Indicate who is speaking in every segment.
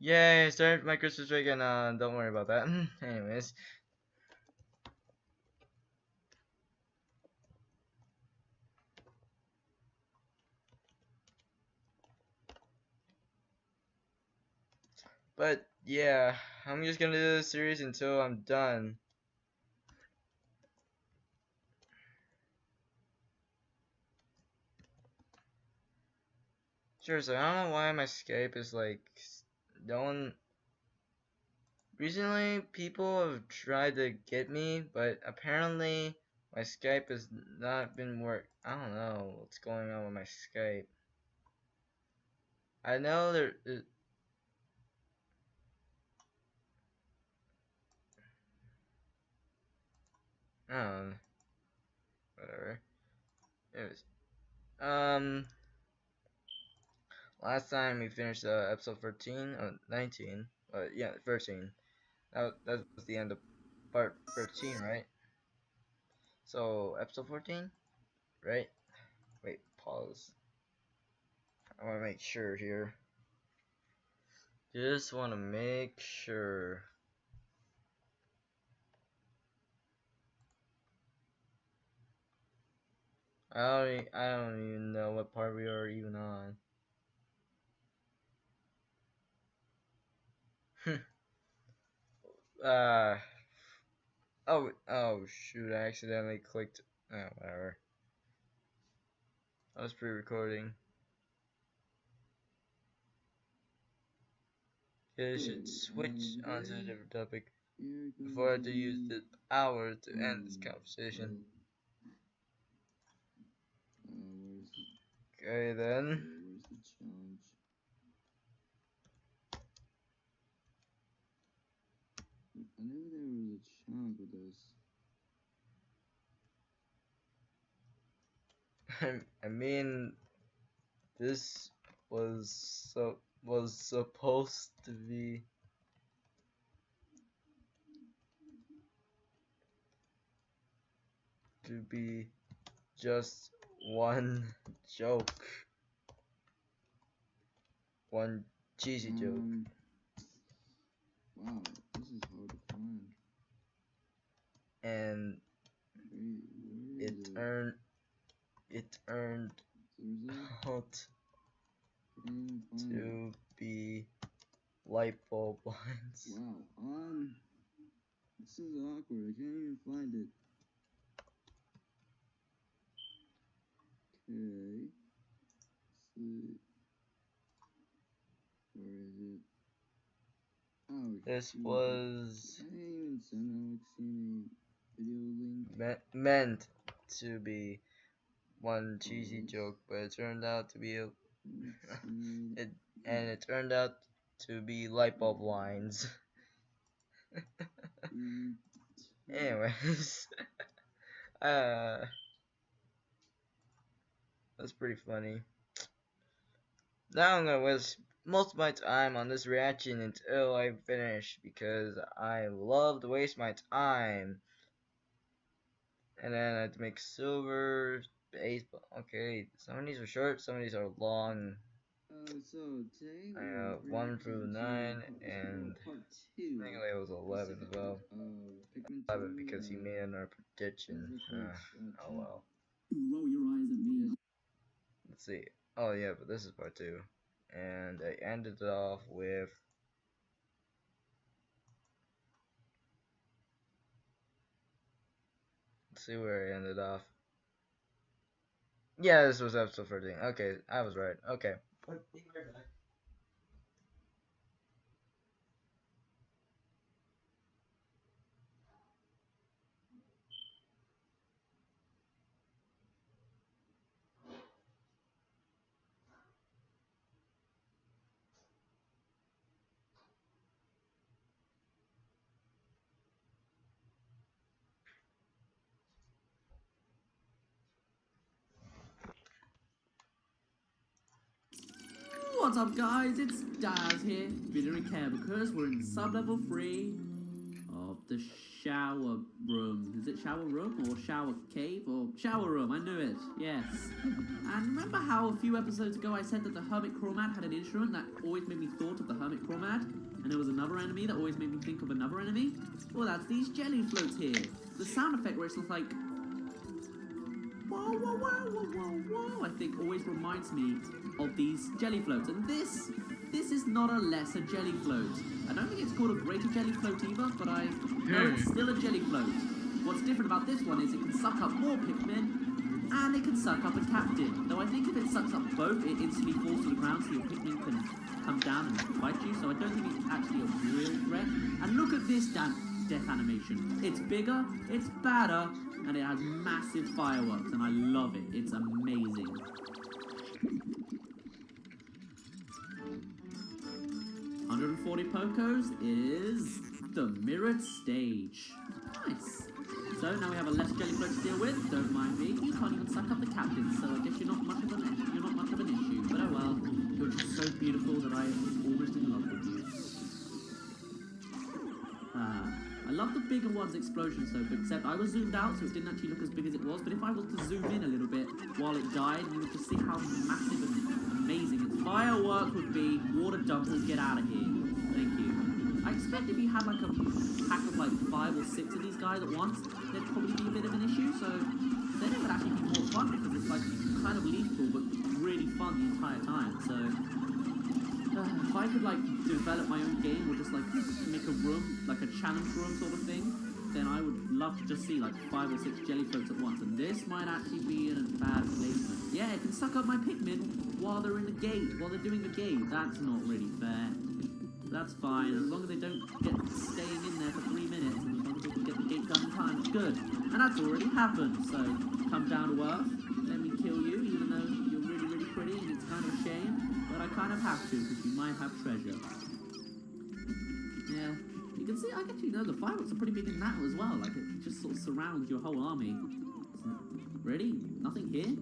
Speaker 1: Yay, started my Christmas break and don't worry about that. Anyways. But yeah, I'm just gonna do this series until I'm done. Sure, so I don't know why my Skype is like recently people have tried to get me, but apparently my Skype has not been I don't know what's going on with my Skype. I know I don't know, whatever. Anyways, last time we finished episode 19, yeah, 13. That was the end of part 13, right? So episode 14, right? Wait, pause. I want to make sure here. Just want to make sure. I don't even know what part we are even on. uh oh shoot, I accidentally clicked. Oh, whatever. I was pre-recording. I should switch onto a different topic before I have to use the hour to end this conversation. Okay then.
Speaker 2: I knew there was a challenge with this.
Speaker 1: I mean, this was supposed to be just one joke, one cheesy joke.
Speaker 2: Wow, this is hard to find.
Speaker 1: And it earned out to be light bulb lines.
Speaker 2: Wow, this is awkward. I can't even find it. Okay. See. Where is it? Oh,
Speaker 1: this
Speaker 2: shoot.
Speaker 1: was
Speaker 2: I didn't even send Alexine a video link.
Speaker 1: meant to be one cheesy joke, but it turned out to be it turned out to be light bulb lines. Anyways, that's pretty funny. Now I'm gonna waste most of my time on this reaction until I finish because I love to waste my time. And then I have to make silver baseball. Okay, some of these are short, some of these are long.
Speaker 2: So today
Speaker 1: I have 1 through 9, and I think it was 11 as well. 11 because he made another prediction. Oh well.
Speaker 2: Roll your eyes at me.
Speaker 1: Let's see. Oh yeah, but this is part 2. And I ended it off with let's see where I ended off. Yeah, this was episode 13. Okay, I was right. Okay. Be right back.
Speaker 2: What's up guys, it's Daz here. Bit of a recap because we're in sub-level 3.
Speaker 3: of the shower room. Is it shower room or shower cave or shower room? I knew it. Yes. And remember how a few episodes ago I said that the hermit crawmad had an instrument that always made me thought of the hermit crawmad, and there was another enemy that always made me think of another enemy? Well, that's these jelly floats here. The sound effect where it's just like whoa, whoa, whoa, whoa, whoa, whoa, I think always reminds me of these jelly floats. And this is not a lesser jelly float. I don't think it's called a greater jelly float either, but I know it's still a jelly float. What's different about this one is it can suck up more Pikmin, and it can suck up a captain. Though I think if it sucks up both, it instantly falls to the ground so your Pikmin can come down and fight you. So I don't think it's actually a real threat. And look at this death animation. It's bigger, it's badder, and it has massive fireworks, and I love it. It's amazing. $140 Pokos is the mirrored stage. Nice. So now we have a less jelly float to deal with. Don't mind me. You can't even suck up the captain, so I guess you're not much of an issue. But oh well, you're just so beautiful that I am almost in love with you. I love the bigger one's explosions though, except I was zoomed out so it didn't actually look as big as it was, but if I was to zoom in a little bit while it died, you would just see how massive and amazing its firework would be. Water dump will get out of here. Thank you. I expect if you had like a pack of like 5 or 6 of these guys at once, there'd probably be a bit of an issue, so then it would actually be more fun because it's like kind of lethal but really fun the entire time, so if I could like develop my own game or just like make a room, like a challenge room sort of thing, then I would love to just see like 5 or 6 jelly floats at once, and this might actually be in a bad placement. Yeah, it can suck up my Pikmin while they're in the gate, while they're doing the gate. That's not really fair. That's fine, as long as they don't get staying in there for 3 minutes, and as long as they can get the gate done in time, it's good. And that's already happened, so come down to earth, let me kill you, even though you're really, really pretty, and it's kind of a shame. But I kind of have to, because you might have treasure. Yeah, you can see, I actually know the fireworks are pretty big in that as well. Like, it just sort of surrounds your whole army. Ready? Nothing here?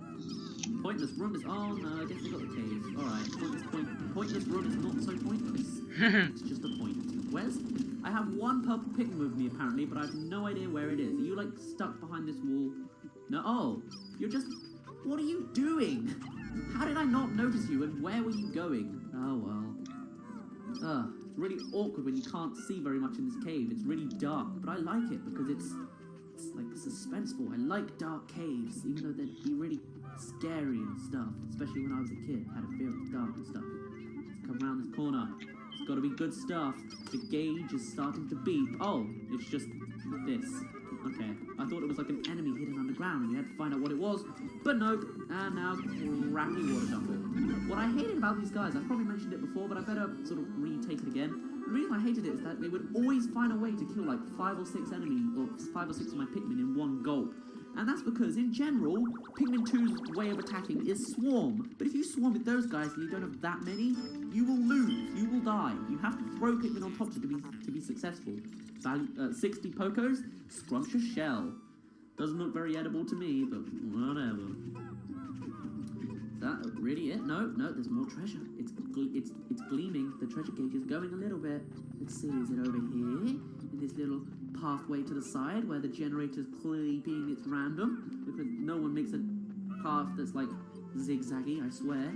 Speaker 3: Pointless room is, oh no, I guess they got the caves. Alright, pointless room is not so pointless. It's just a point. Where's? I have one purple Pikmin with me apparently, but I have no idea where it is. Are you like stuck behind this wall? No, oh, you're just, what are you doing? How did I not notice you, and where were you going? Oh well. It's really awkward when you can't see very much in this cave. It's really dark, but I like it because it's like suspenseful. I like dark caves, even though they'd be really scary and stuff. Especially when I was a kid, I had a fear of the dark and stuff. Let's come around this corner. It's got to be good stuff. The gauge is starting to beep. Oh, it's just this. Okay, I thought it was like an enemy hidden underground and we had to find out what it was, but nope. And now, crappy water dumper. What I hated about these guys, I've probably mentioned it before, but I better sort of retake it again. The reason I hated it is that they would always find a way to kill like 5 or 6 enemies, or 5 or 6 of my Pikmin in one gulp. And that's because, in general, Pikmin 2's way of attacking is swarm. But if you swarm with those guys and you don't have that many, you will lose. You will die. You have to throw Pikmin on top to be successful. 60 Pokos, scrumptious shell. Doesn't look very edible to me, but whatever. Is that really it? No, there's more treasure. It's gleaming. The treasure gauge is going a little bit. Let's see, is it over here? In this little pathway to the side where the generator's clearly being it's random, because no one makes a path that's like zigzaggy, I swear.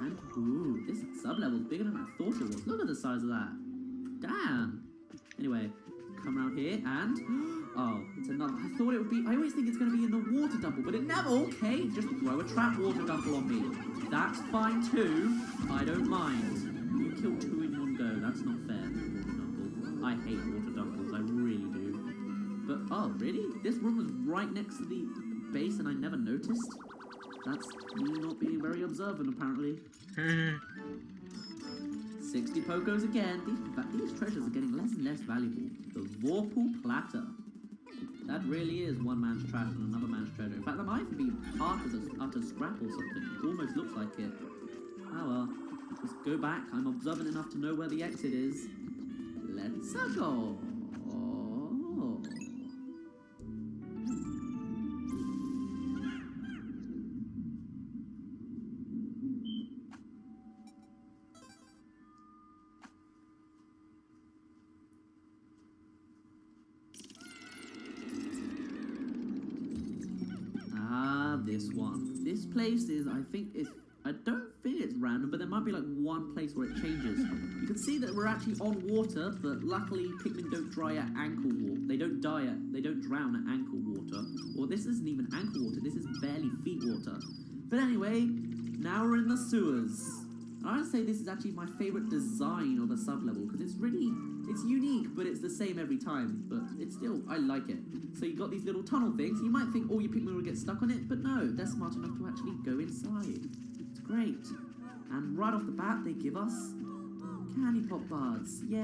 Speaker 3: And ooh, this sub-level's bigger than I thought it was. Look at the size of that. Damn. Anyway, come around here and oh, it's another. I thought it would be. I always think it's going to be in the water dumple, but it never. Okay, just throw a trap water dumple on me. That's fine too. I don't mind. You killed 2 in one go. That's not fair. Water dumple. I hate water dumples. I really do. But oh, really? This room was right next to the base, and I never noticed. That's me not being very observant, apparently. 60 Pokos again. These treasures are getting less and less valuable. The Vorpal Platter. That really is one man's trash and another man's treasure. In fact, that might be part of the utter scrap or something. It almost looks like it. Oh well. Let's go back. I'm observant enough to know where the exit is. Let's go. this one. This place is, I don't think it's random, but there might be like one place where it changes. You can see that we're actually on water, but luckily Pikmin don't dry at ankle water. They don't drown at ankle water. Or this isn't even ankle water, this is barely feet water. But anyway, now we're in the sewers. I would say this is actually my favorite design of a sub-level, because it's unique, but it's the same every time. But it's still, I like it. So you got these little tunnel things. You might think all your Pikmin will get stuck on it, but no, they're smart enough to actually go inside. It's great. And right off the bat, they give us candy pop bars. Yay!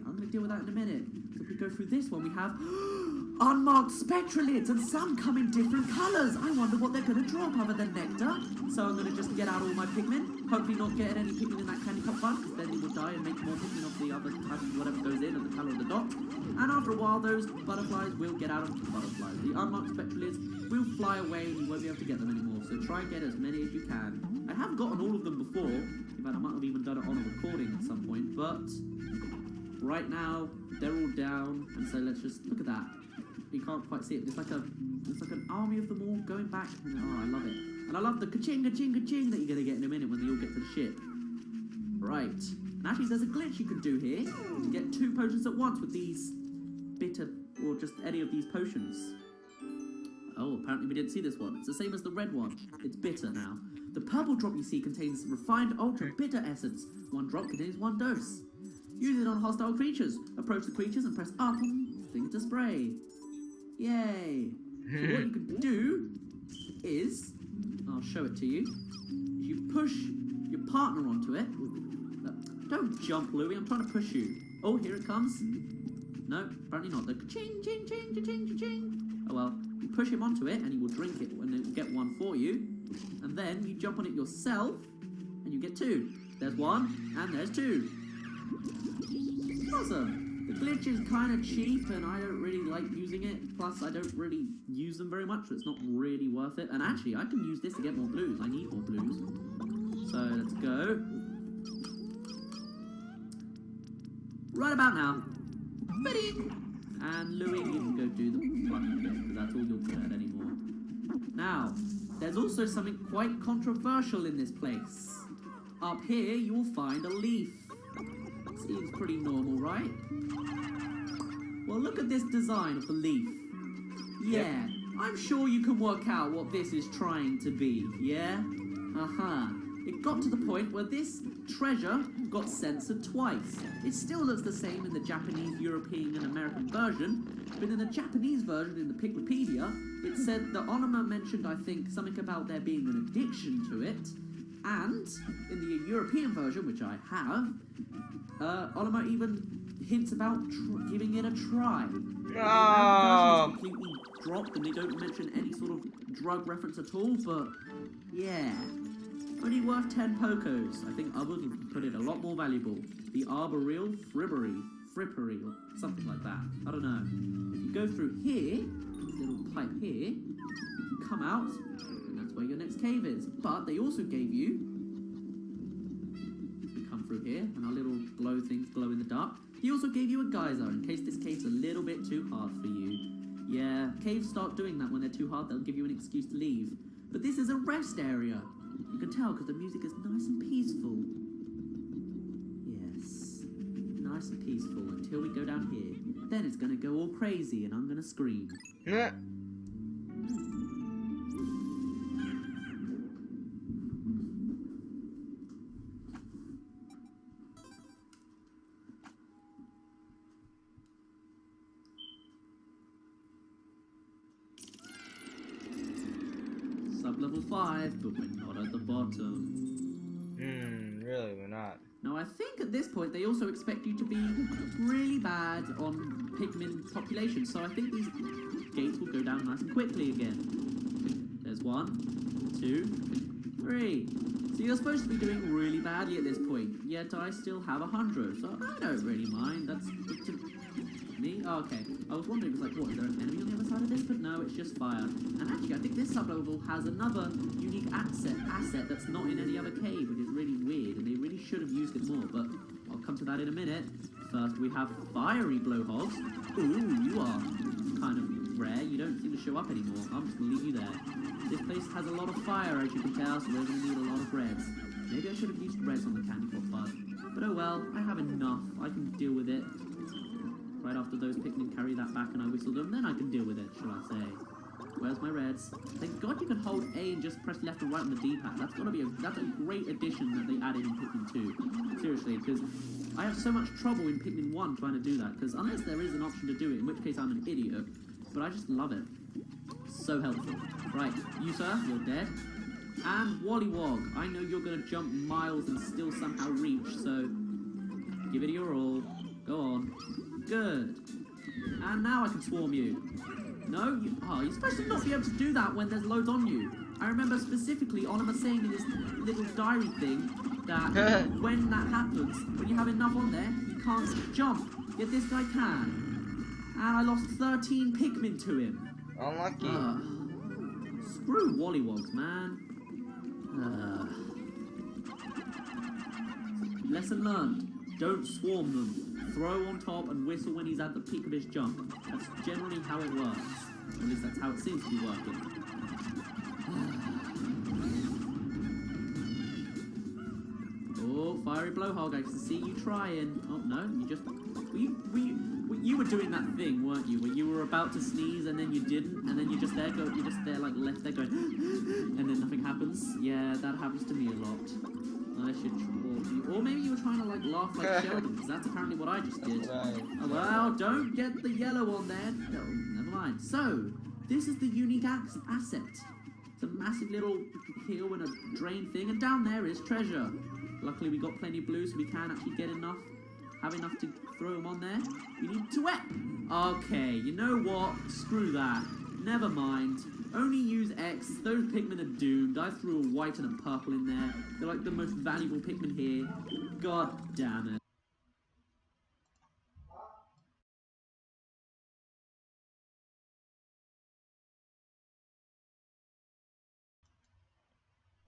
Speaker 3: I'm going to deal with that in a minute. So if we go through this one, we have unmarked spectralids, and some come in different colours. I wonder what they're going to drop other than nectar. So I'm going to just get out all my Pikmin. Hopefully not get any Pikmin in that candy pop bar, because then it will die and make more Pikmin of the other type of whatever goes in and the colour of the dot. And after a while, those butterflies will get out of the butterflies. The unmarked spectralids will fly away and you won't be able to get them anymore. So try and get as many as you can. I have gotten all of them before. In fact, I might have even done it on a recording at some point, but right now they're all down, and so let's just look at that. You can't quite see it. It's like an army of them all going back. And, oh, I love it. And I love the ka-ching, ka-ching, ka-ching that you're gonna get in a minute when they all get to the ship. Right. And actually, there's a glitch you can do here to get 2 potions at once with these bitter, or just any of these potions. Oh, apparently we didn't see this one. It's the same as the red one. It's bitter now. The purple drop you see contains refined ultra bitter essence. 1 drop contains 1 dose. Use it on hostile creatures. Approach the creatures and press up on thing to spray. Yay! So what you can do is, I'll show it to you. You push your partner onto it. Don't jump, Louie. I'm trying to push you. Oh, here it comes. No, apparently not. The ka-ching, ching, ching, ching, ching, ching. Oh well. You push him onto it, and he will drink it, and it will get 1 for you. And then you jump on it yourself, and you get 2. There's 1, and there's 2. Awesome. The glitch is kind of cheap, and I don't really like using it. Plus, I don't really use them very much, so it's not really worth it. And actually, I can use this to get more blues. I need more blues. So, let's go. Right about now. And Louie, you can go do the button bit, because that's all you're good at anymore. Now, there's also something quite controversial in this place. Up here, you will find a leaf. Seems pretty normal, right? Well, look at this design of the leaf. Yeah, I'm sure you can work out what this is trying to be, yeah? It got to the point where this treasure got censored twice. It still looks the same in the Japanese, European, and American version, but in the Japanese version, in the Piclopedia, it said that Onoma mentioned, I think, something about there being an addiction to it, and in the European version, which I have, Onoma even hints about giving it a try.
Speaker 1: Oh.
Speaker 3: The completely dropped, and they don't mention any sort of drug reference at all, but yeah. Only worth 10 Pokos. I think others would put it a lot more valuable. The Arboreal Frippery, or something like that. I don't know. If you go through here, this little pipe here, you can come out, and that's where your next cave is. But they also gave you, we come through here, and our little glow things glow in the dark. He also gave you a geyser, in case this cave's a little bit too hard for you. Yeah, caves start doing that when they're too hard, they'll give you an excuse to leave. But this is a rest area. You can tell because the music is nice and peaceful. Yes, nice and peaceful until we go down here. Then it's going to go all crazy and I'm going to scream.
Speaker 1: Yeah.
Speaker 3: Sub-level 5, but we're not at the bottom.
Speaker 1: Really, we're not.
Speaker 3: Now, I think at this point they also expect you to be really bad on Pikmin population, so I think these gates will go down nice and quickly again. There's 1, 2, 3. So you're supposed to be doing really badly at this point, yet I still have 100, so I don't really mind. That's good to me. Oh, okay. I was wondering, like, what, is there an enemy on the other side of this? But no, it's just fire. And actually, I think this sub-level has another unique asset that's not in any other cave, which is really weird, and they really should have used it more, but I'll come to that in a minute. First, we have fiery blowhogs. Ooh, you are kind of rare. You don't seem to show up anymore. I'm just gonna leave you there. This place has a lot of fire, as you can tell, so we're gonna need a lot of reds. Maybe I should have used reds on the candy pot bud. But oh well, I have enough. I can deal with it. Right after those Pikmin carry that back and I whistle them, then I can deal with it, shall I say. Where's my reds? Thank God you can hold A and just press left and right on the D-pad. That's a great addition that they added in Pikmin 2. Seriously, because I have so much trouble in Pikmin 1 trying to do that, because unless there is an option to do it, in which case I'm an idiot, but I just love it. So helpful. Right, you sir, you're dead. And Wollywog, I know you're going to jump miles and still somehow reach, so give it your all. Go on. Good. And now I can swarm you. No? You're supposed to not be able to do that when there's loads on you. I remember specifically Oliver saying in his little diary thing that when that happens, when you have enough on there, you can't jump. Yet this guy can. And I lost 13 Pikmin to him.
Speaker 1: Unlucky.
Speaker 3: Screw Wollywogs, man. Lesson learned. Don't swarm them. Throw on top and whistle when he's at the peak of his jump. That's generally how it works. Or at least that's how it seems to be working. Oh, fiery blowhog, I can see you trying. Oh, no, you just... You were doing that thing, weren't you? Where you were about to sneeze and then you didn't, and then you're just there like left there going, and then nothing happens. Yeah, that happens to me a lot. I should, or maybe you were trying to like laugh like Sheldon, because that's apparently what I just did.
Speaker 1: Right.
Speaker 3: Oh, well, don't get the yellow on there. No, never mind. So, this is the unique asset. It's a massive little hill and a drain thing, and down there is treasure. Luckily, we got plenty of blue, so we can actually get enough. Have enough to throw them on there. We need to wet. Okay, you know what? Screw that. Never mind. Only use X. Those Pikmin are doomed. I threw a white and a purple in there. They're like the most valuable Pikmin here. God damn it.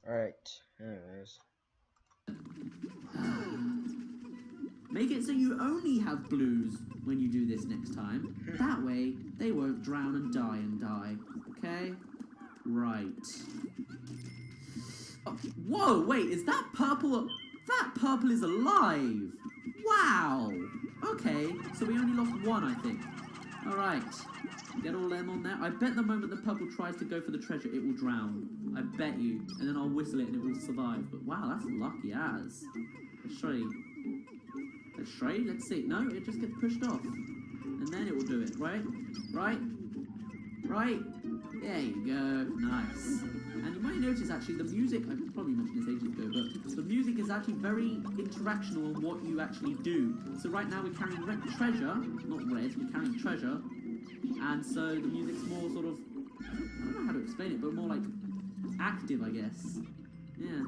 Speaker 1: Alright, anyways.
Speaker 3: Make it so you only have blues when you do this next time. That way, they won't drown and die. Okay? Right. Oh, whoa, wait, is that purple? That purple is alive! Wow! Okay, so we only lost one, I think. Alright. Get all them on there. I bet the moment the purple tries to go for the treasure, it will drown. I bet you. And then I'll whistle it and it will survive. But wow, that's lucky as. Let's show you. Let's see. No, it just gets pushed off. And then it will do it, right? Right? There you go. Nice. And you might notice, actually, the music, I probably mentioned this ages ago, but the music is actually very interactional on what you actually do. So right now we're carrying treasure, not red, we're carrying treasure. And so the music's more sort of, I don't know how to explain it, but more like active, I guess. Yeah.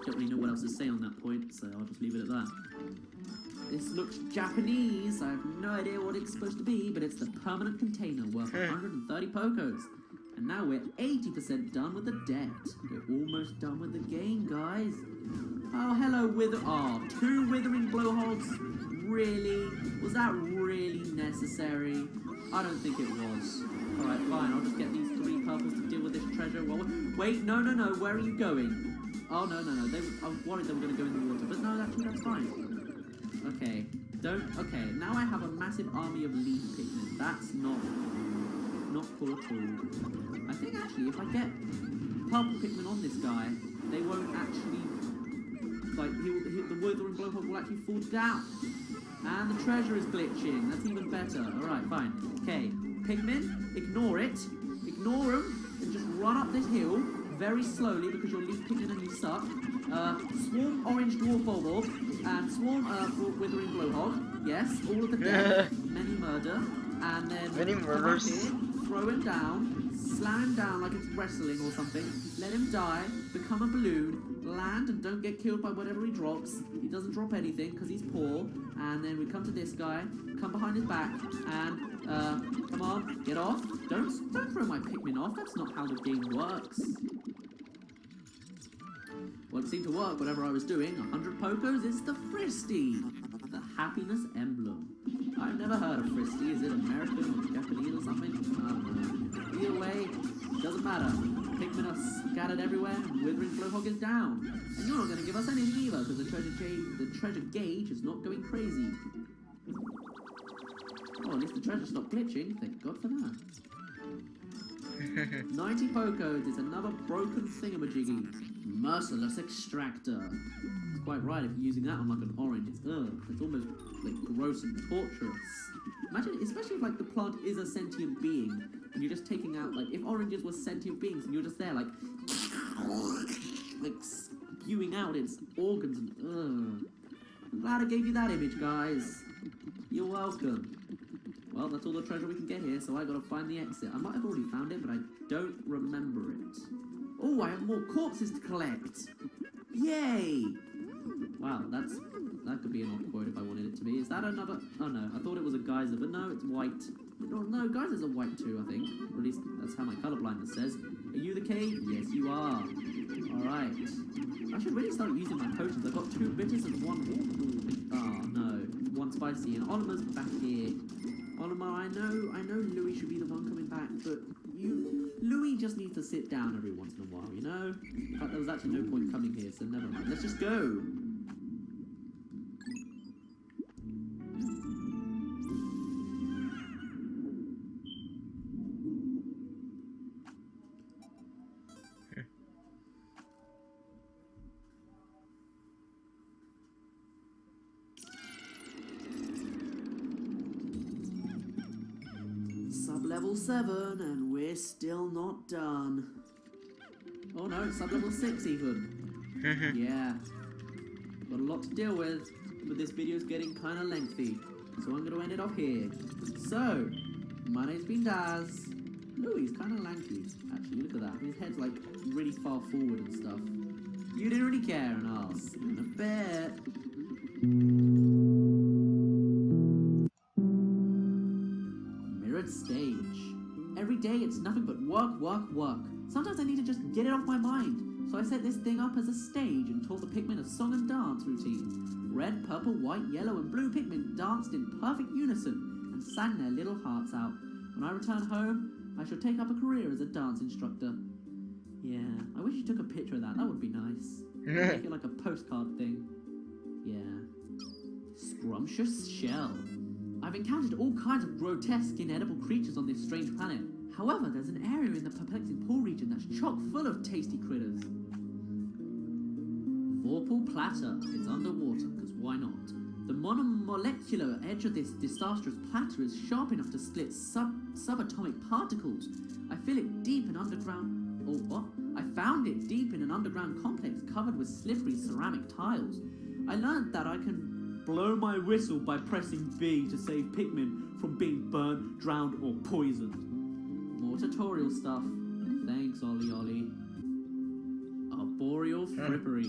Speaker 3: Don't really know what else to say on that point, so I'll just leave it at that. This looks Japanese. I have no idea what it's supposed to be, but it's the permanent container worth 130 Pokos. And now we're 80% done with the debt. We're almost done with the game, guys. Oh, hello, two withering blowhogs. Really? Was that really necessary? I don't think it was. Alright, fine. I'll just get these 3 purples to deal with this treasure. Well, wait, no. Where are you going? Oh, no. I was worried they were going to go in the water, but no, actually, that's fine. Okay, okay, now I have a massive army of leaf Pikmin. That's not cool at all. I think, actually, if I get purple Pikmin on this guy, they won't actually, like, the withering blowhog will actually fall down. And the treasure is glitching. That's even better. Alright, fine. Okay, Pikmin, ignore it. Ignore them, and just run up this hill very slowly because you're leaf Pikmin and you suck. Swarm orange dwarf bulb and swarm withering blowhog. Yes, all of the death, many murder, and then
Speaker 1: many murders.
Speaker 3: Here, throw him down, slam him down like it's wrestling or something. Let him die, become a balloon, land and don't get killed by whatever he drops. He doesn't drop anything because he's poor. And then we come to this guy, come behind his back, and come on, get off. Don't throw my Pikmin off. That's not how the game works. Well, it seemed to work, whatever I was doing. 100 Pokos, it's the Fristy, the happiness emblem. I've never heard of Fristy. Is it American or Hercules or something? I don't know. Either way, doesn't matter. Pikmin are scattered everywhere, and Withering Blowhog is down. And you're not going to give us anything either, because the treasure gauge is not going crazy. Oh, at least the treasure stopped glitching. Thank God for that. 90 Pocos is another broken thingamajiggy. Merciless Extractor. It's quite right if you're using that on like an orange. It's almost like gross and torturous. Imagine, especially if like the plant is a sentient being, and you're just taking out, like, if oranges were sentient beings, and you're just there like spewing out its organs and I'm glad I gave you that image, guys. You're welcome. Well, that's all the treasure we can get here, so I gotta find the exit. I might have already found it, but I don't remember it. Oh, I have more corpses to collect! Yay! Wow, that could be an odd quote if I wanted it to be. Is that another... Oh no, I thought it was a geyser, but no, it's white. No, geysers are white too, I think. Or at least that's how my colorblindness says. Are you the cave? Yes, you are. Alright. I should really start using my potions. I've got 2 bitters and 1... Oh no, 1 spicy, and Oliver's back here. Oliver, I know Louis should be the one coming back, but Louis just needs to sit down every once in a while, you know? In fact, there was actually no point coming here, so never mind. Let's just go! Sub-level 7, and we're still not done. Oh no, it's sub-level 6 even. Yeah. Got a lot to deal with, but this video's getting kinda lengthy, so I'm gonna end it off here. So, my name's been Daz. Louis is kinda lanky, actually, look at that. His head's like really far forward and stuff. You didn't really care, and I'll see you in a bit. Stage. Every day it's nothing but work, work, work. Sometimes I need to just get it off my mind. So I set this thing up as a stage and taught the Pikmin a song and dance routine. Red, purple, white, yellow and blue Pikmin danced in perfect unison and sang their little hearts out. When I return home, I shall take up a career as a dance instructor. Yeah, I wish you took a picture of that. That would be nice. Make it like a postcard thing. Yeah. Scrumptious shell. I've encountered all kinds of grotesque, inedible creatures on this strange planet. However, there's an area in the perplexing pool region that's chock full of tasty critters. Vorpal platter. It's underwater, because why not? The monomolecular edge of this disastrous platter is sharp enough to split subatomic particles. I feel it deep in underground... Oh, what? I found it deep in an underground complex covered with slippery ceramic tiles. I learned that I can blow my whistle by pressing B to save Pikmin from being burnt, drowned, or poisoned. More tutorial stuff. Thanks, Ollie. Arboreal frippery.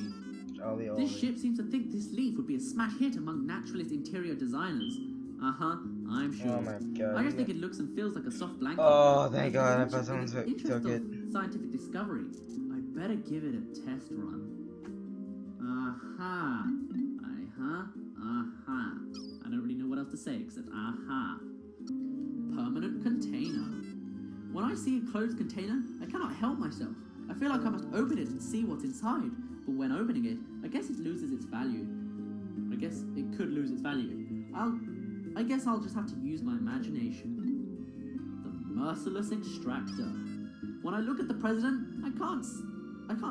Speaker 3: This ship seems to think this leaf would be a smash hit among naturalist interior designers. I'm sure.
Speaker 1: Oh my god.
Speaker 3: I just think it looks and feels like a soft blanket.
Speaker 1: Oh, thank god, I thought someone took it.
Speaker 3: Scientific discovery. I better give it a test run. I don't really know what else to say except Permanent container. When I see a closed container, I cannot help myself. I feel like I must open it and see what's inside. But when opening it, I guess it loses its value. I guess it could lose its value. I guess I'll just have to use my imagination. The Merciless Extractor. When I look at the president, I can't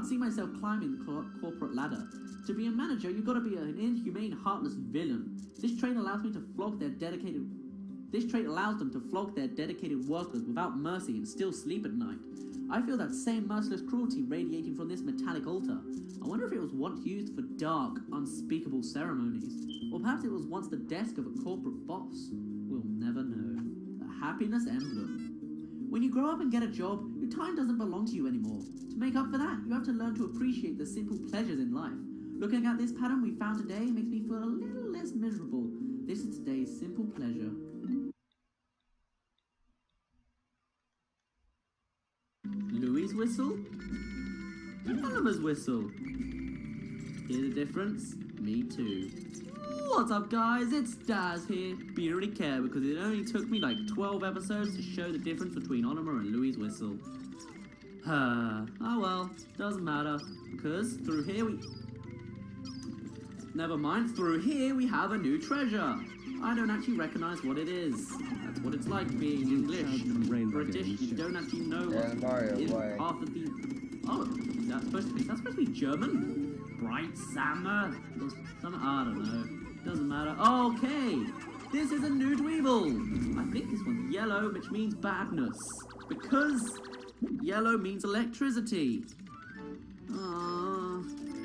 Speaker 3: see myself climbing the corporate ladder. To be a manager, you've got to be an inhumane, heartless villain. This trait allows them to flog their dedicated workers without mercy and still sleep at night. I feel that same merciless cruelty radiating from this metallic altar. I wonder if it was once used for dark, unspeakable ceremonies. Or perhaps it was once the desk of a corporate boss. We'll never know. The Happiness Emblem. When you grow up and get a job, your time doesn't belong to you anymore. To make up for that, you have to learn to appreciate the simple pleasures in life. Looking at this pattern we found today makes me feel a little less miserable. This is today's simple pleasure. Louis' whistle? Oliver's whistle. Hear the difference? Me too. What's up, guys? It's Daz here. But you don't really care because it only took me like 12 episodes to show the difference between Oliver and Louie's whistle. Oh well, doesn't matter. Because through here we... Never mind, through here we have a new treasure. I don't actually recognize what it is. That's what it's like being English and British. You don't actually know what is half of the... Oh, is that supposed to be German? Bright summer? Or something? I don't know. Doesn't matter. Okay, this is a new Dweevil. I think this one's yellow, which means badness. Because yellow means electricity.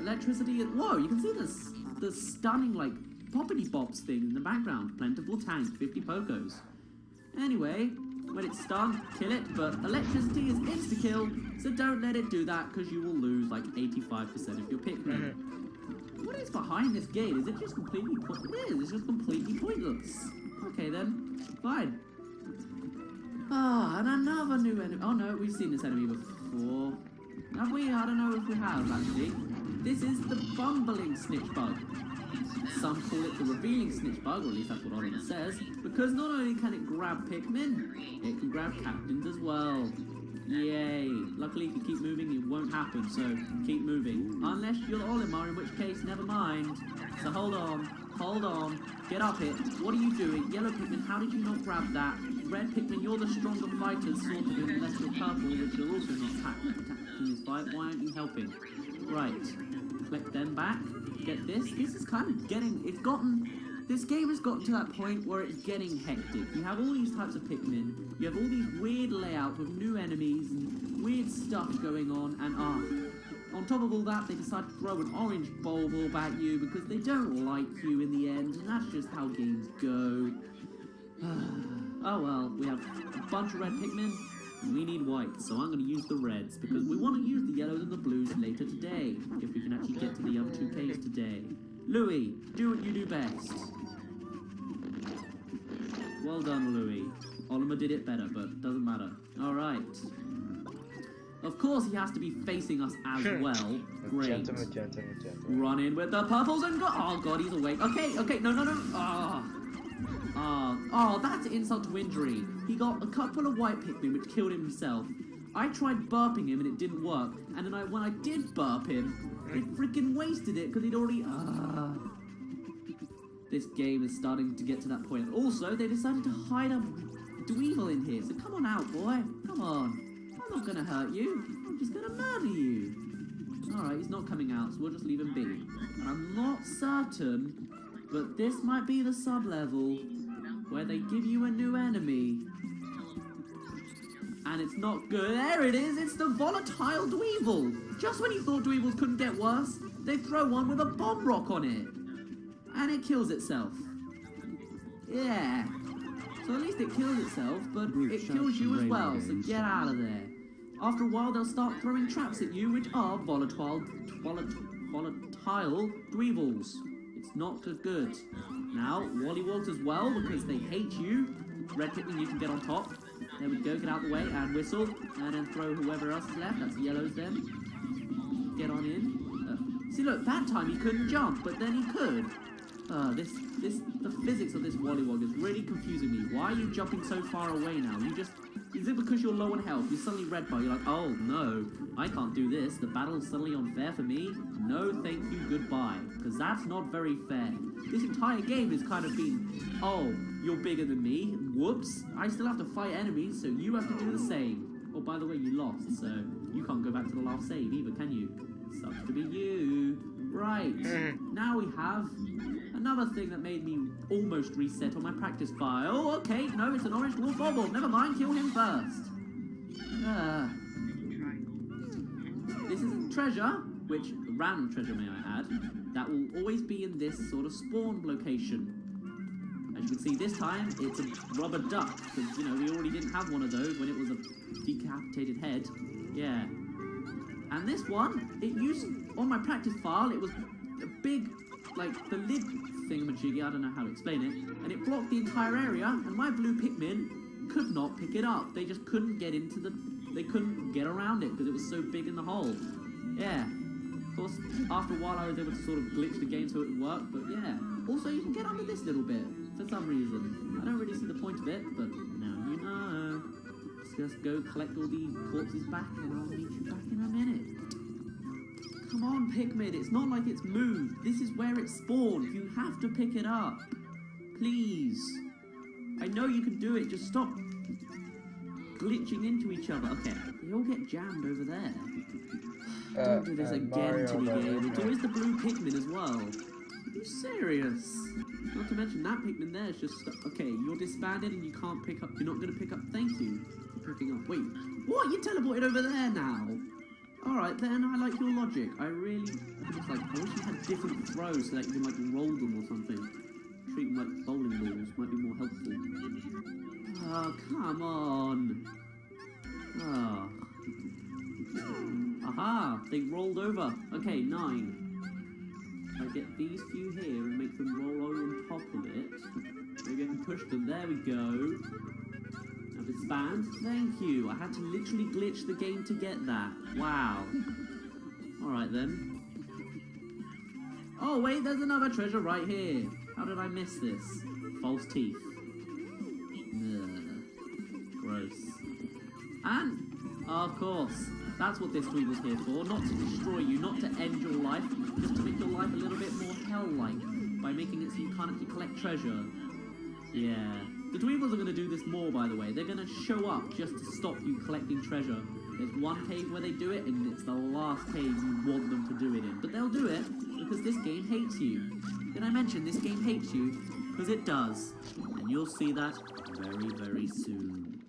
Speaker 3: Electricity. Whoa, you can see this. The stunning, like, poppity bops thing in the background. Plentiful tank, 50 pokos. Anyway, when it's stunned, kill it, but electricity is insta-kill, so don't let it do that, because you will lose, like, 85% of your Pikmin. What is behind this gate? Is it just completely pointless? It is, it's just completely pointless. Okay then, fine. And another new enemy. Oh no, we've seen this enemy before. Have we? I don't know if we have, actually. This is the bumbling snitch bug. Some call it the revealing snitch bug, or at least that's what Oliver says, because not only can it grab Pikmin, it can grab captains as well. Yay. Luckily, if you keep moving, it won't happen, so keep moving. Unless you're Olimar, in which case, never mind. So hold on, get up here. What are you doing? Yellow Pikmin, how did you not grab that? Red Pikmin, you're the stronger fighter, sort of, unless you're purple, which you're also not attacking this fight. Why aren't you helping? Right. Collect them back. Get this. This is kind of getting... This game has gotten to that point where it's getting hectic. You have all these types of Pikmin. You have all these weird layouts with new enemies and weird stuff going on. And on top of all that, they decide to throw an orange bulb at you because they don't like you in the end. And that's just how games go. Oh well, we have a bunch of red Pikmin. We need white, so I'm going to use the reds, because we want to use the yellows and the blues later today, if we can actually get to the other two caves today. Louie, do what you do best. Well done, Louie. Oliver did it better, but doesn't matter. Alright. Of course he has to be facing us as well. Great.
Speaker 1: Magenta.
Speaker 3: Run in with the purples and go... Oh god, he's awake. Okay, no. Oh, that's insult to injury. He got a couple of white Pikmin, which killed him himself. I tried burping him and it didn't work. And then when I did burp him, it freaking wasted it because he'd already... This game is starting to get to that point. Also, they decided to hide a Dweevil in here. So come on out, boy. Come on. I'm not going to hurt you. I'm just going to murder you. Alright, he's not coming out, so we'll just leave him be. And I'm not certain, but this might be the sub-level where they give you a new enemy. And it's not good. There it is. It's the volatile Dweevil. Just when you thought Dweevils couldn't get worse, they throw one with a bomb rock on it. And it kills itself. Yeah. So at least it kills itself, but it kills you as well, so get out of there. After a while, they'll start throwing traps at you, which are volatile Dweevils. It's not good. Now, Wollywogs as well, because they hate you. Red Pikmin, you can get on top. There we go, get out the way, and whistle. And then throw whoever else is left. That's yellows then. Get on in. See, look, that time he couldn't jump, but then he could. The physics of this Wollywog is really confusing me. Why are you jumping so far away now? Is it because you're low on health? You're suddenly red bar. You're like, oh no, I can't do this. The battle is suddenly unfair for me. No, thank you, goodbye. Because that's not very fair. This entire game has kind of been, oh, you're bigger than me. Whoops. I still have to fight enemies, so you have to do the same. Oh, by the way, you lost, so you can't go back to the last save either, can you? Sucks to be you. Right. Now we have another thing that made me almost reset on my practice file. Oh, okay, no, it's an orange dwarf bobble. Never mind, kill him first. This is a treasure, which, a random treasure may I add, that will always be in this sort of spawn location. As you can see, this time, it's a rubber duck, because, you know, we already didn't have one of those when it was a decapitated head. Yeah. And this one, it used, on my practice file, it was a big, like, the lid thingamajiggy, I don't know how to explain it, and it blocked the entire area, and my blue Pikmin could not pick it up. They just couldn't get into the, they couldn't get around it, because it was so big in the hole. Yeah. course, after a while I was able to sort of glitch the game so it would work, but yeah. Also, you can get under this little bit, for some reason. I don't really see the point of it, but now you know. Let's just go collect all these corpses back, and I'll meet you back in a minute. Come on, Pikmin, it's not like it's moved. This is where it spawned. You have to pick it up. Please. I know you can do it, just stop glitching into each other. Okay, they all get jammed over there. Don't do this again to me, game. It's always the blue Pikmin as well. Are you serious? Not to mention that Pikmin there is just stuck. Okay, you're disbanded and you can't pick up. You're not going to pick up. Thank you for picking up. Wait, what? You teleported over there now? Alright then, I like your logic. I just like, I wish you had different throws so that you can like roll them or something. Treat them like bowling balls might be more helpful. Oh, come on. Oh. Aha, they rolled over. Okay, 9. I get these few here and make them roll over on top of it. Maybe I can push them. There we go. Now disband. Thank you. I had to literally glitch the game to get that. Wow. Alright then. Oh wait, there's another treasure right here. How did I miss this? False teeth. Ugh. Gross. And, of course, that's what this tweet was here for. Not to destroy you, not to end your life, just to make your life a little bit more hell-like by making it so you can't actually collect treasure. Yeah. The Dweebles are going to do this more, by the way. They're going to show up just to stop you collecting treasure. There's one cave where they do it, and it's the last cave you want them to do it in. But they'll do it because this game hates you. Did I mention this game hates you? Because it does. And you'll see that very, very soon.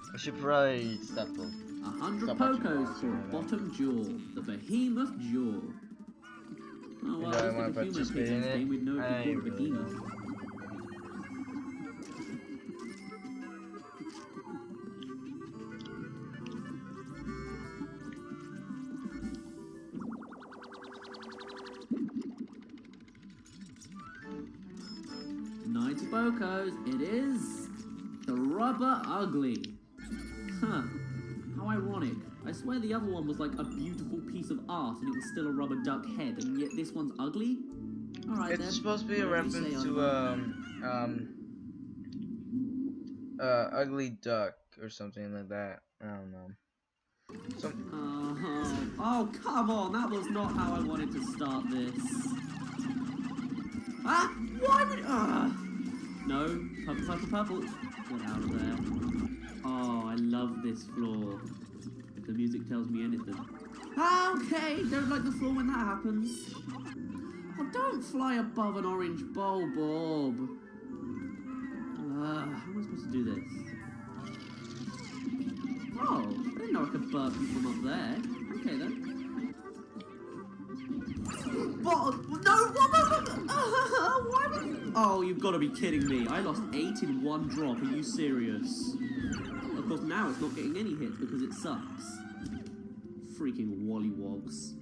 Speaker 1: I should probably stop the
Speaker 3: 100 Pokos for Bottom Jaw, the Behemoth Jaw. Oh well,
Speaker 1: I
Speaker 3: if
Speaker 1: want to
Speaker 3: a human
Speaker 1: participate in
Speaker 3: pigeon's
Speaker 1: it.
Speaker 3: game, we'd know
Speaker 1: I
Speaker 3: it'd be called a
Speaker 1: really
Speaker 3: Behemoth.
Speaker 1: don't.
Speaker 3: Bokos, it is the Rubber Ugly. Huh, how ironic. I swear the other one was like a beautiful piece of art and it was still a rubber duck head, and yet this one's ugly? Alright then.
Speaker 1: It's supposed to be a reference to Ugly Duck or something like that. I don't know.
Speaker 3: Oh, come on, that was not how I wanted to start this. Ah, why would no, purple, purple, purple. Get out of there. Oh, I love this floor. If the music tells me anything. Okay, don't like the floor when that happens. Oh, don't fly above an orange bowl, Bob. How am I supposed to do this? Oh, I didn't know I could burp you from up there. Okay then. What? No, why would you? Oh, you've got to be kidding me. I lost 8 in one drop. Are you serious? Of course, now it's not getting any hits because it sucks. Freaking wollywogs.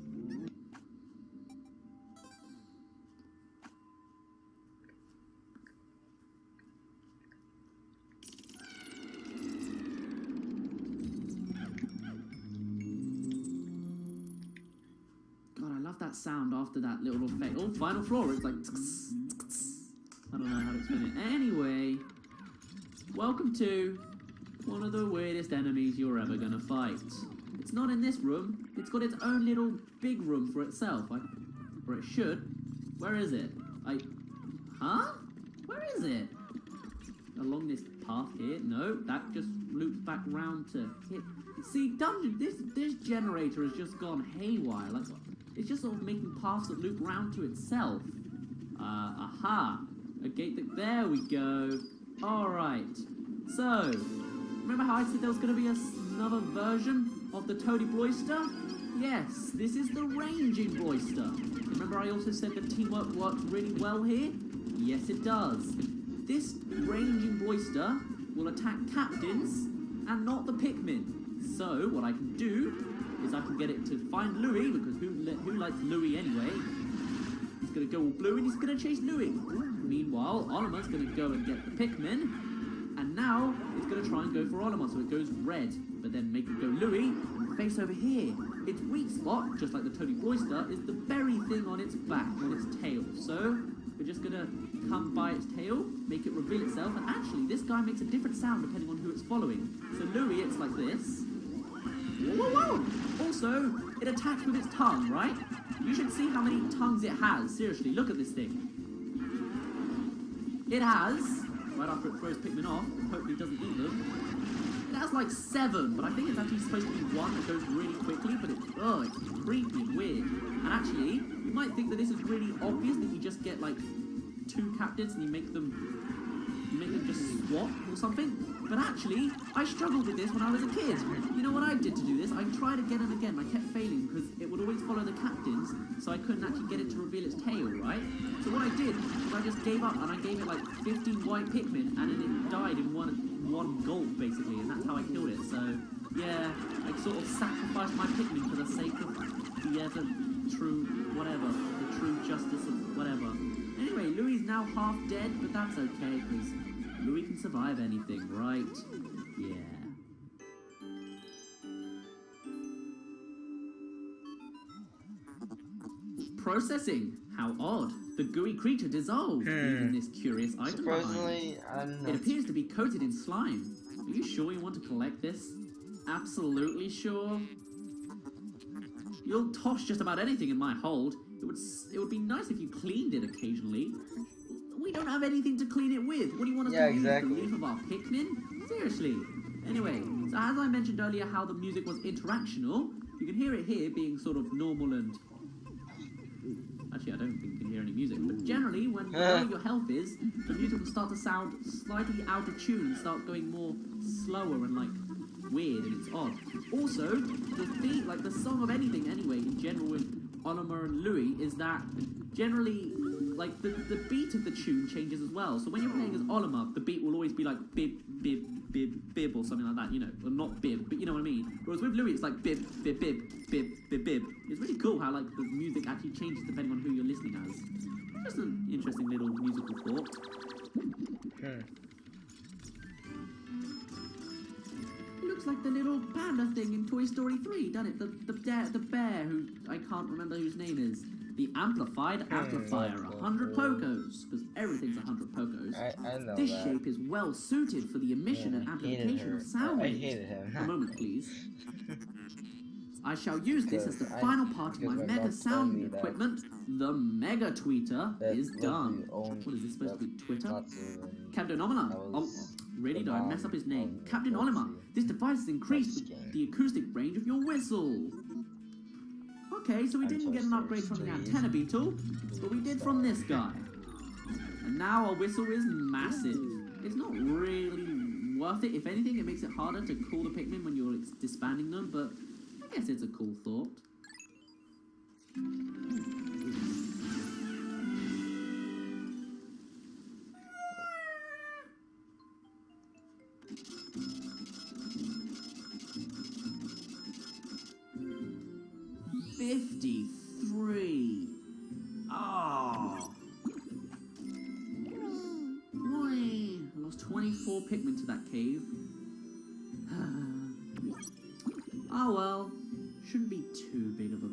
Speaker 3: that sound after that little effect? Oh, final floor, it's like... I don't know how to explain it. Anyway, welcome to one of the weirdest enemies you're ever gonna fight. It's not in this room. It's got its own little big room for itself. Or it should. Where is it? Huh? Where is it? Along this path here? No, that just loops back round to hit. See, dungeon. This generator has just gone haywire. Like, it's just sort of making paths that loop round to itself. Aha! A gate that. There we go. All right. So, remember how I said there was going to be another version of the Toady Bloister? Yes, this is the ranging Bloister. Remember I also said that teamwork works really well here? Yes, it does. This ranging Bloister will attack captains and not the Pikmin. So, what I can do is I can get it to find Louie, because who likes Louie anyway? He's going to go all blue and he's going to chase Louie. Meanwhile, Olimar's going to go and get the Pikmin. And now, it's going to try and go for Olimar, so it goes red. But then make it go Louie, and face over here. Its weak spot, just like the Toady Bloister, is the berry thing on its back, on its tail. So, we're just going to come by its tail, make it reveal itself, and actually, this guy makes a different sound depending on who it's following. So Louie, it's like this. Whoa, whoa, whoa! Also, it attacks with its tongue, right? You should see how many tongues it has. Seriously, look at this thing. It has, right after it throws Pikmin off, and hopefully it doesn't eat them, it has like 7, but I think it's actually supposed to be 1 that goes really quickly, but it's creepy and weird. And actually, you might think that this is really obvious, that you just get like 2 captains and you make them just swap or something. But actually, I struggled with this when I was a kid. You know what I did to do this? I tried again and again. I kept failing because it would always follow the captains, so I couldn't actually get it to reveal its tail, right? So what I did was I just gave up and I gave it like 15 white Pikmin, and then it died in one gulp basically, and that's how I killed it. So yeah, I sort of sacrificed my Pikmin for the sake of the true whatever, the true justice of whatever. Anyway, Louie's now half dead, but that's okay because Louie can survive anything, right? Yeah. Processing. How odd. The gooey creature dissolved, leaving this curious item
Speaker 1: Surprisingly,
Speaker 3: behind. It appears to be coated in slime. Are you sure you want to collect this? Absolutely sure? You'll toss just about anything in my hold. It would be nice if you cleaned it occasionally. We don't have anything to clean it with. What do you want us to use? The leaf of our Pikmin? Seriously. Anyway, so as I mentioned earlier how the music was interactional, you can hear it here being sort of normal and... Actually, I don't think you can hear any music, but generally, when low your health is, the music will start to sound slightly out of tune and start going more slower and like weird, and it's odd. Also, the theme, like the song of anything anyway, in general with Olimar and Louie, is that generally, like the beat of the tune changes as well. So when you're playing as Olimar, the beat will always be like bib, bib, bib, bib, or something like that, you know, or not bib, but you know what I mean. Whereas with Louie, it's like bib, bib, bib, bib, bib, bib. It's really cool how like the music actually changes depending on who you're listening as. Just an interesting little musical thought. It looks like the little panda thing in Toy Story 3, doesn't it? The bear who I can't remember whose name is. The amplified amplifier, 100 Pokos, because everything's 100 Pokos.
Speaker 1: I know
Speaker 3: this
Speaker 1: that.
Speaker 3: shape is well suited for the emission and amplification of sound waves.
Speaker 1: I hated him.
Speaker 3: A moment, please. I shall use this as the final part of my mega sound equipment. The Mega Tweeter is done. What is this supposed to be? Twitter? Captain Olimar. Oh, really? Did I mess up his name? Captain Olimar. This device has increased the acoustic range of your whistle. Okay, so we didn't get an upgrade from the antenna beetle, but we did from this guy. And now our whistle is massive. It's not really worth it. If anything, it makes it harder to call the Pikmin when you're disbanding them, but I guess it's a cool thought. $53. Oh. Boy, I lost 24 Pikmin to that cave. Oh well, shouldn't be too big of a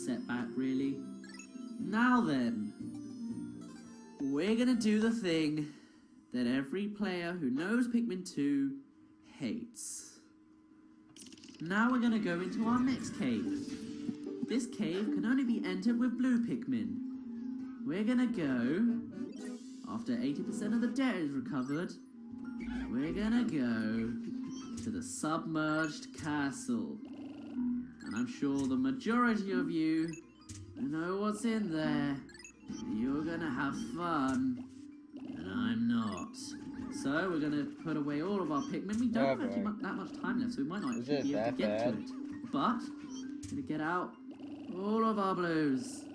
Speaker 3: setback, really. Now then, we're gonna do the thing that every player who knows Pikmin 2 hates. Now we're gonna go into our next cave. This cave can only be entered with blue Pikmin. We're gonna go, after 80% of the debt is recovered, we're gonna go to the submerged castle. And I'm sure the majority of you know what's in there. You're gonna have fun, and I'm not. So we're gonna put away all of our Pikmin. We don't have that much time left, so we might not actually be able to get to it. But we're gonna get out all of our blues.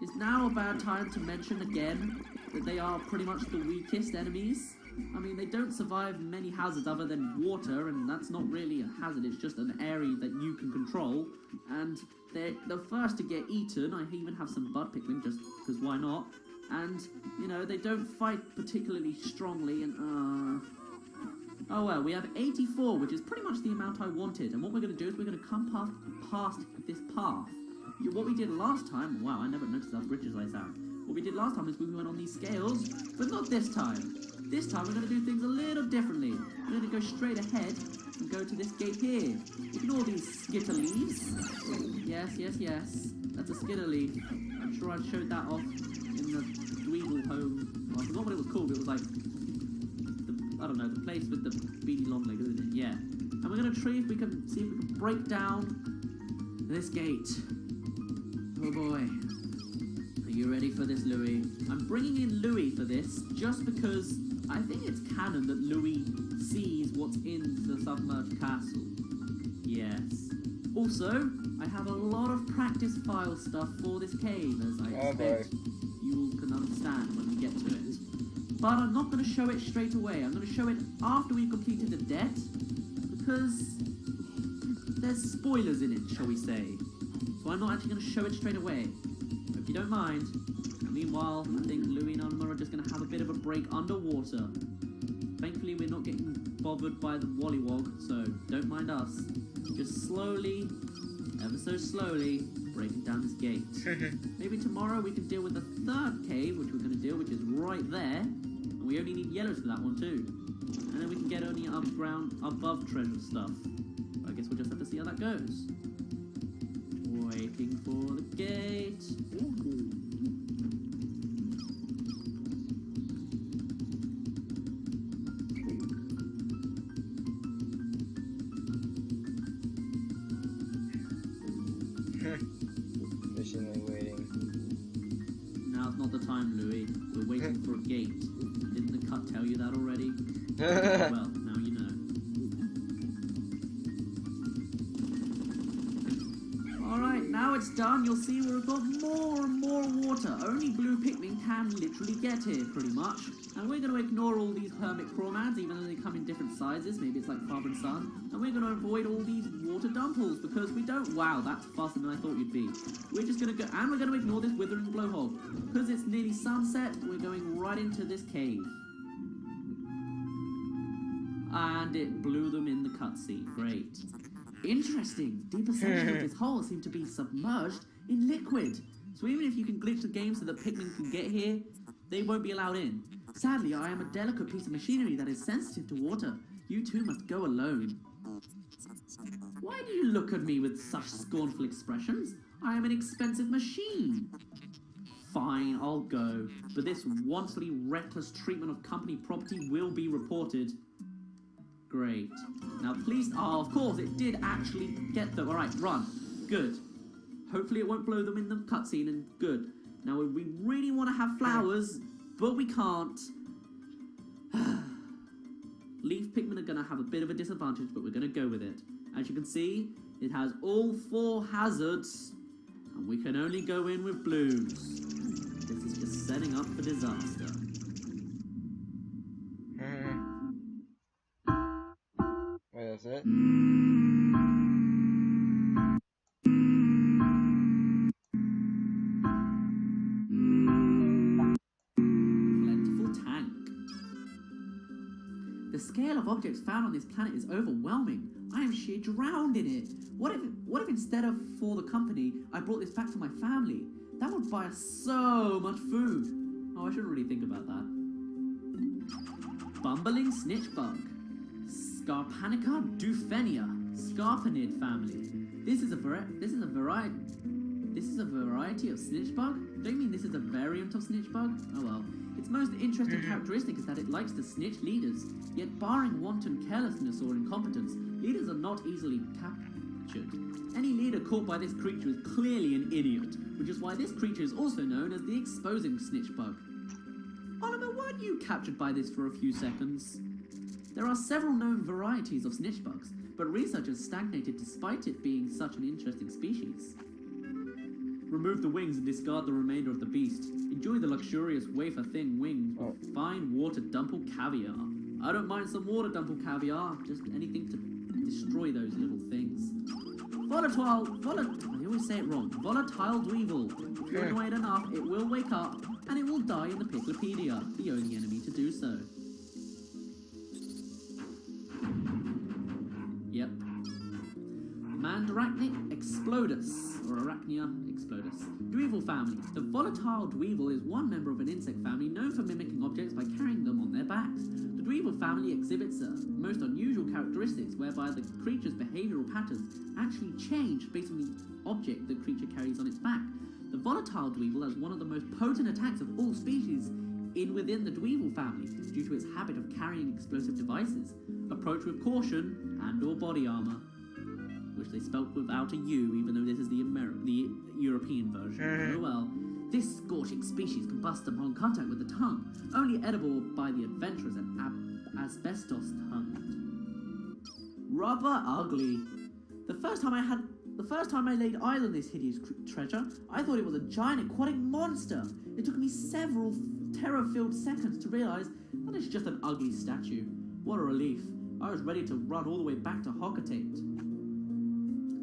Speaker 3: It's now a bad time to mention again that they are pretty much the weakest enemies. I mean, they don't survive many hazards other than water, and that's not really a hazard, it's just an area that you can control. And they're the first to get eaten. I even have some bud Pikmin, just because why not? And, you know, they don't fight particularly strongly, and, oh well, we have 84, which is pretty much the amount I wanted. And what we're going to do is we're going to come past this path. What we did last time, wow, I never noticed how bridges I sound. What we did last time is we went on these scales, but not this time. This time we're going to do things a little differently. We're going to go straight ahead and go to this gate here. Ignore these skitter leaves. Yes, yes, yes. That's a skitter leaf. I'm sure I showed that off in the Dweedle home. Well, I forgot what it was called. It was like, I don't know, the place with the beady long legs, isn't it? Yeah. And we're going to see if we can break down this gate. Oh boy. Are you ready for this, Louis? I'm bringing in Louis for this just because I think it's canon that Louis sees what's in the submerged castle. Yes. Also, I have a lot of practice file stuff for this cave, as I expect you all can understand when we get to it. But I'm not going to show it straight away. I'm going to show it after we've completed the debt, because there's spoilers in it, shall we say. So I'm not actually going to show it straight away. Hope you don't mind. Meanwhile, I think Louis and Anima are just going to have a bit of a break underwater. Thankfully, we're not getting bothered by the Wollywog, so don't mind us. Just slowly, ever so slowly, breaking down this gate. Maybe tomorrow we can deal with the third cave, which we're going to do, which is right there. And we only need yellows for that one too. And then we can get only above treasure stuff. I guess we'll just have to see how that goes. Waiting for the gate.
Speaker 1: Patiently waiting.
Speaker 3: Now's not the time, Louis. We're waiting for a gate. Didn't the cut tell you that already? Well, now you know. Alright, now it's done. You'll see we've got more and more water. Only blue Pikmin can literally get here, pretty much. And we're going to ignore all these hermit crawmans, even though they come in different sizes. Maybe it's like father and son. And we're going to avoid all these water dumples, because we don't... Wow, that's faster than I thought you'd be. We're just going to go... And we're going to ignore this withering blowhole. Because it's nearly sunset, we're going right into this cave. And it blew them in the cutscene. Great. Interesting. Deeper sections of this hole seem to be submerged in liquid. So even if you can glitch the game so that Pikmin can get here, they won't be allowed in. Sadly, I am a delicate piece of machinery that is sensitive to water. You two must go alone. Why do you look at me with such scornful expressions? I am an expensive machine. Fine, I'll go. But this wantonly reckless treatment of company property will be reported. Great. Now please... Oh, of course, it did actually get them. Alright, run. Good. Hopefully it won't blow them in the cutscene, and good. Now we really want to have flowers, but we can't. Leaf Pikmin are going to have a bit of a disadvantage, but we're going to go with it. As you can see, it has all 4 hazards, and we can only go in with blues. This is just setting up for disaster.
Speaker 1: Wait, that's it?
Speaker 3: The scale of objects found on this planet is overwhelming. I am sheer drowned in it. What if instead of for the company, I brought this back for my family? That would buy us so much food. Oh, I shouldn't really think about that. Bumbling snitchbug. Scarpanica dufenia. Scarpanid family. This is a variety of snitchbug? Don't you mean this is a variant of snitchbug? Oh well. Its most interesting characteristic is that it likes to snitch leaders. Yet barring wanton carelessness or incompetence, leaders are not easily captured. Any leader caught by this creature is clearly an idiot, which is why this creature is also known as the exposing snitchbug. Oliver, weren't you captured by this for a few seconds? There are several known varieties of snitchbugs, but research has stagnated despite it being such an interesting species. Remove the wings and discard the remainder of the beast. Enjoy the luxurious wafer-thin wings with fine water dumple caviar. I don't mind some water dumple caviar, just anything to destroy those little things. I always say it wrong. Volatile Dweevil. If you're annoyed enough, it will wake up, and it will die in the Picklopedia, the only enemy to do so. Yep. Mandarachnic Explodus, or Arachnia Explodus. Dweevil family. The volatile Dweevil is one member of an insect family known for mimicking objects by carrying them on their backs. The Dweevil family exhibits most unusual characteristics whereby the creature's behavioural patterns actually change based on the object the creature carries on its back. The volatile Dweevil has one of the most potent attacks of all species within the Dweevil family due to its habit of carrying explosive devices. Approach with caution and or body armour. Which they spelt without a U, even though this is the European version. Oh well. This scorching species combusts upon contact with the tongue, only edible by the adventurous and asbestos tongued. Rubber ugly. The first time I laid eyes on this hideous treasure, I thought it was a giant aquatic monster. It took me several terror-filled seconds to realise that it's just an ugly statue. What a relief. I was ready to run all the way back to Hockatate.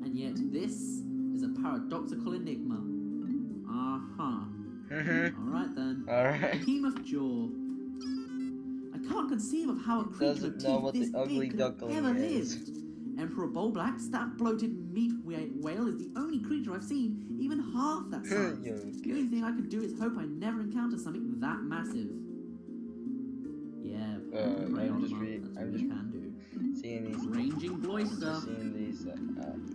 Speaker 3: And yet this is a paradoxical enigma. Alright then.
Speaker 1: Alright.
Speaker 3: Behemoth jaw. I can't conceive of how a creature of teeth this big could have ever lived. Emperor Bullblax, that bloated meat whale, is the only creature I've seen even half that size. The only thing I could do is hope I never encounter something that massive. Yeah,
Speaker 1: I'm just seeing these.
Speaker 3: Ranging Bloister.
Speaker 1: Seeing these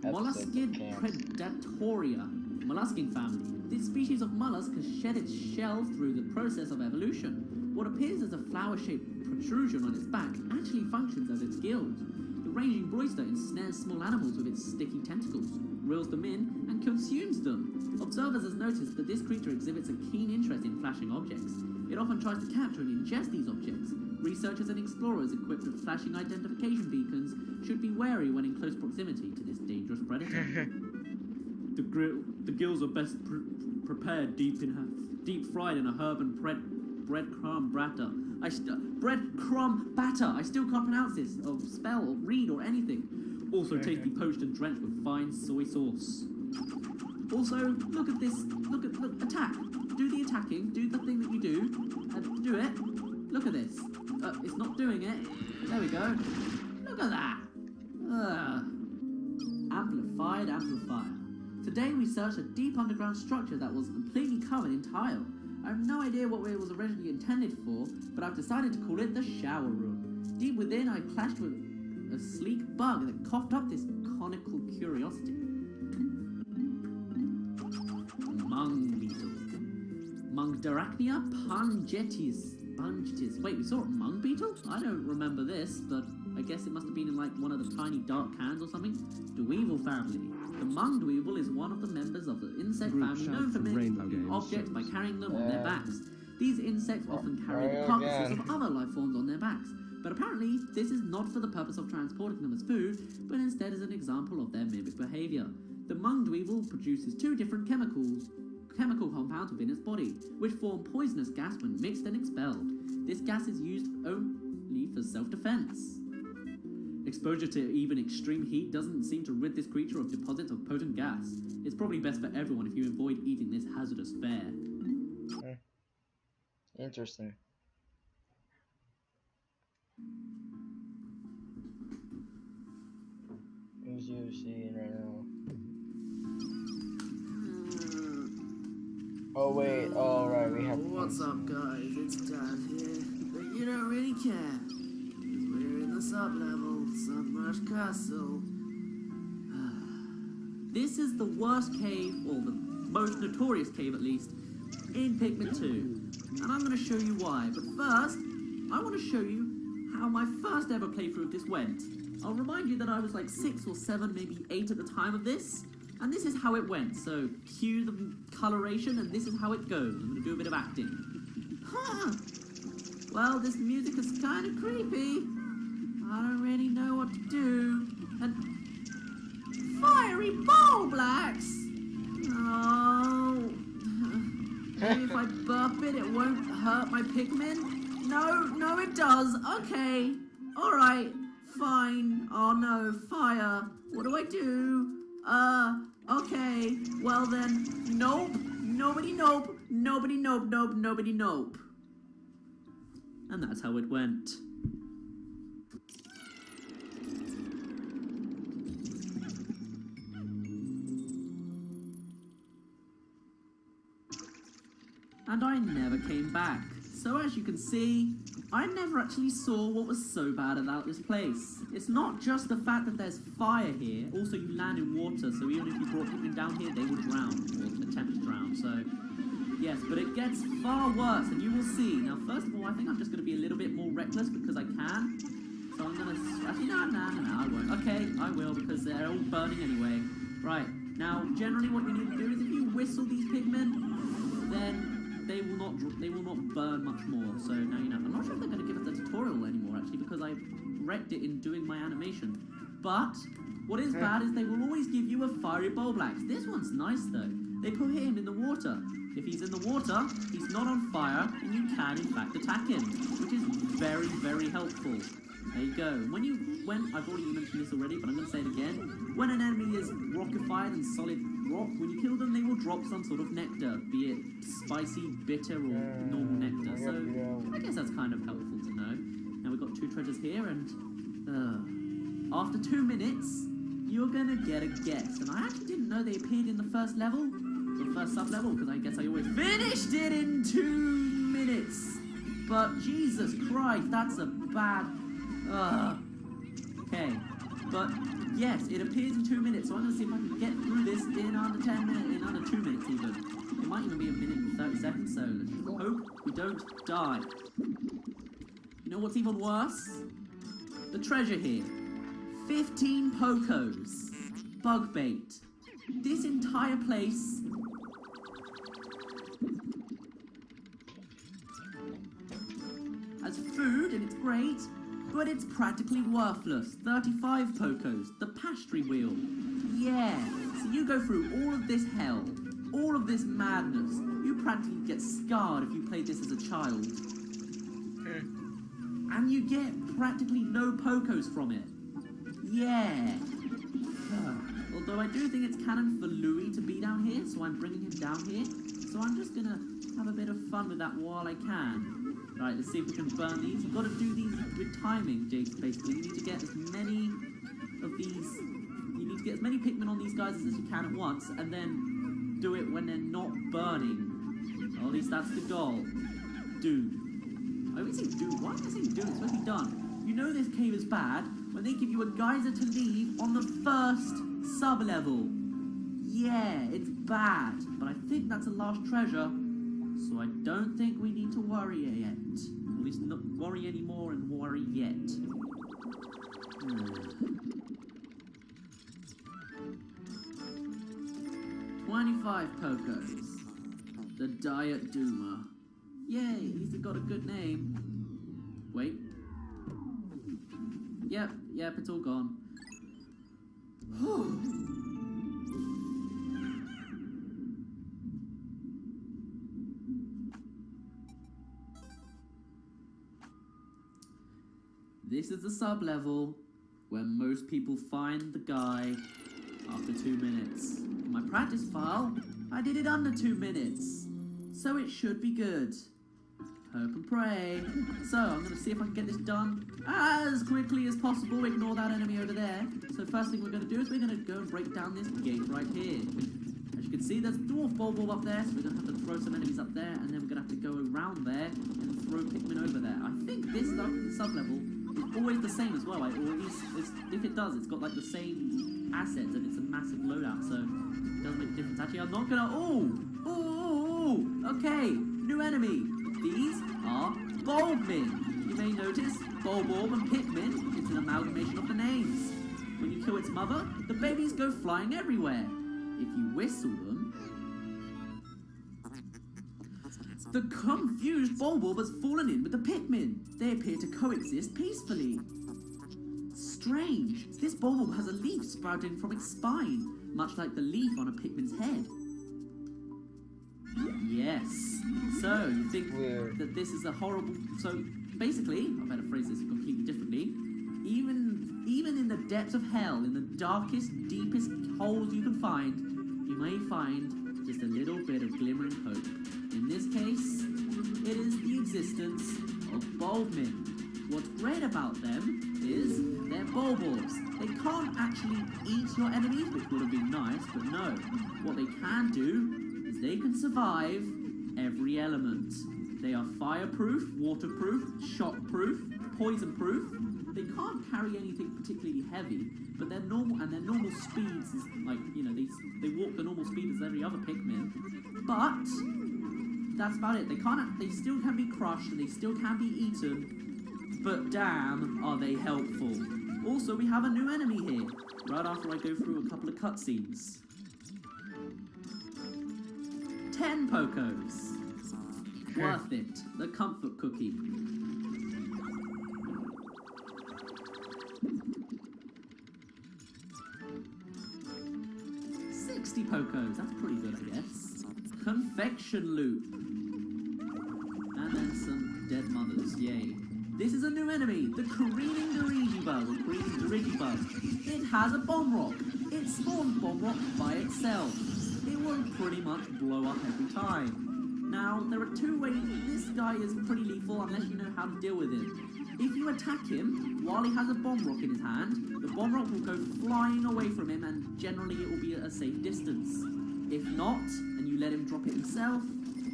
Speaker 3: Molluskid predatoria. Mollusking family. This species of mollusk has shed its shell through the process of evolution. What appears as a flower-shaped protrusion on its back actually functions as its gills. The ranging Bloister ensnares small animals with its sticky tentacles, reels them in, and consumes them. Observers have noticed that this creature exhibits a keen interest in flashing objects. It often tries to capture and ingest these objects. Researchers and explorers equipped with flashing identification beacons should be wary when in close proximity to this dangerous predator. The gills are best prepared deep fried in a herb and breadcrumb batter. Breadcrumb batter. I still can't pronounce this, or spell, or read, or anything. Also tasty poached and drenched with fine soy sauce. Also, look at this. Look, attack. Do the attacking. Do the thing that you do. Do it. Look at this. It's not doing it. There we go. Look at that. Amplified amplifier. Today we searched a deep underground structure that was completely covered in tile. I have no idea what it was originally intended for, but I've decided to call it the shower room. Deep within, I clashed with a sleek bug that coughed up this conical curiosity. Mung beetle. Mungdarachnia pungetis. Wait, we saw a mung beetle? I don't remember this, but I guess it must have been in like one of the tiny dark cans or something. Dweevil family. The mung dweevil is one of the members of the insect family known for mimicking objects by carrying them on their backs. These insects often carry the carcasses of other life forms on their backs, but apparently this is not for the purpose of transporting them as food, but instead as an example of their mimic behaviour. The mung dweevil produces two different chemical compounds within its body, which form poisonous gas when mixed and expelled. This gas is used only for self-defense. Exposure to even extreme heat doesn't seem to rid this creature of deposits of potent gas. It's probably best for everyone if you avoid eating this hazardous fare.
Speaker 1: Interesting. as you're seeing right now. Oh wait, alright, we have to
Speaker 4: What's up, guys? It's Dad here. But you don't really care. 'Cause we're in the sub-level, submerged castle.
Speaker 3: This is the worst cave, or the most notorious cave at least, in Pikmin 2. And I'm going to show you why. But first, I want to show you how my first ever playthrough of this went. I'll remind you that I was like 6 or 7, maybe 8 at the time of this. And this is how it went. So, cue the coloration, and this is how it goes. I'm going to do a bit of acting. Huh. Well, this music is kind of creepy. I don't really know what to do. And fiery bowl blacks! Oh. Maybe if I burp it, it won't hurt my Pikmin? No, it does. Okay. Alright. Fine. Oh no, fire. What do I do? Okay. Well then, nope. Nobody nope. Nobody nope. Nobody nope. And that's how it went. And I never came back. So as you can see, I never actually saw what was so bad about this place. It's not just the fact that there's fire here, also you land in water, so even if you brought Pikmin down here, they would drown, or attempt to drown, so... Yes, but it gets far worse, and you will see. Now, first of all, I think I'm just going to be a little bit more reckless because I can. So I'm going to... Actually, no, I won't. Okay, I will, because they're all burning anyway. Right, now, generally what you need to do is if you whistle these Pikmin, then... They will not burn much more, so now you know. I'm not sure if they're going to give us a tutorial anymore, actually, because I wrecked it in doing my animation. But, what is bad is they will always give you a fiery bowl blacks. This one's nice, though. They put him in the water. If he's in the water, he's not on fire, and you can, in fact, attack him, which is very, very helpful. There you go. I've already mentioned this already, but I'm going to say it again. When an enemy is rockified and solid rock, when you kill them, they will drop some sort of nectar, be it spicy, bitter, or normal nectar. So, I guess that's kind of helpful to know. Now we've got 2 treasures here, and after 2 minutes, you're going to get a guess. And I actually didn't know they appeared in the first level, the first sub-level, because I guess I always finished it in 2 minutes. But Jesus Christ, that's a bad... Okay, but yes, it appears in 2 minutes, so I'm going to see if I can get through this in under 10 minutes, in under 2 minutes even. It might even be a minute and 30 seconds, so let's just hope we don't die. You know what's even worse? The treasure here. 15 Pokos. Bug bait. This entire place... has food, and it's great. But it's practically worthless. 35 Pokos, the pastry wheel. Yeah, so you go through all of this hell, all of this madness. You practically get scarred if you played this as a child. And you get practically no Pokos from it. Yeah. Although I do think it's canon for Louis to be down here, so I'm bringing him down here. So I'm just gonna have a bit of fun with that while I can. Right, let's see if we can burn these. You've got to do these with timing, basically. You need to get as many of these... You need to get as many Pikmin on these guys as you can at once, and then do it when they're not burning. Or at least that's the goal. Do. I always say do. Why am I saying do? It's supposed to be done. You know this cave is bad when they give you a geyser to leave on the first sub-level. Yeah, it's bad. But I think that's the last treasure. So I don't think we need to worry yet. At least not worry anymore and worry yet. 25 Pokos. The Diet Doomer. Yay, at least it got a good name. Wait. Yep, it's all gone. This is the sub-level where most people find the guy after 2 minutes. In my practice file, I did it under 2 minutes, so it should be good. Hope and pray. So, I'm going to see if I can get this done as quickly as possible. Ignore that enemy over there. So, first thing we're going to do is we're going to go and break down this gate right here. As you can see, there's a dwarf bulb up there, so we're going to have to throw some enemies up there, and then we're going to have to go around there and throw Pikmin over there. I think this sub-level is always the same as well. Like, or at least, if it does, it's got like the same assets, and it's a massive loadout, so it does make a difference. Actually, I'm not going to... Okay, new enemy. These are Bulbmin. You may notice Bulborb and Pikmin. It's an amalgamation of the names. When you kill its mother, the babies go flying everywhere. If you whistle them... The confused Bulborb has fallen in with the Pikmin. They appear to coexist peacefully. Strange. This Bulborb has a leaf sprouting from its spine, much like the leaf on a Pikmin's head. Yes. So, you think that this is a horrible... So, basically, I better phrase this completely differently. Even in the depths of hell, in the darkest, deepest holes you can find, you may find just a little bit of glimmering hope. In this case, it is the existence of Bulbmin. What's great about them is they're Bulborbs. They can't actually eat your enemies, which would have been nice, but no. What they can do is they can survive every element. They are fireproof, waterproof, shockproof, poisonproof. They can't carry anything particularly heavy, but their normal speeds is like, you know, they walk the normal speed as every other Pikmin. But that's about it. They still can be crushed and they still can be eaten, but damn are they helpful. Also, we have a new enemy here, right after I go through a couple of cutscenes. 10 Pokos. Worth it. The comfort cookie. Pokos, that's pretty good, I guess. Confection loop. And then some dead mothers, yay. This is a new enemy, the careening Dirigibug, or careening Dirigibug. It has a bomb rock. It spawns bomb rock by itself. It will pretty much blow up every time. Now, there are two ways. This guy is pretty lethal unless you know how to deal with him. If you attack him while he has a bomb rock in his hand, the bomb rock will go flying away from him and generally it will be at a safe distance. If not, and you let him drop it himself,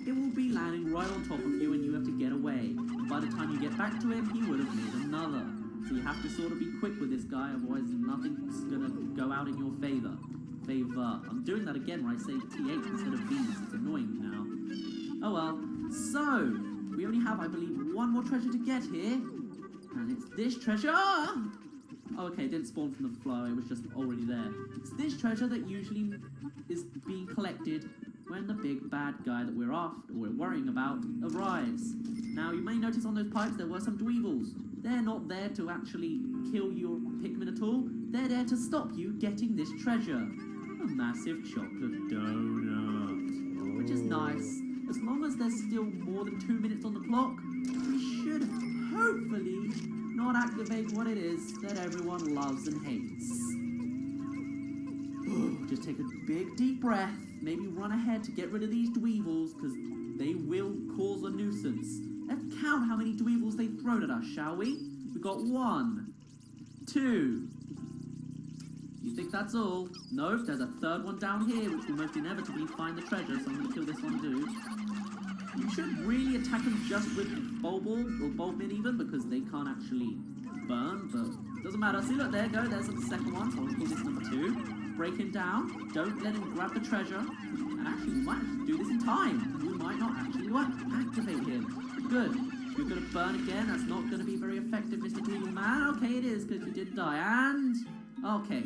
Speaker 3: it will be landing right on top of you and you have to get away. By the time you get back to him, he would have made another. So you have to sort of be quick with this guy, otherwise nothing's gonna go out in your favor. I'm doing that again where I say T8 instead of V's. It's annoying me now. Oh well. So, we only have, I believe, one more treasure to get here. And it's this treasure! Oh, okay, it didn't spawn from the flow, it was just already there. It's this treasure that usually is being collected when the big bad guy that we're after, or we're worrying about, arrives. Now, you may notice on those pipes there were some dweevils. They're not there to actually kill your Pikmin at all. They're there to stop you getting this treasure. A massive chocolate donut. Which is nice. As long as there's still more than 2 minutes on the clock, we should hopefully not activate what it is that everyone loves and hates. Just take a big deep breath, maybe run ahead to get rid of these dweevils, because they will cause a nuisance. Let's count how many dweevils they've thrown at us, shall we? We've got 1, 2. You think that's all? Nope, there's a third one down here, which will most inevitably find the treasure, so I'm going to kill this one too. You should really attack them just with Bulborb, or Bulbmin even, because they can't actually burn, but doesn't matter. See, look, there you go, there's the second one, so I'll call this number 2. Break him down, don't let him grab the treasure, and actually, we might actually do this in time. We might not actually activate him. Good. You're going to burn again, that's not going to be very effective, Mr. Tweedle Man. Okay, it is, because you did die, and... Okay.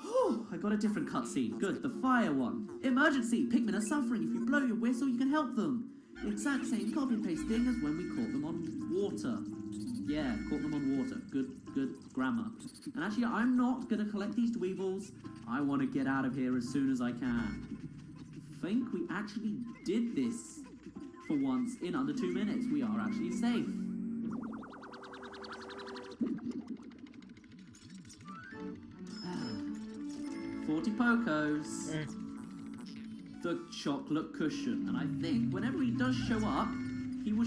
Speaker 3: Whew, I got a different cutscene. Good, the fire one. Emergency! Pikmin are suffering. If you blow your whistle, you can help them. The exact same copy-paste thing as when we caught them on water. Yeah, caught them on water. Good grammar. And actually, I'm not going to collect these dweevils. I want to get out of here as soon as I can. I think we actually did this for once in under 2 minutes. We are actually safe. Pokos. The chocolate cushion. And I think whenever he does show up, He will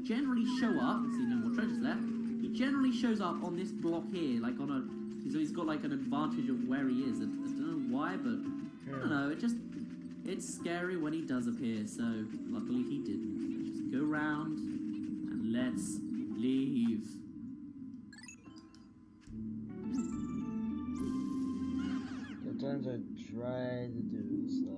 Speaker 3: generally show up. Let's see, no more treasures left. He generally shows up on this block here, like on a. So he's got like an advantage of where he is. I don't know why, but I don't know. It's scary when he does appear. So luckily he didn't. Let's just go round and let's leave.
Speaker 1: Sometimes I try to do stuff.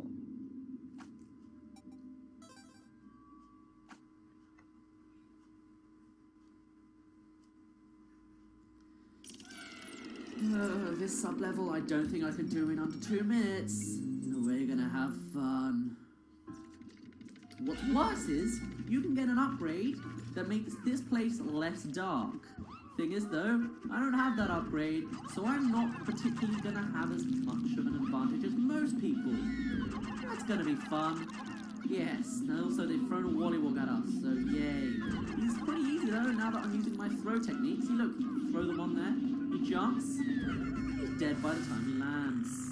Speaker 3: This sub-level I don't think I can do in under 2 minutes. We're gonna have fun. What's worse is, you can get an upgrade that makes this place less dark. Thing is though, I don't have that upgrade, so I'm not particularly gonna have as much of an advantage as most people. That's gonna be fun. Yes, and also they've thrown a Wollywog at us, so yay. It's pretty easy though, now that I'm using my throw technique. See look, you throw them on there, he jumps, he's dead by the time he lands.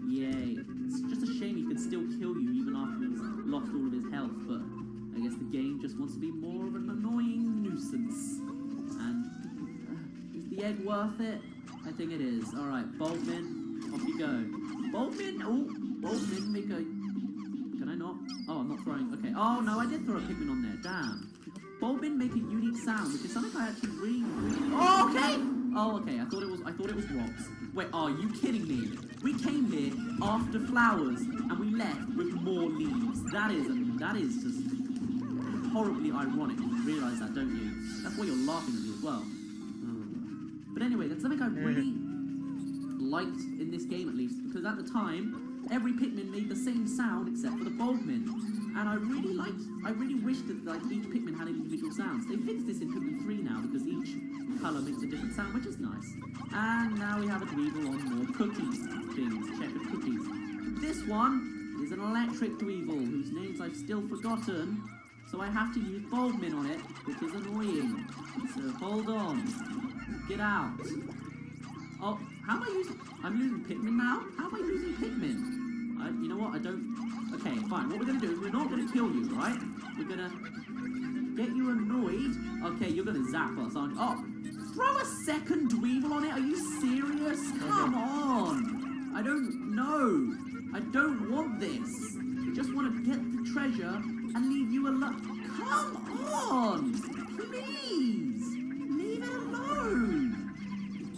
Speaker 3: Yay. It's just a shame he could still kill you even after he's lost all of his health, but I guess the game just wants to be more of an annoying nuisance. And is the egg worth it? I think it is. Alright, Boltman, off you go. Boltman, oh, Boltman, make a... Can I not? Oh, I'm not throwing, okay. Oh no, I did throw a Pikmin on there, damn. Boltman make a unique sound, which is something I actually really... Oh, okay! Oh, okay, I thought it was rocks. Wait, are you kidding me? We came here after flowers, and we left with more leaves. That is just horribly ironic. You realise that, don't you? That's why you're laughing at me as well. But anyway, that's something I really liked in this game, at least, because at the time, every Pikmin made the same sound except for the Boltman. And I really wished that like each Pikmin had individual sounds. They fixed this in Pikmin 3 now because each colour makes a different sound, which is nice. And now we have a Dweevil on more cookies things, checkered cookies. This one is an electric Dweevil whose names I've still forgotten, so I have to use Boltman on it, which is annoying. So hold on. Get out. Oh, how am I using... I'm using Pikmin now? How am I using Pikmin? You know what, I don't... Okay, fine. What we're going to do is we're not going to kill you, right? We're going to get you annoyed. Okay, you're going to zap us, aren't you? Oh, throw a second Dweevil on it? Are you serious? Come on. I don't know. I don't want this. I just want to get the treasure and leave you alone. Come on. Please. Leave it alone.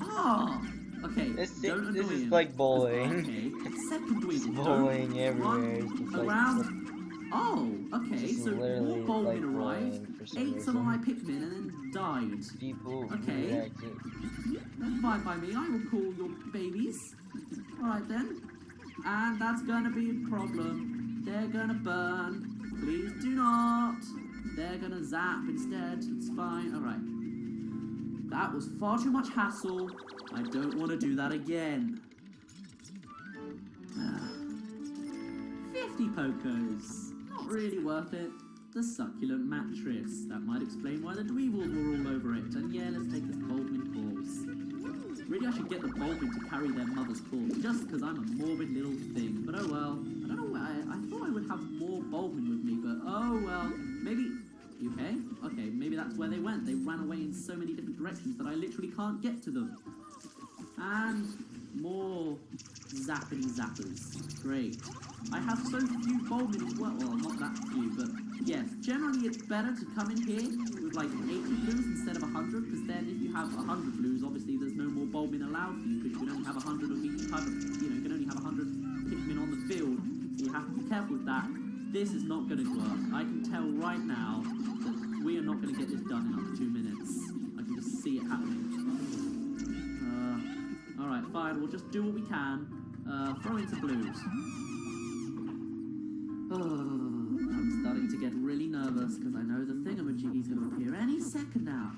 Speaker 3: Oh. Okay,
Speaker 1: This
Speaker 3: don't annoy
Speaker 1: is
Speaker 3: him.
Speaker 1: like bowling.
Speaker 3: Okay, second Dweevil.
Speaker 1: Bowling
Speaker 3: Don't
Speaker 1: everywhere.
Speaker 3: run
Speaker 1: It's just like
Speaker 3: around. Oh, okay,
Speaker 1: just
Speaker 3: so more
Speaker 1: literally
Speaker 3: Boltman
Speaker 1: like
Speaker 3: arrived,
Speaker 1: bowling for some
Speaker 3: ate some of my
Speaker 1: reason.
Speaker 3: Pikmin, and then died.
Speaker 1: People
Speaker 3: Okay.
Speaker 1: reacted.
Speaker 3: That's fine by me. I will call your babies. Alright then. And that's gonna be a problem. They're gonna burn. Please do not. They're gonna zap instead. It's fine. Alright. That was far too much hassle. I don't want to do that again. 50 Pokos. Not really worth it. The succulent mattress. That might explain why the Dweevils were all over it. And yeah, let's take this Boltman corpse. Really, I should get the Boltman to carry their mother's corpse, just because I'm a morbid little thing. But oh well. I don't know why. I thought I would have more Boltman with me, but oh well. Maybe... You okay? Okay, maybe that's where they went. They ran away in so many different directions that I literally can't get to them. And more zappity zappers. Great. I have so few Boltman as well. Well, not that few, but yes. Generally, it's better to come in here with like 80 blues instead of 100, because then if you have 100 blues, obviously there's no more Boltman allowed for you, because you can only have 100 of each type of, you know, you can only have 100 Pikmin on the field. So you have to be careful with that. This is not going to work. I can tell right now that we are not going to get this done in under 2 minutes. I can just see it happening. Alright, fine. We'll just do what we can. Throw in some blues. I'm starting to get really nervous because I know the thingamajiggy's going to appear any second now.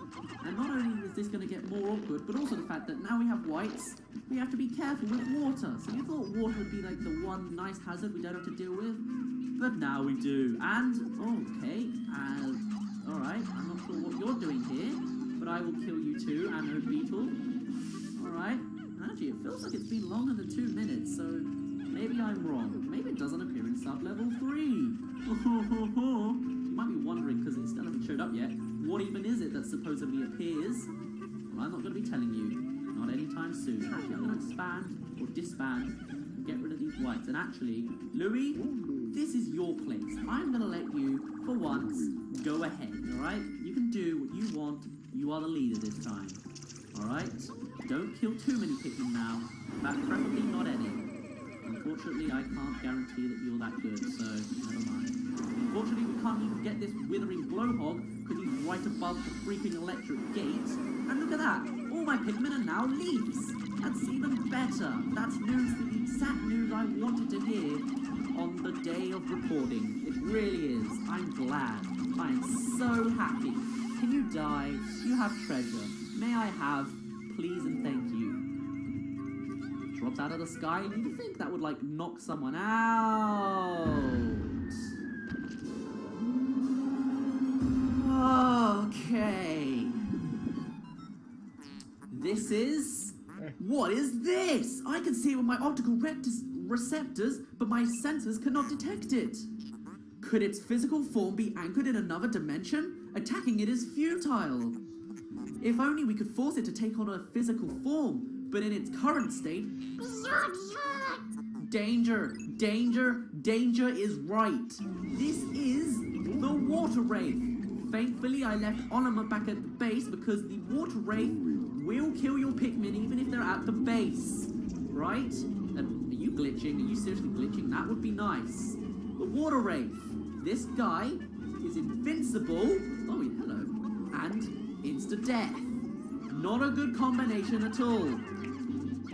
Speaker 3: And not only is this going to get more awkward, but also the fact that now we have whites, we have to be careful with water. So you thought water would be like the one nice hazard we don't have to deal with? But now we do. And, okay, alright, I'm not sure what you're doing here, but I will kill you too, Anno Beetle. Alright, actually it feels like it's been longer than 2 minutes, so maybe I'm wrong. Maybe it doesn't appear in sub-level 3. You might be wondering, because it still hasn't showed up yet, what even is it that supposedly appears? Well, I'm not going to be telling you. Not anytime soon. Actually, I'm going to expand or disband and get rid of these whites. And actually, Louis, this is your place. I'm going to let you, for once, go ahead, alright? You can do what you want. You are the leader this time. Alright? Don't kill too many Pikmin now. In fact, preferably not any. Unfortunately, I can't guarantee that you're that good, so never mind. Unfortunately, we can't even get this withering blowhog because he's right above the freaking electric gate. And look at that! All my Pikmin are now leaves! That's even better! That's news, the exact news I wanted to hear on the day of recording. It really is. I'm glad. I am so happy. Can you die? You have treasure. May I have, please and thank you. Drops out of the sky. You'd think that would, like, knock someone out. Okay. This is... What is this? I can see it with my optical receptors, but my sensors cannot detect it. Could its physical form be anchored in another dimension? Attacking it is futile. If only we could force it to take on a physical form, but in its current state... Danger! Danger! Danger is right! This is the Water Wraith! Thankfully, I left Olimar back at the base because the Water Wraith will kill your Pikmin even if they're at the base. Right? And are you glitching? Are you seriously glitching? That would be nice. The Water Wraith. This guy is invincible. Oh, yeah, hello. And insta-death. Not a good combination at all.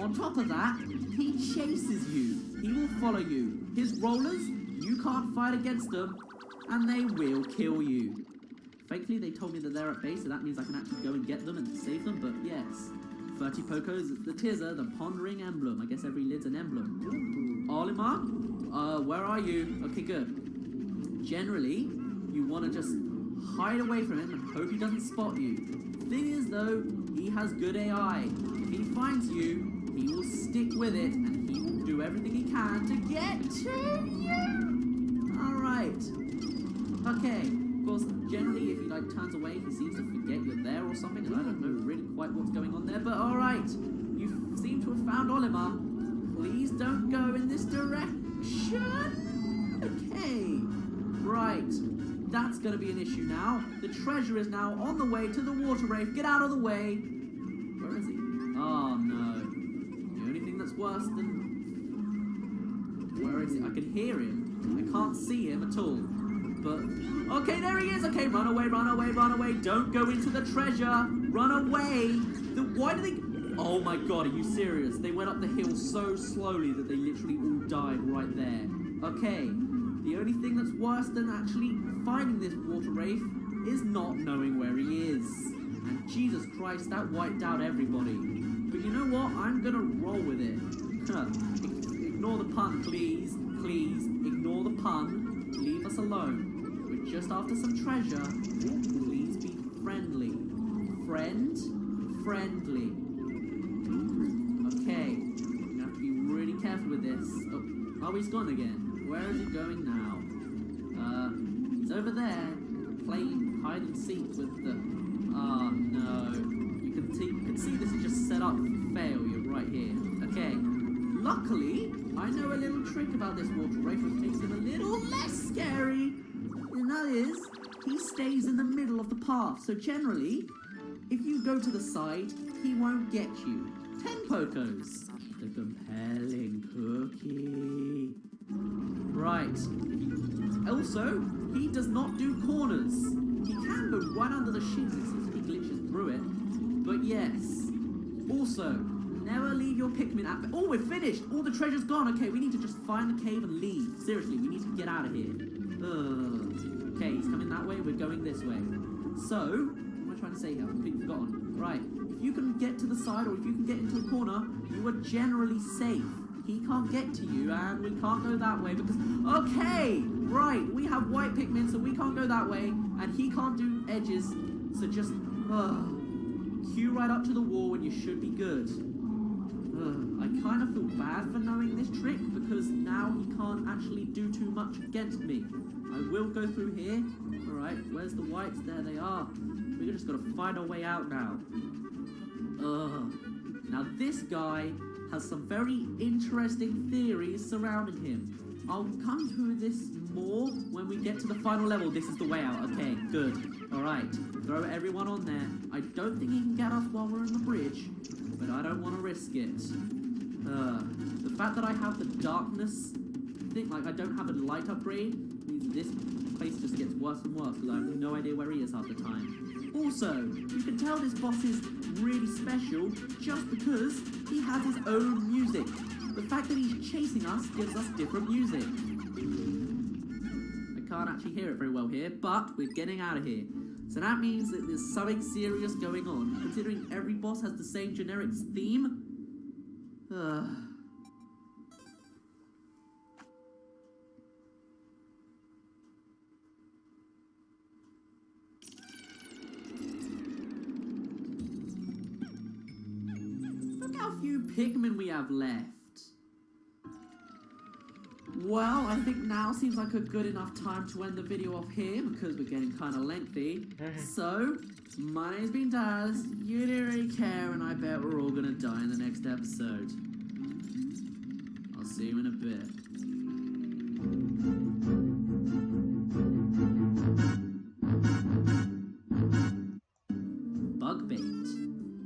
Speaker 3: On top of that, he chases you. He will follow you. His rollers, you can't fight against them, and they will kill you. Thankfully, they told me that they're at base, so that means I can actually go and get them and save them, but yes. 30 Pokos, the Tizzer, the Pondering Emblem. I guess every lid's an emblem. Olimar, where are you? Okay, good. Generally, you want to just hide away from him and hope he doesn't spot you. Thing is, though, he has good AI. If he finds you, he will stick with it, and he will do everything he can to get to you. Alright. Okay. Of course, generally, if he, like, turns away, he seems to forget you're there or something, and I don't know really quite what's going on there, but alright. You seem to have found Olimar. Please don't go in this direction. Okay. Right. That's going to be an issue now. The treasure is now on the way to the Water Wraith. Get out of the way. Where is he? Oh, no. The only thing that's worse than... Where is he? I can hear him. I can't see him at all. But... Okay, there he is. Okay, run away, run away, run away. Don't go into the treasure. Run away. Why do they... Oh, my God. Are you serious? They went up the hill so slowly that they literally all died right there. Okay. The only thing that's worse than actually finding this Water Wraith is not knowing where he is. And Jesus Christ, that wiped out everybody. But you know what? I'm gonna roll with it. Ignore the pun, please. Please, ignore the pun. Leave us alone. We're just after some treasure. Please be friendly. Friend? Friendly. Okay. I'm gonna have to be really careful with this. Oh, he's gone again. Where is he going now? He's over there, playing hide and seek with the... Oh, no. You can see this is just set up for failure right here. Okay. Luckily, I know a little trick about this Water Wraith which makes him a little less scary. And that is, he stays in the middle of the path. So generally, if you go to the side, he won't get you. 10 Pokos. The compelling cookie. Right. Also, he does not do corners. He can go right under the sheet as he glitches through it. But yes. Also, never leave your Pikmin at... Oh, we're finished! All the treasure's gone. Okay, we need to just find the cave and leave. Seriously, we need to get out of here. Okay, he's coming that way. We're going this way. So, what am I trying to say here? I've completely forgotten. Right. If you can get to the side or if you can get into the corner, you are generally safe. He can't get to you, and we can't go that way because... Okay! Right, we have white Pikmin, so we can't go that way, and he can't do edges, so just... queue right up to the wall and you should be good. I kind of feel bad for knowing this trick because now he can't actually do too much against me. I will go through here. Alright, where's the whites? There they are. We're just gotta find our way out now. Now this guy has some very interesting theories surrounding him. I'll come to this more when we get to the final level. This is the way out. Okay, good. Alright, throw everyone on there. I don't think he can get us while we're on the bridge, but I don't want to risk it. The fact that I have the darkness thing, like I don't have a light upgrade, means this place just gets worse and worse because I have no idea where he is half the time. Also, you can tell this boss is really special just because he has his own music. The fact that he's chasing us gives us different music. I can't actually hear it very well here, but we're getting out of here. So that means that there's something serious going on, considering every boss has the same generic theme. Look how few Pikmin we have left. Well, I think now seems like a good enough time to end the video off here because we're getting kind of lengthy. So, my name's been Daz, you didn't really care, and I bet we're all gonna die in the next episode. I'll see you in a bit. Bug bait.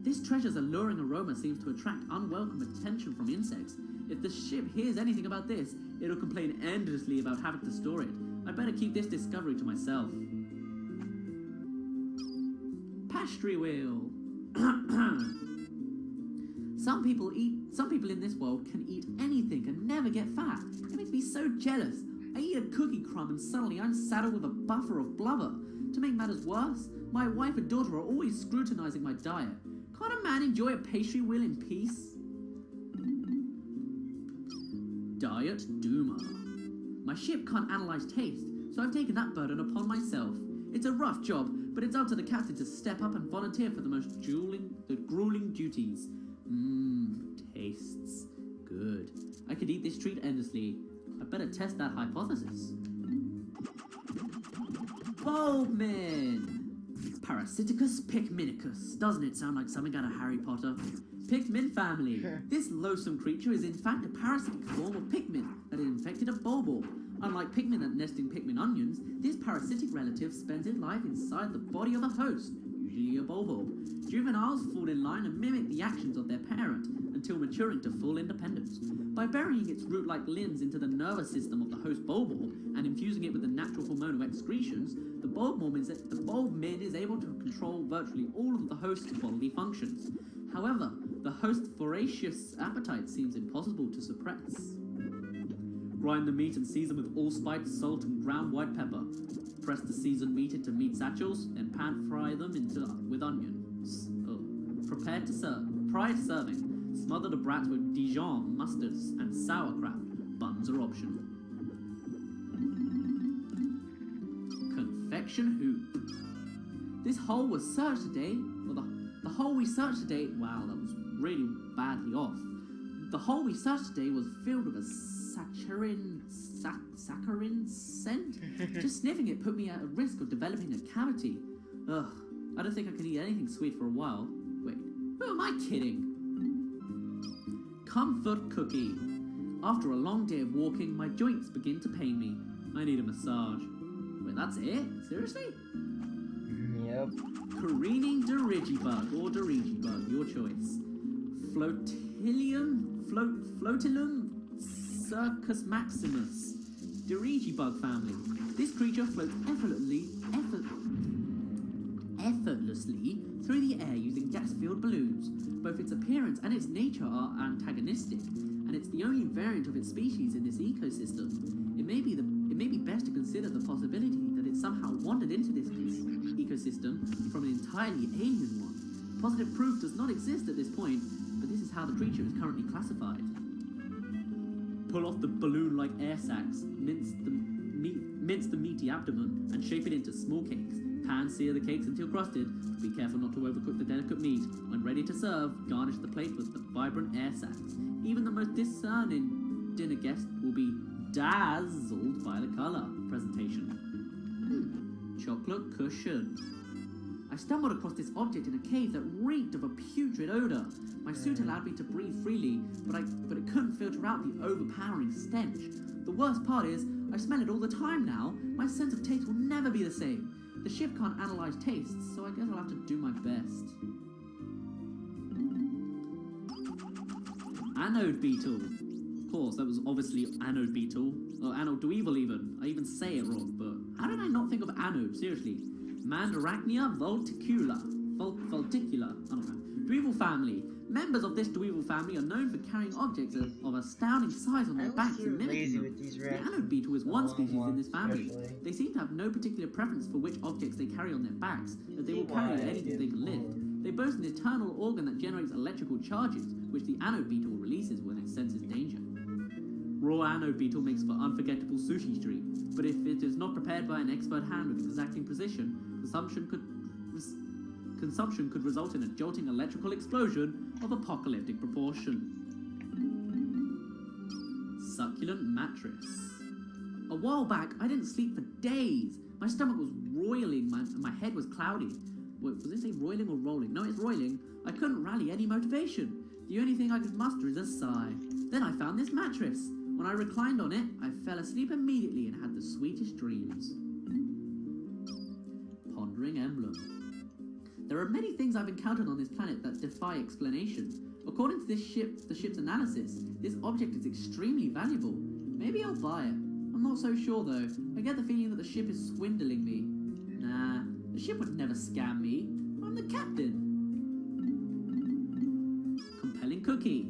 Speaker 3: This treasure's alluring aroma seems to attract unwelcome attention from insects. If the ship hears anything about this, it'll complain endlessly about having to store it. I'd better keep this discovery to myself. Pastry wheel. Some people in this world can eat anything and never get fat. It makes me so jealous. I eat a cookie crumb and suddenly I'm saddled with a buffer of blubber. To make matters worse, my wife and daughter are always scrutinizing my diet. Can't a man enjoy a pastry wheel in peace? Diet Doomer. My ship can't analyze taste, so I've taken that burden upon myself. It's a rough job, but it's up to the captain to step up and volunteer for the grueling duties. Tastes good. I could eat this treat endlessly. I'd better test that hypothesis. Bulbmin! Parasiticus Pikminicus. Doesn't it sound like something out of Harry Potter? Pikmin family. This loathsome creature is in fact a parasitic form of Pikmin that has infected a bulbul. Unlike Pikmin that nest in Pikmin onions, this parasitic relative spends its life inside the body of a host, usually a bulbul. Juveniles fall in line and mimic the actions of their parent until maturing to full independence. By burying its root-like limbs into the nervous system of the host bulbul and infusing it with the natural hormonal excretions, the bulbmin is able to control virtually all of the host's bodily functions. However, the host's voracious appetite seems impossible to suppress. Grind the meat and season with allspice, salt, and ground white pepper. Press the seasoned meat into meat satchels, then pan-fry them with onions. Prior to serving, smother the brats with Dijon mustards and sauerkraut. Buns are optional. Confection hoop. This hole was searched today. The hole we searched today. Wow, that was really badly off. The hole we searched today was filled with a saccharin scent. Just sniffing it put me at a risk of developing a cavity. Ugh, I don't think I can eat anything sweet for a while. Wait, who am I kidding? Comfort cookie. After a long day of walking, my joints begin to pain me. I need a massage. Wait, that's it? Seriously?
Speaker 1: Yep.
Speaker 3: Careening dirigibug or dirigibug, your choice. Flotilum circus maximus. Dirigibug family. This creature floats effortlessly through the air using gas-filled balloons. Both its appearance and its nature are antagonistic, and it's the only variant of its species in this ecosystem. It may be best to consider the possibility that it somehow wandered into this ecosystem from an entirely alien one. Positive proof does not exist at this point, but this is how the creature is currently classified. Pull off the balloon-like air sacs, mince the meaty abdomen, and shape it into small cakes. Pan sear the cakes until crusted. Be careful not to overcook the delicate meat. When ready to serve, garnish the plate with the vibrant air sacs. Even the most discerning dinner guest will be dazzled by the colour. Presentation. Chocolate cushion. I stumbled across this object in a cave that reeked of a putrid odour. My suit allowed me to breathe freely, but it couldn't filter out the overpowering stench. The worst part is, I smell it all the time now. My sense of taste will never be the same. The ship can't analyse tastes, so I guess I'll have to do my best. Anode beetle. Of course, that was obviously anode beetle. Or anode dweevil even. I even say it wrong, but how did I not think of anode? Seriously. Mandarachnia volticula. Volticula. I don't know. Dweevil family. Members of this dweevil family are known for carrying objects of astounding size on their backs and mimicking them. The anode beetle is one species in this family. They seem to have no particular preference for which objects they carry on their backs, as they will carry anything they can lift. They boast an internal organ that generates electrical charges, which the anode beetle releases when it senses danger. Raw anode beetle makes for unforgettable sushi treat, but if it is not prepared by an expert hand with exacting precision, consumption could result in a jolting electrical explosion of apocalyptic proportion. Succulent mattress. A while back, I didn't sleep for days. My stomach was roiling and my head was cloudy. Wait, was it say roiling or rolling? No, it's roiling. I couldn't rally any motivation. The only thing I could muster is a sigh. Then I found this mattress. When I reclined on it, I fell asleep immediately and had the sweetest dreams. Pondering emblem. There are many things I've encountered on this planet that defy explanation. According to the ship's analysis, this object is extremely valuable. Maybe I'll buy it. I'm not so sure though. I get the feeling that the ship is swindling me. Nah, the ship would never scam me. I'm the captain. Compelling cookie.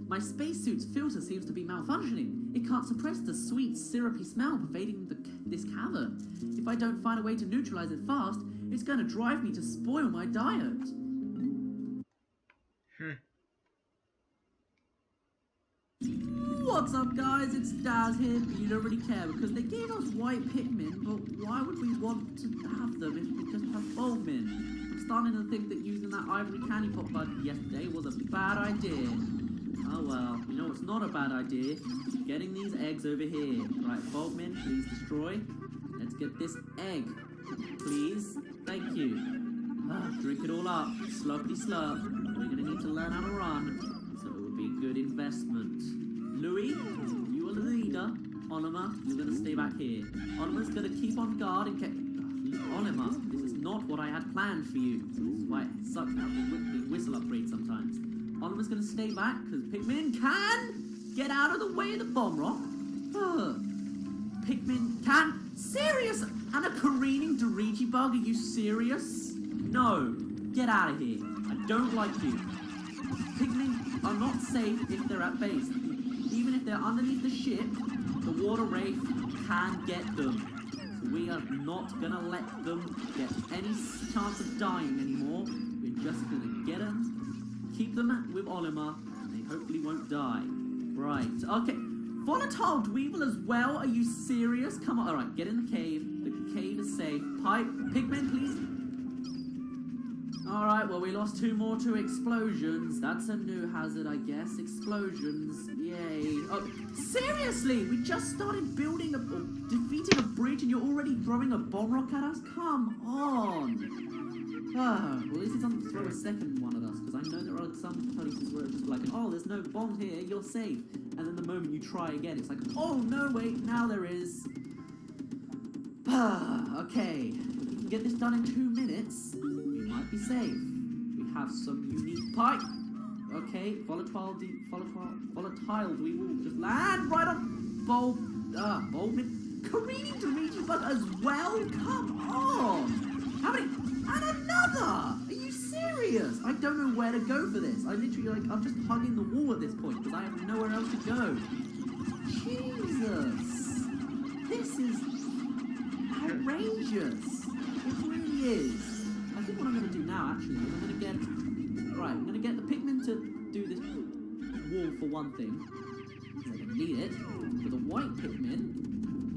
Speaker 3: My spacesuit's filter seems to be malfunctioning. It can't suppress the sweet, syrupy smell pervading this cavern. If I don't find a way to neutralize it fast, it's going to drive me to spoil my diet. What's up, guys? It's Daz here, but you don't really care because they gave us white Pikmin, but why would we want to have them if we just have Boldmin? I'm starting to think that using that ivory candy pop button yesterday was a bad idea. Oh well, you know what's not a bad idea? Getting these eggs over here. Right, Boldmin, please destroy. Let's get this egg. Please. Thank you. Drink it all up. Slurpity slurp. We're gonna need to learn how to run, so it would be a good investment. Louis, you are the leader. Oliver, you're gonna stay back here. Oliver's gonna keep on guard and get... Oliver, this is not what I had planned for you. This is why it sucks to have the whistle upgrade sometimes. Oliver's gonna stay back, because Pikmin can get out of the way of the bomb rock. Pikmin can... Serious? And a careening Dirigi bug? Are you serious? No. Get out of here. I don't like you. Pikmin are not safe if they're at base. Even if they're underneath the ship, the water wraith can get them. So we are not gonna let them get any chance of dying anymore. We're just gonna get them, keep them with Oliver, and they hopefully won't die. Right, okay. Volatile Dweevil as well? Are you serious? Come on, alright, get in the cave. The cave is safe. Pipe, Pikmin, please. Alright, well, we lost 2 more to explosions. That's a new hazard, I guess. Explosions. Yay. Oh, seriously? We just started building defeating a bridge and you're already throwing a bomb rock at us? Come on. Well, at least it doesn't throw a second one at us, because I know there are some places where it's just like, oh, there's no bombs here, you're safe. And then the moment you try again, it's like, oh, no, wait, now there is. Okay. If we can get this done in 2 minutes, we might be safe. We have some unique pipe. Okay, volatile we will just land right on Boldmin. Careening Dirigi bug as well? Come on! How many? And another! Are you serious? I don't know where to go for this. I literally, I'm just hugging the wall at this point because I have nowhere else to go. Jesus! This is outrageous. It really is. I think what I'm going to do now, actually, is I'm going to get the Pikmin to do this wall for one thing. Because I need it. For the white Pikmin,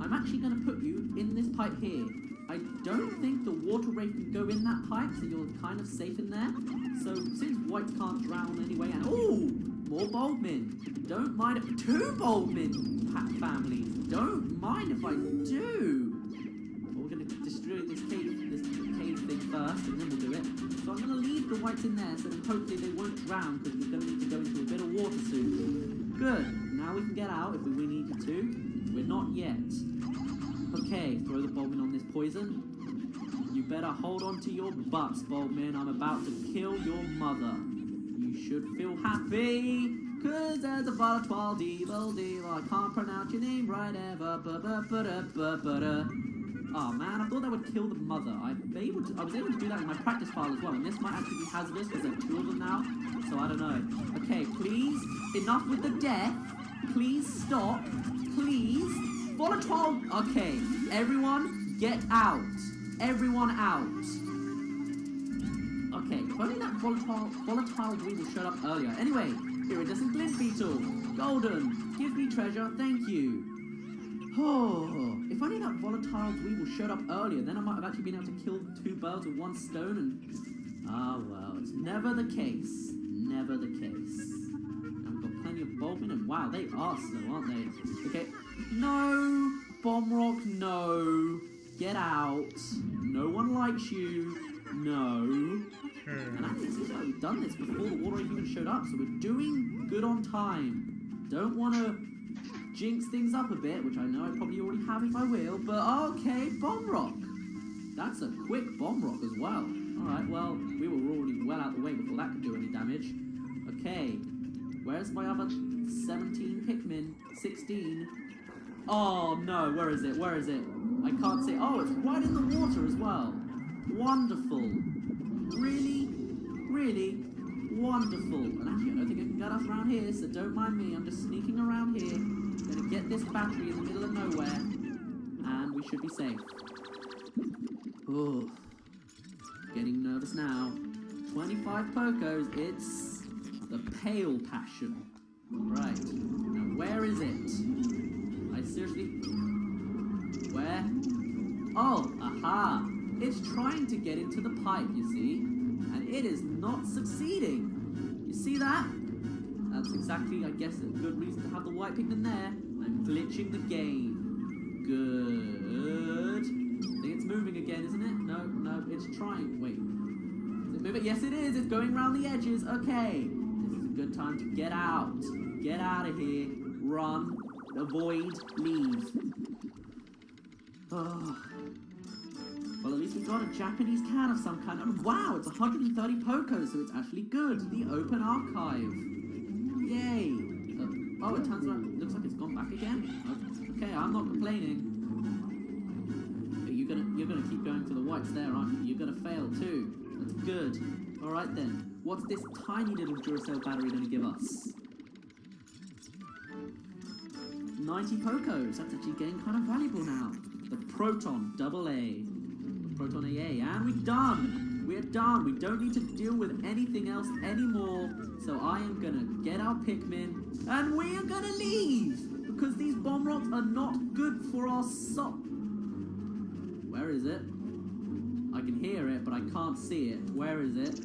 Speaker 3: I'm actually going to put you in this pipe here. I don't think the water wraith can go in that pipe, so you're kind of safe in there. So since whites can't drown anyway, and ooh, more Bulbmin. Don't mind it. 2 Bulbmin families. Don't mind if I do. But we're gonna destroy this cave thing first, and then we'll do it. So I'm gonna leave the whites in there, so then hopefully they won't drown, because we're gonna need to go into a bit of water soon. Good. Now we can get out if we needed to. We're not yet. Okay, throw the Bulbmin on this poison. You better hold on to your butts, Bulbmin. I'm about to kill your mother. You should feel happy, cause there's a volatile devil. I can't pronounce your name right ever. Oh man, I thought that would kill the mother. I was able to do that in my practice file as well, and this might actually be hazardous because there are 2 of them now, so I don't know. Okay, please, enough with the death. Please stop. Please. Volatile. Okay, everyone, get out. Everyone out. Okay, if only that volatile weevil showed up earlier. Anyway, iridescent glint beetle. Golden. Give me treasure. Thank you. Oh, if only that volatile weevil showed up earlier, then I might have actually been able to kill 2 birds with 1 stone and... Ah, well, it's never the case. Never the case. And we've got plenty of Bulbmin, and wow, they are slow, aren't they? Okay. No! Bomb rock, no! Get out! No one likes you! No! And actually, it seems like we've done this before the water even showed up, so we're doing good on time. Don't want to jinx things up a bit, which I know I probably already have if I will, but okay, bomb rock! That's a quick bomb rock as well. Alright, well, we were already well out the way before that could do any damage. Okay, where's my other 17 Pikmin? 16? Oh no, where is it? Where is it? I can't see. Oh, it's right in the water as well. Wonderful. Really, really wonderful. And actually, I don't think I can get us around here, so don't mind me. I'm just sneaking around here. Gonna get this battery in the middle of nowhere, and we should be safe. Oh, getting nervous now. 25 Pocos. It's the Pale Passion. Right. Now, where is it? I seriously... Where? Oh, aha! It's trying to get into the pipe, you see? And it is not succeeding. You see that? That's exactly, I guess, a good reason to have the white Pikmin there. I'm glitching the game. Good. I think it's moving again, isn't it? No, no, it's trying. Wait. Is it moving? Yes, it is. It's going around the edges. Okay. This is a good time to get out. Get out of here. Run. Avoid, leave. Oh. Well, at least we got a Japanese can of some kind. Oh, wow, it's 130 Pocos, so it's actually good. The open archive. Yay. Oh, it turns out, it looks like it's gone back again. Okay, I'm not complaining. But you're gonna keep going for the whites there, aren't you? You're gonna fail too. That's good. All right then. What's this tiny little Duracell battery gonna give us? 90 Pocos. That's actually getting kind of valuable now. The Proton AA. The Proton AA. And we're done. We're done. We don't need to deal with anything else anymore. So I am going to get our Pikmin. And we are going to leave. Because these bomb rocks are not good for our Where is it? I can hear it, but I can't see it. Where is it?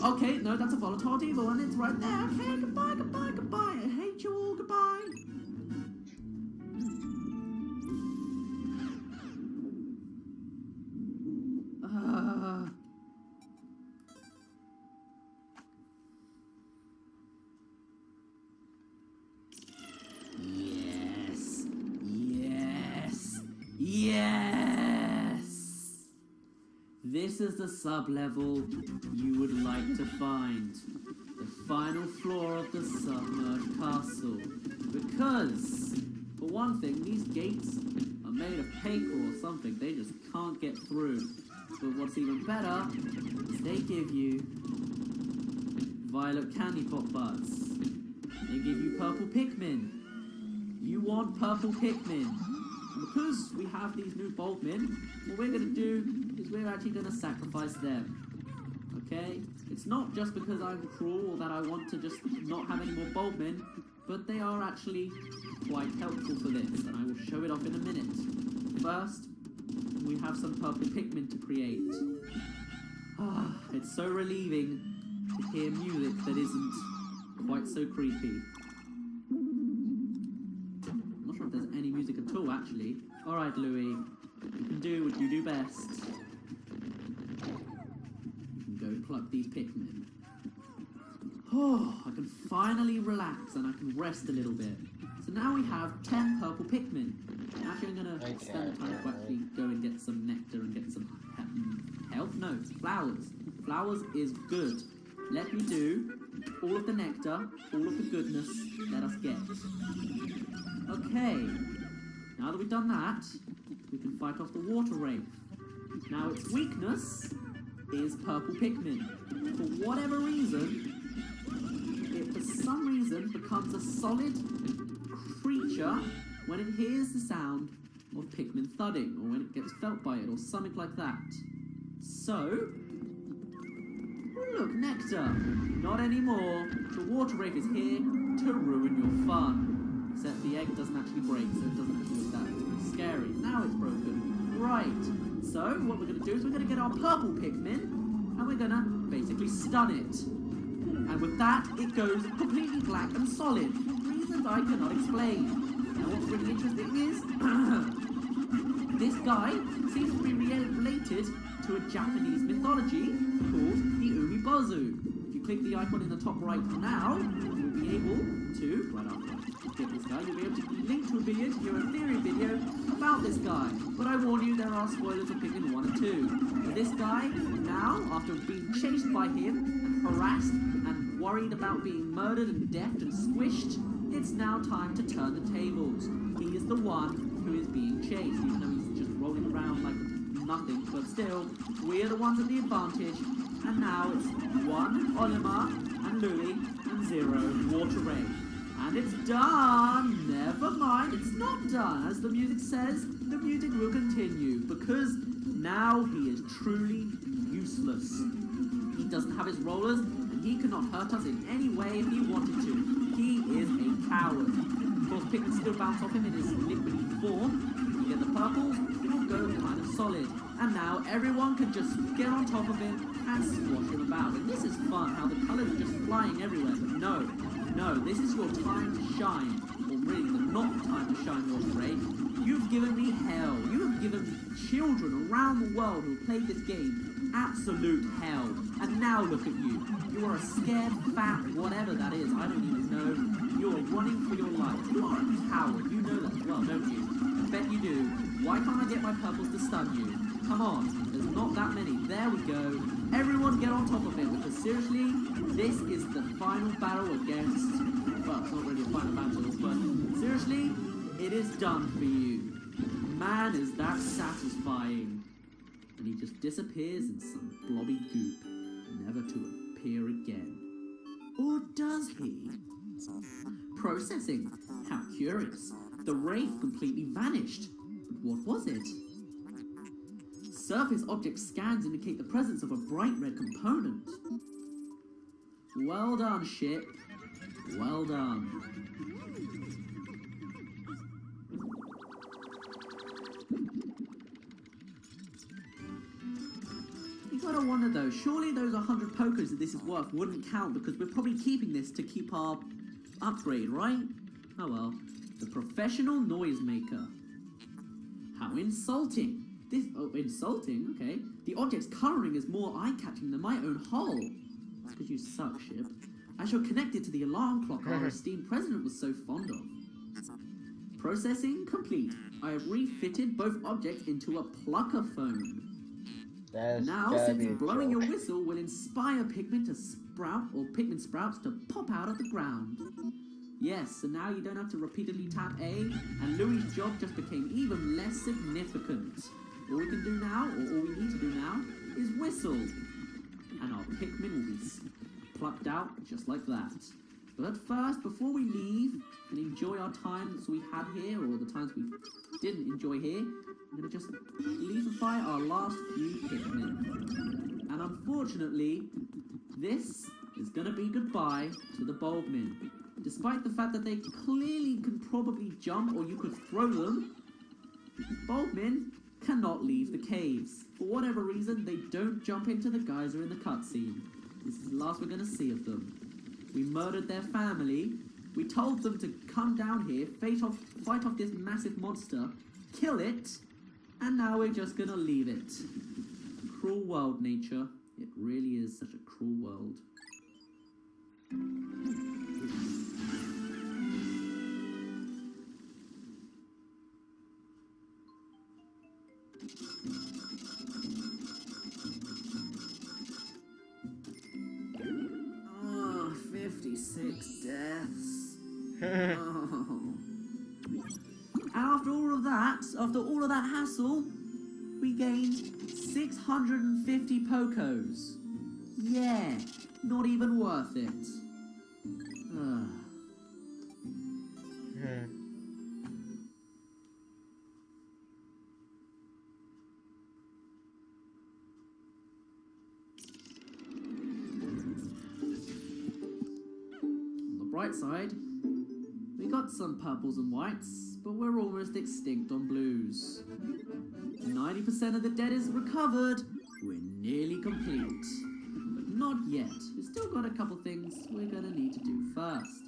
Speaker 3: Okay, no, that's a volatile devil, and it's right there. Okay, goodbye, goodbye, goodbye. I hate you all. Goodbye. Yes. Yes. Yes. This is the sub-level you would like to find. The final floor of the submerged castle. Because, for one thing, these gates are made of paper or something. They just can't get through. But what's even better is they give you violet candy pop buds. They give you purple Pikmin. You want purple Pikmin. And because we have these new Bulbmin, what we're going to do is we're actually going to sacrifice them. Okay? It's not just because I'm cruel or that I want to just not have any more Bulbmin, but they are actually quite helpful for this, and I will show it off in a minute. First, we have some purple Pikmin to create. Ah, it's so relieving to hear music that isn't quite so creepy. I'm not sure if there's any music at all, actually. Alright, Louis. You can do what you do best. You can go pluck these Pikmin. Oh, I can finally relax and I can rest a little bit. So now we have 10 purple Pikmin. Actually, I'm going to spend the time to actually go and get some nectar and get some health. No, flowers. Flowers is good. Let me do all of the nectar, all of the goodness, let us get. Okay, now that we've done that, we can fight off the water wraith. Now its weakness is purple Pikmin. For whatever reason, it for some reason becomes a solid creature when it hears the sound of Pikmin thudding, or when it gets felt by it, or something like that. So, look, nectar. Not anymore. The water wraith is here to ruin your fun. Except the egg doesn't actually break, so it doesn't actually look that scary. Now it's broken. Right. So, what we're going to do is we're going to get our purple Pikmin, and we're going to basically stun it. And with that, it goes completely black and solid, for reasons I cannot explain. Now, what's really interesting is, this guy seems to be related to a Japanese mythology called the Umibozu. If you click the icon in the top right now, you'll be able to, right after I get this guy, you'll be able to link to a video to hear a theory video about this guy. But I warn you, there are spoilers of Pikmin 1 and 2. But this guy, now, after being chased by him, and harassed, and worried about being murdered and deafed and squished, it's now time to turn the tables. He is the one who is being chased, even though he's just rolling around like nothing, but still, we're the ones at the advantage, and now it's 1 Olimar, and Louis, and 0 Water Wraith. And it's done! Never mind, it's not done. As the music says, the music will continue, because now he is truly useless. He doesn't have his rollers, and he cannot hurt us in any way if he wanted to. He is a coward. Of course, Pikmin still bounce off him in his liquidy form. If you get the purples, it will go kind of solid. And now everyone can just get on top of him and squash him about. And this is fun, how the colours are just flying everywhere. But no, this is your time to shine. Or really, not the time to shine, Water Wraith. You've given me hell. You have given children around the world who have played this game absolute hell. And now look at you. You are a scared, fat, whatever that is. I don't even know. You are running for your life. You are a coward. You know that as well, don't you? I bet you do. Why can't I get my purples to stun you? Come on. There's not that many. There we go. Everyone get on top of it, because seriously, this is the final battle against... Well, it's not really a final battle, but seriously, it is done for you. Man, is that satisfying. And he just disappears in some blobby goop, never to appear again. Or does he? Processing. How curious. The wraith completely vanished. But what was it? Surface object scans indicate the presence of a bright red component. Well done, ship. Well done. You gotta wonder though, surely those 100 pokers that this is worth wouldn't count, because we're probably keeping this to keep our upgrade, right? Oh well. The professional noisemaker. How insulting. Insulting? Okay. The object's colouring is more eye-catching than my own hull. That's because you suck, ship. I shall connect it to the alarm clock our esteemed president was so fond of. Processing complete. I have refitted both objects into a plucker phone. Now, since blowing your whistle will inspire Pikmin to sprout, or Pikmin sprouts to pop out of the ground. Yes, so now you don't have to repeatedly tap A, and Louis' job just became even less significant. All we can do now, or all we need to do now, is whistle. And our Pikmin will be plucked out just like that. But first, before we leave and enjoy our times we had here, or the times we didn't enjoy here, I'm going to just leafify our last few Pikmin. And unfortunately, this is going to be goodbye to the Bulbmin. Despite the fact that they clearly can probably jump, or you could throw them, Bulbmin, cannot leave the caves. For whatever reason, they don't jump into the geyser in the cutscene. This is the last we're going to see of them. We murdered their family. We told them to come down here, fight off this massive monster, kill it, and now we're just going to leave it. Cruel world, nature. It really is such a cruel world.
Speaker 4: Oh, 56 deaths. Oh.
Speaker 3: And after all of that hassle, we gained 650 Pokos. Yeah, not even worth it. Ugh. On the bright side, we got some purples and whites, but we're almost extinct on blues. 90% of the dead is recovered. We're nearly complete. But not yet. We've still got a couple things we're gonna need to do first.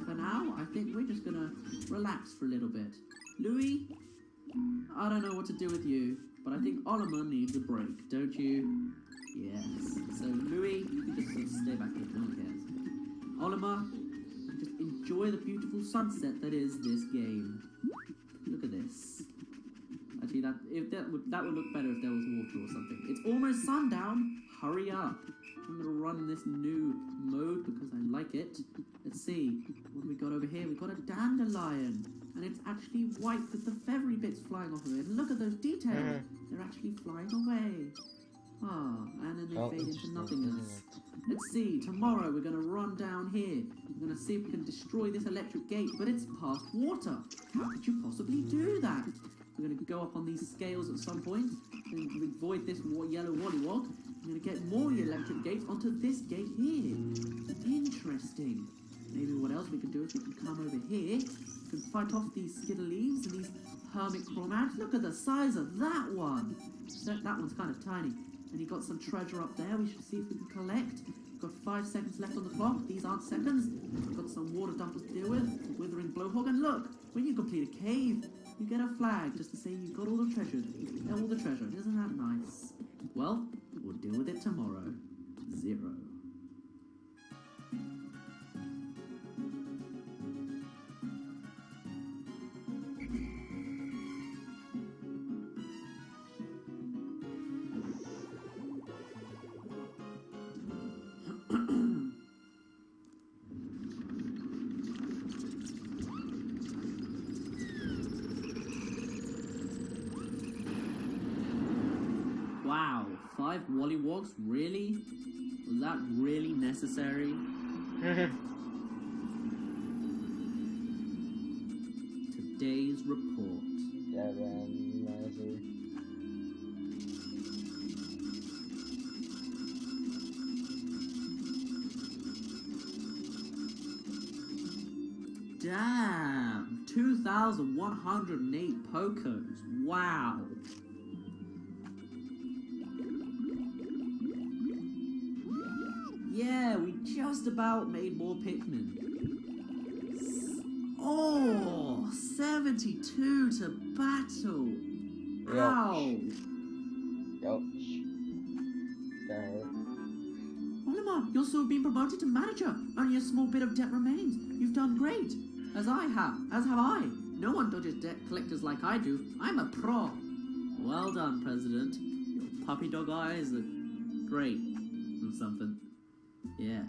Speaker 3: For now, I think we're just gonna relax for a little bit. Louis, I don't know what to do with you, but I think Oliver needs a break, don't you? Yes. So Louis, you can just sort of stay back here, no one cares. Oliver, just enjoy the beautiful sunset that is this game. Look at this. Actually, that would look better if there was water or something. It's almost sundown. Hurry up. I'm gonna run this new mode because I like it. Let's see. What do we got over here? We've got a dandelion. And it's actually white with the feathery bits flying off of it. And look at those details. They're actually flying away. Ah, and then they fade into nothingness. Let's see, tomorrow we're going to run down here. We're going to see if we can destroy this electric gate, but it's past water. How could you possibly do that? We're going to go up on these scales at some point and avoid this yellow wollywog. We're going to get more electric gates onto this gate here. Interesting. Maybe what else we can do is we can come over here. We can fight off these skittleaves and these hermit crawmads. Look at the size of that one. Except that one's kind of tiny. And you've got some treasure up there. We should see if we can collect. We've got 5 seconds left on the clock. These aren't seconds. We've got some water dumpers to deal with. Withering blowhog. And look, when you complete a cave, you get a flag just to say you've got all the treasure. All the treasure. Isn't that nice? Well, we'll deal with it tomorrow. 0. Wow, 5 wollywogs? Really? Was that really necessary? Today's report.
Speaker 1: Yeah, man.
Speaker 3: Damn! 2,108 Pokos. Wow! Yeah, we just about made more Pikmin. Oh, 72 to battle. Ow.
Speaker 1: Ouch. That hurt.
Speaker 3: Olimar, you're still being promoted to manager. Only a small bit of debt remains. You've done great. As have I. No one dodges debt collectors like I do. I'm a pro. Well done, President. Your puppy dog eyes are great. Or something. Yeah.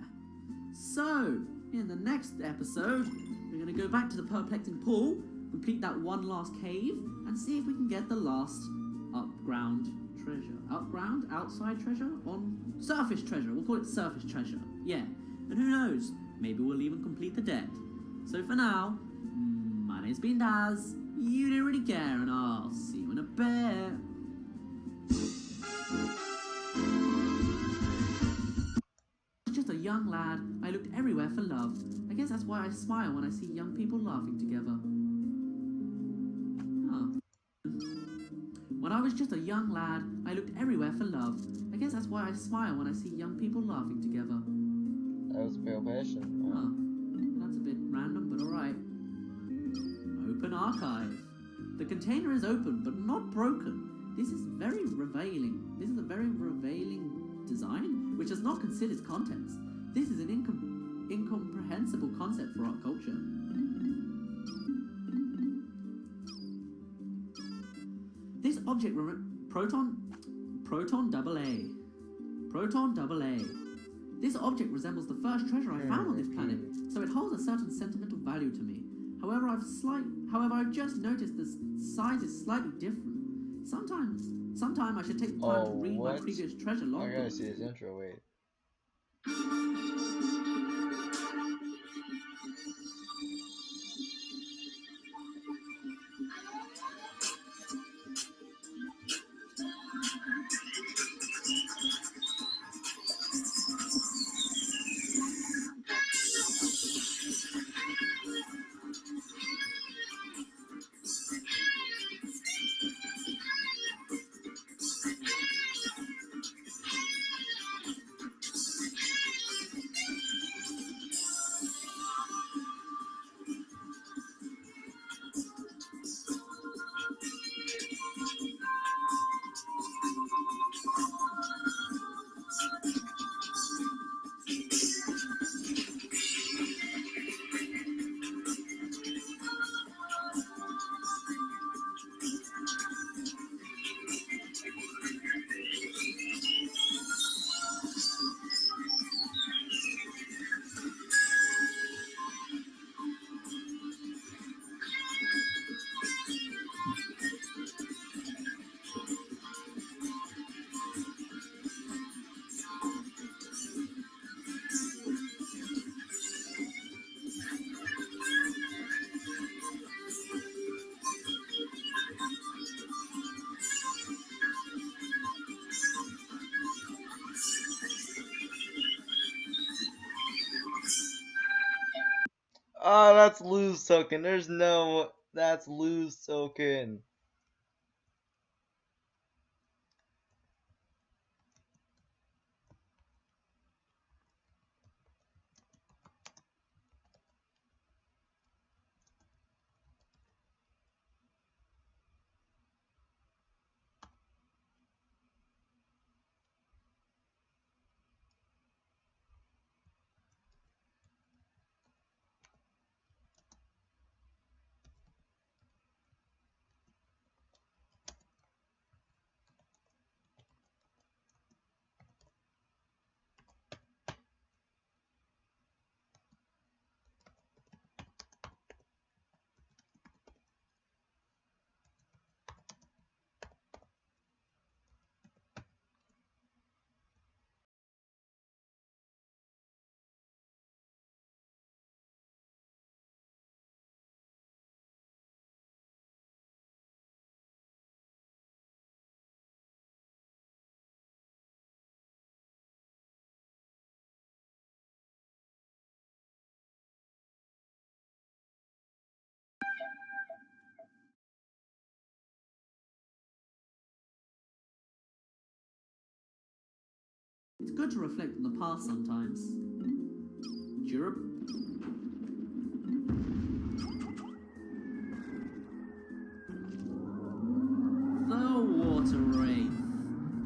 Speaker 3: So, in the next episode, we're going to go back to the perplexing pool, complete that one last cave, and see if we can get the last upground treasure. Upground? Outside treasure? Surface treasure. We'll call it surface treasure. Yeah. And who knows? Maybe we'll even complete the debt. So for now, my name's been Daz. You didn't really care, and I'll see you in a bit. Just a young lad, I looked everywhere for love. I guess that's why I smile when I see young people laughing together. Oh. When I was just a young lad, I looked everywhere for love. I guess that's why I smile when I see young people laughing together.
Speaker 1: That was pale passion.
Speaker 3: Huh. That's a bit random, but alright. Open archive. The container is open, but not broken. This is very revealing. This is a very revealing design, which does not consider its contents. This is an incomprehensible concept for art culture. This object Proton AA. This object resembles the first treasure I found on this planet, so it holds a certain sentimental value to me. However, I've just noticed the size is slightly different. Sometime I should take the time to read my previous treasure logbook.
Speaker 1: I gotta see his intro, wait. Oh, that's lose token. That's lose token.
Speaker 3: It's good to reflect on the past sometimes. Europe. The Water Wraith.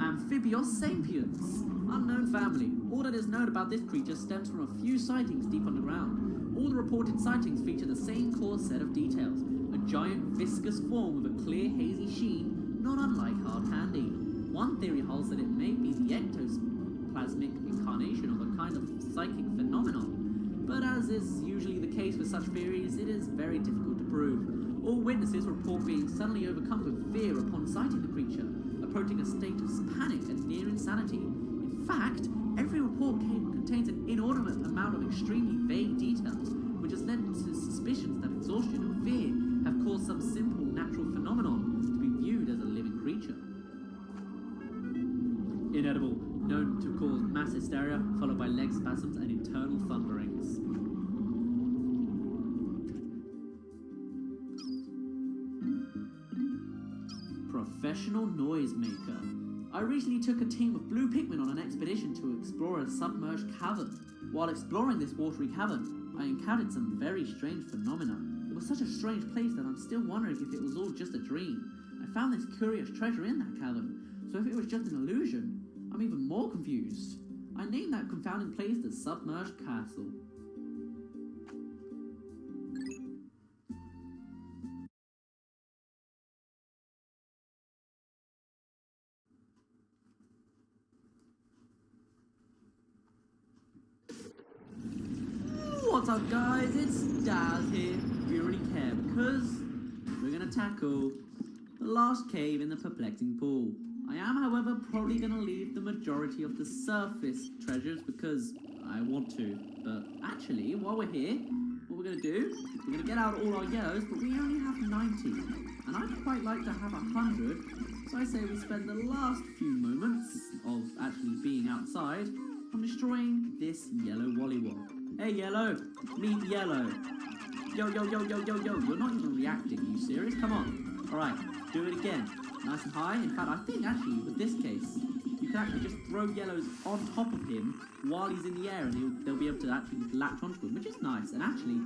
Speaker 3: Amphibios sapiens. Unknown family. All that is known about this creature stems from a few sightings deep underground. All the reported sightings feature the same core set of details. A giant viscous form with a clear hazy sheen, not unlike hard candy. One theory holds that it may be the ectoplasmic incarnation of a kind of psychic phenomenon. But as is usually the case with such theories, it is very difficult to prove. All witnesses report being suddenly overcome with fear upon sighting the creature, approaching a state of panic and near insanity. In fact, every report contains an inordinate amount of extremely vague details, which has led to suspicions that exhaustion and fear have caused some simple natural phenomenon to be viewed as a living creature. Inedible, known to cause mass hysteria, followed by leg spasms and internal thunderings. professional noisemaker. I recently took a team of blue Pikmin on an expedition to explore a submerged cavern. While exploring this watery cavern, I encountered some very strange phenomena. It was such a strange place that I'm still wondering if it was all just a dream. I found this curious treasure in that cavern, so if it was just an illusion, I'm even more confused. I named that confounding place the Submerged Castle. What's up guys, it's Daz here. Do you really care? Because we're going to tackle the last cave in the perplexing pool. I am, however, probably going to leave the majority of the surface treasures because I want to. But actually, while we're here, what we're going to do, we're going to get out all our yellows, but we only have 90. And I'd quite like to have 100, so I say we spend the last few moments of actually being outside on destroying this yellow wollywog. Hey, yellow, meet yellow. Yo, yo, yo, yo, yo, yo, you're not even reacting, are you serious? Come on. Alright, do it again. Nice and high. In fact, I think actually, with this case, you can actually just throw yellows on top of him while he's in the air and they'll be able to actually latch onto him, which is nice. And actually,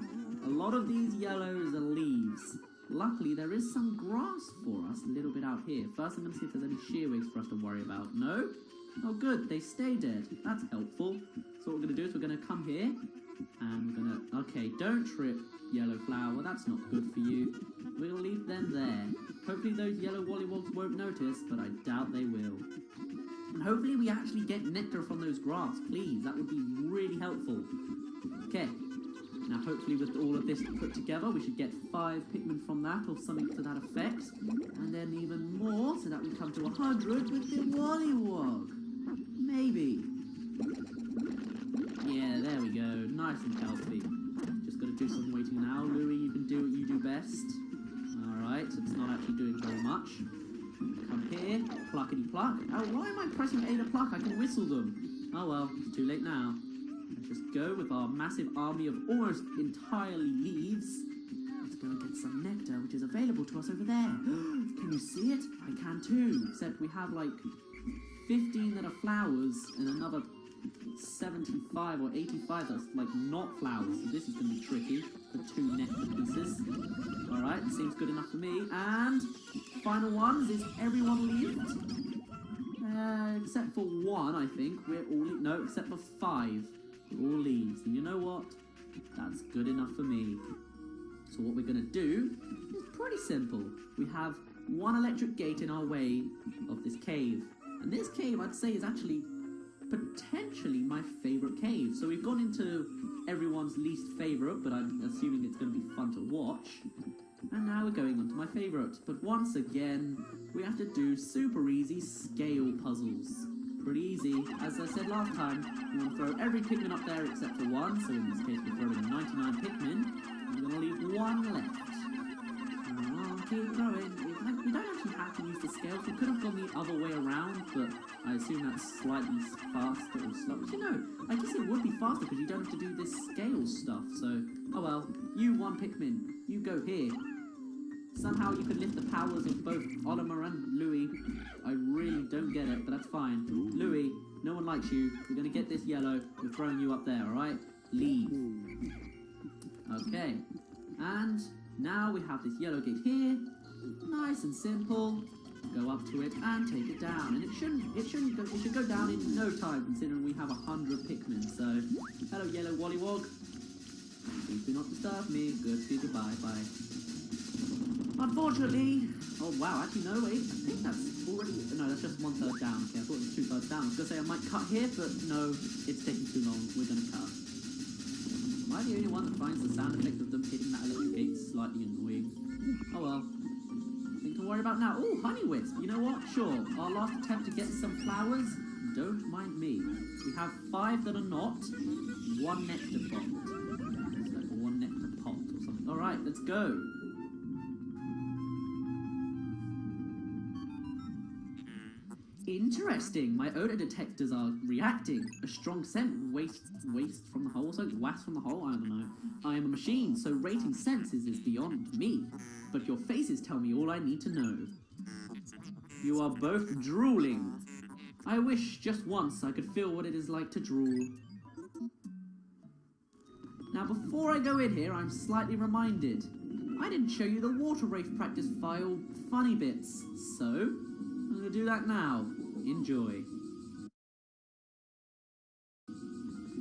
Speaker 3: a lot of these yellows are leaves. Luckily, there is some grass for us a little bit out here. First, I'm going to see if there's any shearwigs for us to worry about. No? Oh, good. They stay dead. That's helpful. So what we're going to do is we're going to come here and we're going to... Okay, don't trip, yellow flower. That's not good for you. We're going to leave them there. Hopefully those yellow wollywogs won't notice, but I doubt they will. And hopefully we actually get nectar from those grass, please. That would be really helpful. Okay. Now hopefully with all of this put together, we should get 5 Pikmin from that, or something to that effect. And then even more, so that we come to 100 with the wollywog. Maybe. Yeah, there we go. Nice and healthy. Just got to do some waiting now. Louie, you can do what you do best. Alright, it's not actually doing very much. Come here, pluckety pluck. Oh, why am I pressing A to pluck? I can whistle them. Oh well, it's too late now. Let's just go with our massive army of almost entirely leaves. Let's go and get some nectar, which is available to us over there. Can you see it? I can too. Except we have like 15 that are flowers and another 75 or 85 that's like not flowers. So this is going to be tricky for 2 nectar pieces. Alright, seems good enough for me. And final ones, is everyone leaved? Except for 1, I think. We're all no, except for 5. We're all leaves. And you know what? That's good enough for me. So what we're going to do is pretty simple. We have 1 electric gate in our way of this cave. And this cave, I'd say, is actually potentially my favourite cave. So we've gone into everyone's least favourite, but I'm assuming it's going to be fun to watch. And now we're going on to my favourite. But once again, we have to do super easy scale puzzles. Pretty easy. As I said last time, we want to throw every Pikmin up there except for 1. So in this case, we're throwing 99 Pikmin. And we're going to leave 1 left. Keep throwing. We don't actually have to use the scales. We could have gone the other way around, but I assume that's slightly faster or slower. But you know, I guess it would be faster because you don't have to do this scale stuff. So, oh well. You 1 Pikmin. You go here. Somehow you could lift the powers of both Oliver and Louie. I really don't get it, but that's fine. Louie, no one likes you. We're going to get this yellow. We're throwing you up there, alright? Leave. Okay. And now we have this yellow gate here. Nice and simple. Go up to it and take it down. And it should go down in no time, considering we have 100 Pikmin. So, hello yellow wollywog. Please do not disturb me. Goodbye, bye. Unfortunately, oh wow, actually no, wait, I think that's already, no, that's just 1/3 down. Okay, I thought it was 2/3 down. I was going to say I might cut here, but no, it's taking too long. We're going to cut. Am I the only one that finds the sound effect of them hitting that electric gate slightly annoying? Oh well. Nothing to worry about now. Oh, honey wisp. You know what? Sure. Our last attempt to get some flowers. Don't mind me. We have 5 that are not. 1 nectar pot. So 1 nectar pot or something. Alright, let's go. Interesting. My odor detectors are reacting. A strong scent. Waste from the hole. So wax from the hole. I don't know. I am a machine, so rating senses is beyond me. But your faces tell me all I need to know. You are both drooling. I wish just once I could feel what it is like to drool. Now before I go in here, I'm slightly reminded. I didn't show you the water race practice file funny bits, so I'm going to do that now. Enjoy.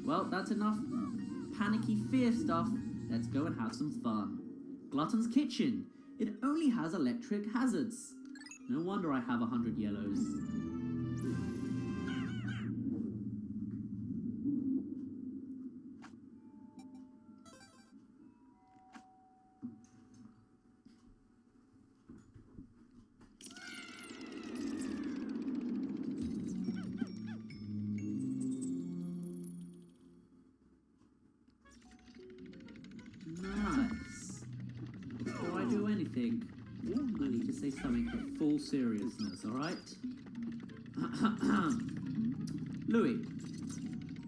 Speaker 3: Well, that's enough panicky fear stuff. Let's go and have some fun. Glutton's Kitchen. It only has electric hazards. No wonder I have 100 yellows. Nice. Before I do anything, I need to say something with full seriousness, alright? Louis,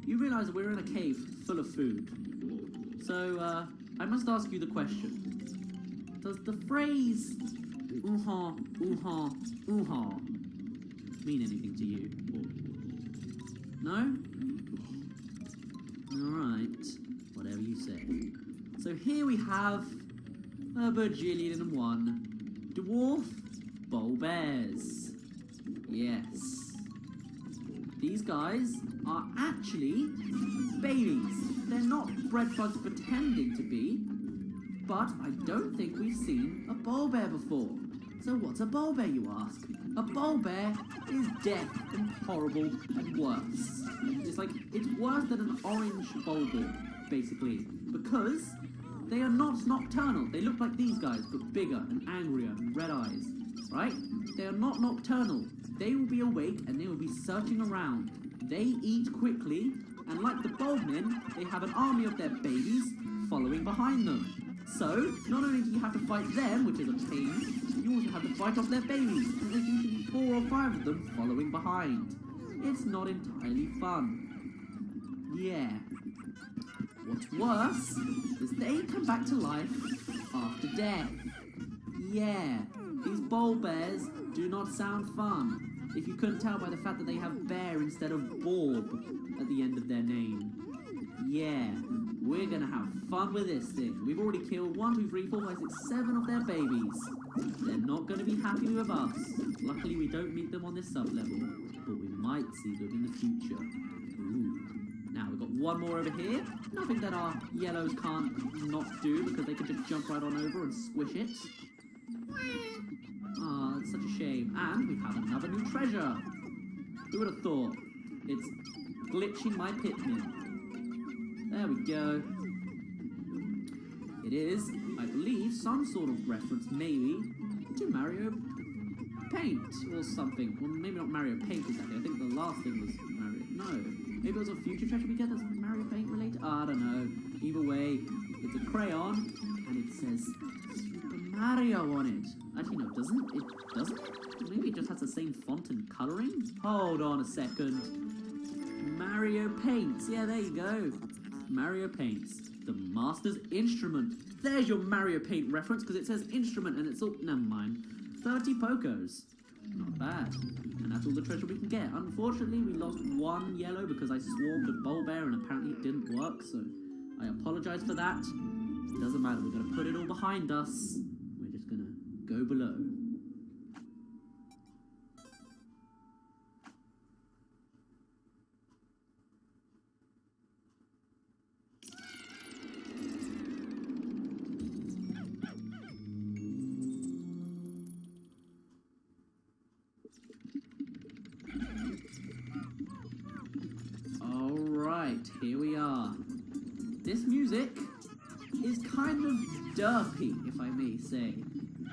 Speaker 3: you realise we're in a cave full of food. So, I must ask you the question. Does the phrase ooh-ha, ooh-ha, ooh-ha mean anything to you? No? Alright, whatever you say. So here we have a bajillion and one dwarf bowl bears. Yes. These guys are actually babies. They're not bread bugs pretending to be, but I don't think we've seen a bowl bear before. So what's a bowl bear, you ask? A bowl bear is death and horrible and worse. It's worse than an orange bowl bear, basically, because they are not nocturnal. They look like these guys, but bigger and angrier and red eyes, right? They are not nocturnal. They will be awake and they will be searching around. They eat quickly, and like the Baldmen, they have an army of their babies following behind them. So, not only do you have to fight them, which is a pain, you also have to fight off their babies, and there's usually 4 or 5 of them following behind. It's not entirely fun. Yeah. What's worse is they come back to life after death. Yeah, these bowl bears do not sound fun, if you couldn't tell by the fact that they have bear instead of Borb at the end of their name. Yeah, we're gonna have fun with this thing. We've already killed 1, 2, 3, 4, 5, 6, 7 of their babies. They're not gonna be happy with us. Luckily we don't meet them on this sub-level, but we might see them in the future. Ooh. Now we've got one more over here. Nothing that our yellows can't not do because they can just jump right on over and squish it. Ah, it's such a shame. And we have another new treasure. Who would have thought? It's glitching my Pikmin. There we go. It is, I believe, some sort of reference, maybe, to Mario Paint or something. Well, maybe not Mario Paint exactly. I think the last thing was Mario. No. Maybe it was a future treasure we get that's Mario Paint related? I don't know. Either way, it's a crayon, and it says Super Mario on it. Actually, no, it doesn't. It doesn't? Maybe it just has the same font and colouring? Hold on a second. Mario Paints. Yeah, there you go. Mario Paints. The Master's Instrument. There's your Mario Paint reference, because it says instrument, and it's all... Never mind. 30 Pokos. Not bad. And that's all the treasure we can get. Unfortunately, we lost 1 yellow because I swarmed a bowl bear and apparently it didn't work, so I apologise for that. It doesn't matter, we're going to put it all behind us. We're just going to go below. Here we are. This music is kind of derpy, if I may say.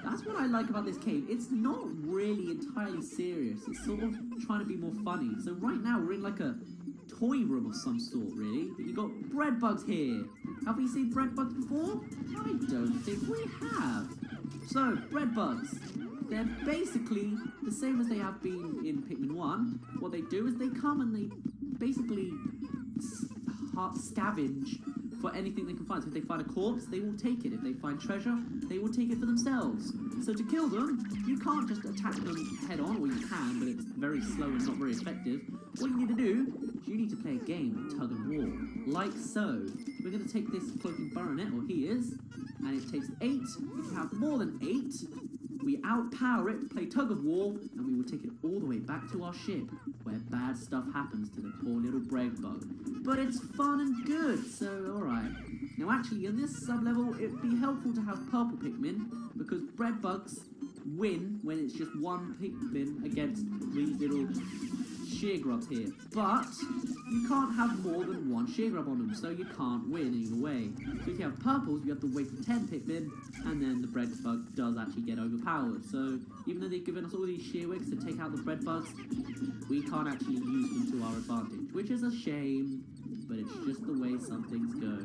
Speaker 3: That's what I like about this cave. It's not really entirely serious. It's sort of trying to be more funny. So right now we're in like a toy room of some sort, really. But you got bread bugs here. Have we seen bread bugs before? I don't think we have. So, bread bugs. They're basically the same as they have been in Pikmin 1. What they do is they come and they basically scavenge for anything they can find. So if they find a corpse, they will take it. If they find treasure, they will take it for themselves. So to kill them, you can't just attack them head on, or you can, but it's very slow and not very effective. What you need to do is you need to play a game of tug and war, like so. We're going to take this cloaking baronet, or he is, and it takes 8. If you have more than 8, we outpower it, play tug of war, and we will take it all the way back to our ship, where bad stuff happens to the poor little bread bug. But it's fun and good, so alright. Now actually, in this sub-level, it'd be helpful to have purple Pikmin, because bread bugs win when it's just one Pikmin against these little shear grubs here. But you can't have more than one shear grub on them, so you can't win either way. So if you have purples, you have to wait for 10 Pikmin, and then the bread bug does actually get overpowered. So even though they've given us all these shear wigs to take out the bread bugs, we can't actually use them to our advantage, which is a shame, but it's just the way some things go.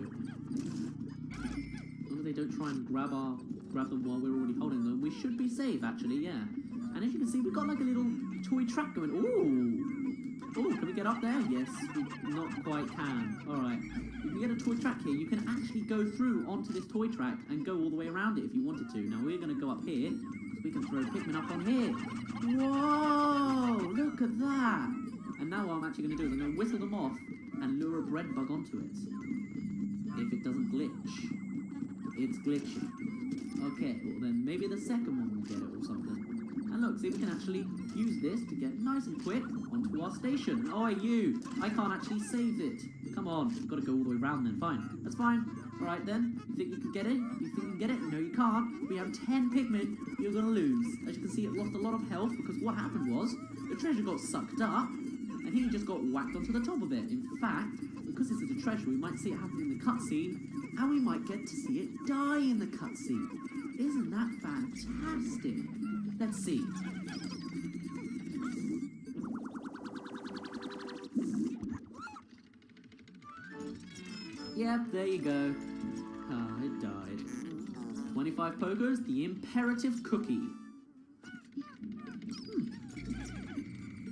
Speaker 3: As long as they don't try and grab them while we're already holding them, we should be safe actually, yeah. And as you can see, we've got like a little toy track going. Ooh, can we get up there? Yes, we not quite can. Alright, you can get a toy track here. You can actually go through onto this toy track and go all the way around it if you wanted to. Now we're going to go up here, because we can throw Pikmin up on here. Whoa, look at that. And now what I'm actually going to do is I'm going to whistle them off and lure a bread bug onto it. If it doesn't glitch. It's glitching. Okay, well then maybe the second one will get it or something. And look, see, we can actually use this to get nice and quick onto our station. Oh, you! I can't actually save it. Come on, you've got to go all the way around then. Fine, that's fine. Alright then, you think you can get it? You think you can get it? No, you can't. We have 10 Pikmin, you're going to lose. As you can see, it lost a lot of health because what happened was, the treasure got sucked up, and he just got whacked onto the top of it. In fact, because this is a treasure, we might see it happen in the cutscene, and we might get to see it die in the cutscene. Isn't that fantastic? Let's see. Yep, there you go. Ah, it died. 25 pokers, the imperative cookie.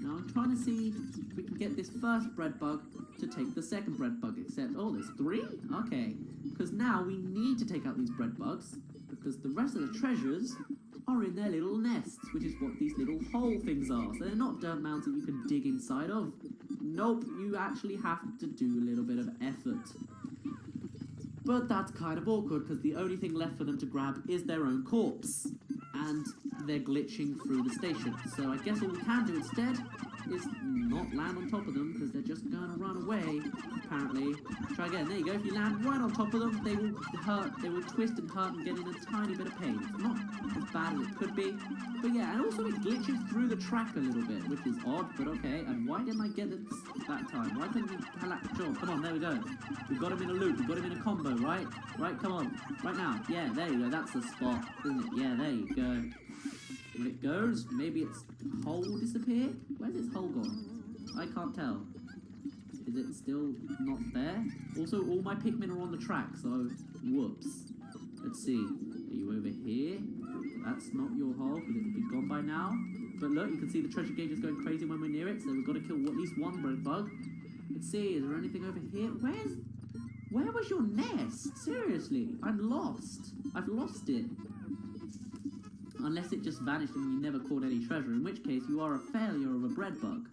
Speaker 3: Now I'm trying to see if we can get this first bread bug to take the second bread bug, except, oh, there's 3? Okay, because now we need to take out these bread bugs, because the rest of the treasures are in their little nests, which is what these little hole things are. So they're not dirt mounds that you can dig inside of. Nope, you actually have to do a little bit of effort. But that's kind of awkward, because the only thing left for them to grab is their own corpse. And they're glitching through the station. So I guess all we can do instead is not land on top of them, because they're just going to run away, apparently. Try again. There you go. If you land right on top of them, they will hurt, they will twist and hurt and get in a tiny bit of pain. It's not as bad as it could be. But yeah, and also it glitches through the track a little bit, which is odd, but okay. And why didn't I get it that time? Why couldn't we sure, come on, there we go. We've got him in a loop, we've got him in a combo, right? Right, come on. Right now. Yeah, there you go. That's the spot, isn't it? Yeah, there you go. When it goes, maybe its hole will disappear? Where's its hole gone? I can't tell. Is it still not there? Also, all my Pikmin are on the track, so whoops. Let's see. Are you over here? That's not your hole, because it would be gone by now. But look, you can see the treasure gauge is going crazy when we're near it, so we've got to kill at least one bread bug. Let's see, is there anything over here? Where was your nest? Seriously, I'm lost. I've lost it. Unless it just vanished and you never caught any treasure, in which case you are a failure of a bread bug.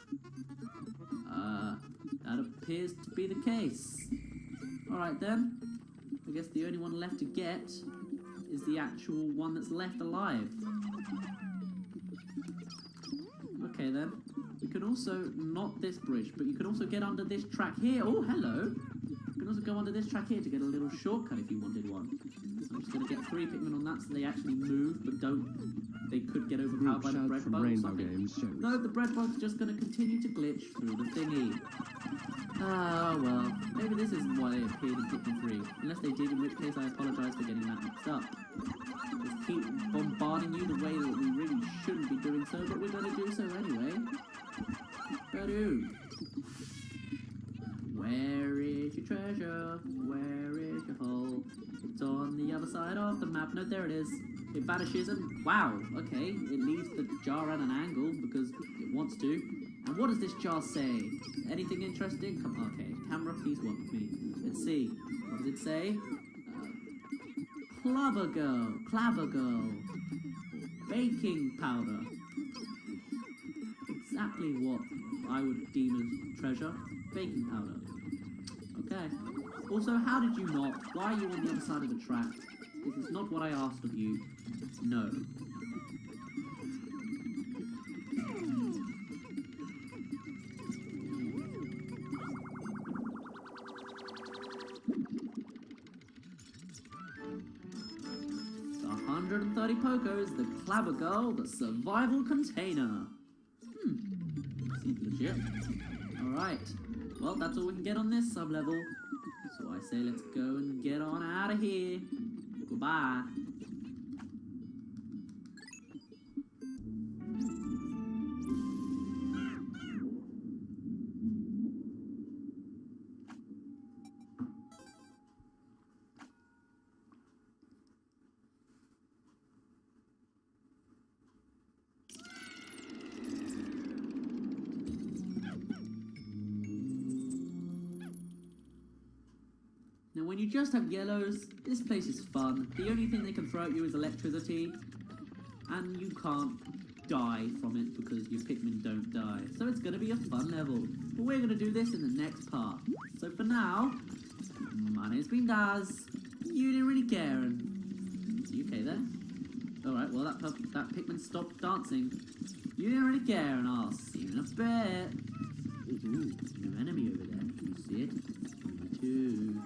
Speaker 3: That appears to be the case. Alright then, I guess the only one left to get is the actual one that's left alive. Okay then, you can also, not this bridge, but you can also get under this track here. Oh, hello! You can also go under this track here to get a little shortcut if you wanted one. I'm just going to get 3 Pikmin on that so they actually move, but they could get overpowered by the bread bug or something. No, the bread bug's just going to continue to glitch through the thingy. Ah, well, maybe this isn't why they appeared in Pikmin 3. Unless they did, in which case I apologise for getting that mixed up. Just keep bombarding you the way that we really shouldn't be doing so, but we're going to do so anyway. Badoo. Where is your treasure? Where is your hole? It's on the other side of the map. No, there it is. It vanishes and wow, okay. It leaves the jar at an angle because it wants to. And what does this jar say? Anything interesting? Come on, okay. Camera, please work with me. Let's see. What does it say? Clabber girl. Baking powder. Exactly what I would deem as treasure. Baking powder. Okay. Also, how did you not? Why are you on the other side of the track? This is not what I asked of you. No. The 130 Pokos, the Clabber Girl, the survival container. Seems legit. Alright. Well, that's all we can get on this sub-level. So I say let's go and get on out of here. Goodbye. Now when you just have yellows, this place is fun. The only thing they can throw at you is electricity, and you can't die from it because your Pikmin don't die. So it's going to be a fun level. But we're going to do this in the next part. So for now, my name's been Daz. You didn't really care, and you okay there? Alright, well that Pikmin stopped dancing. You didn't really care, and I'll see you in a bit. Ooh, new enemy over there. Can you see it? Me too.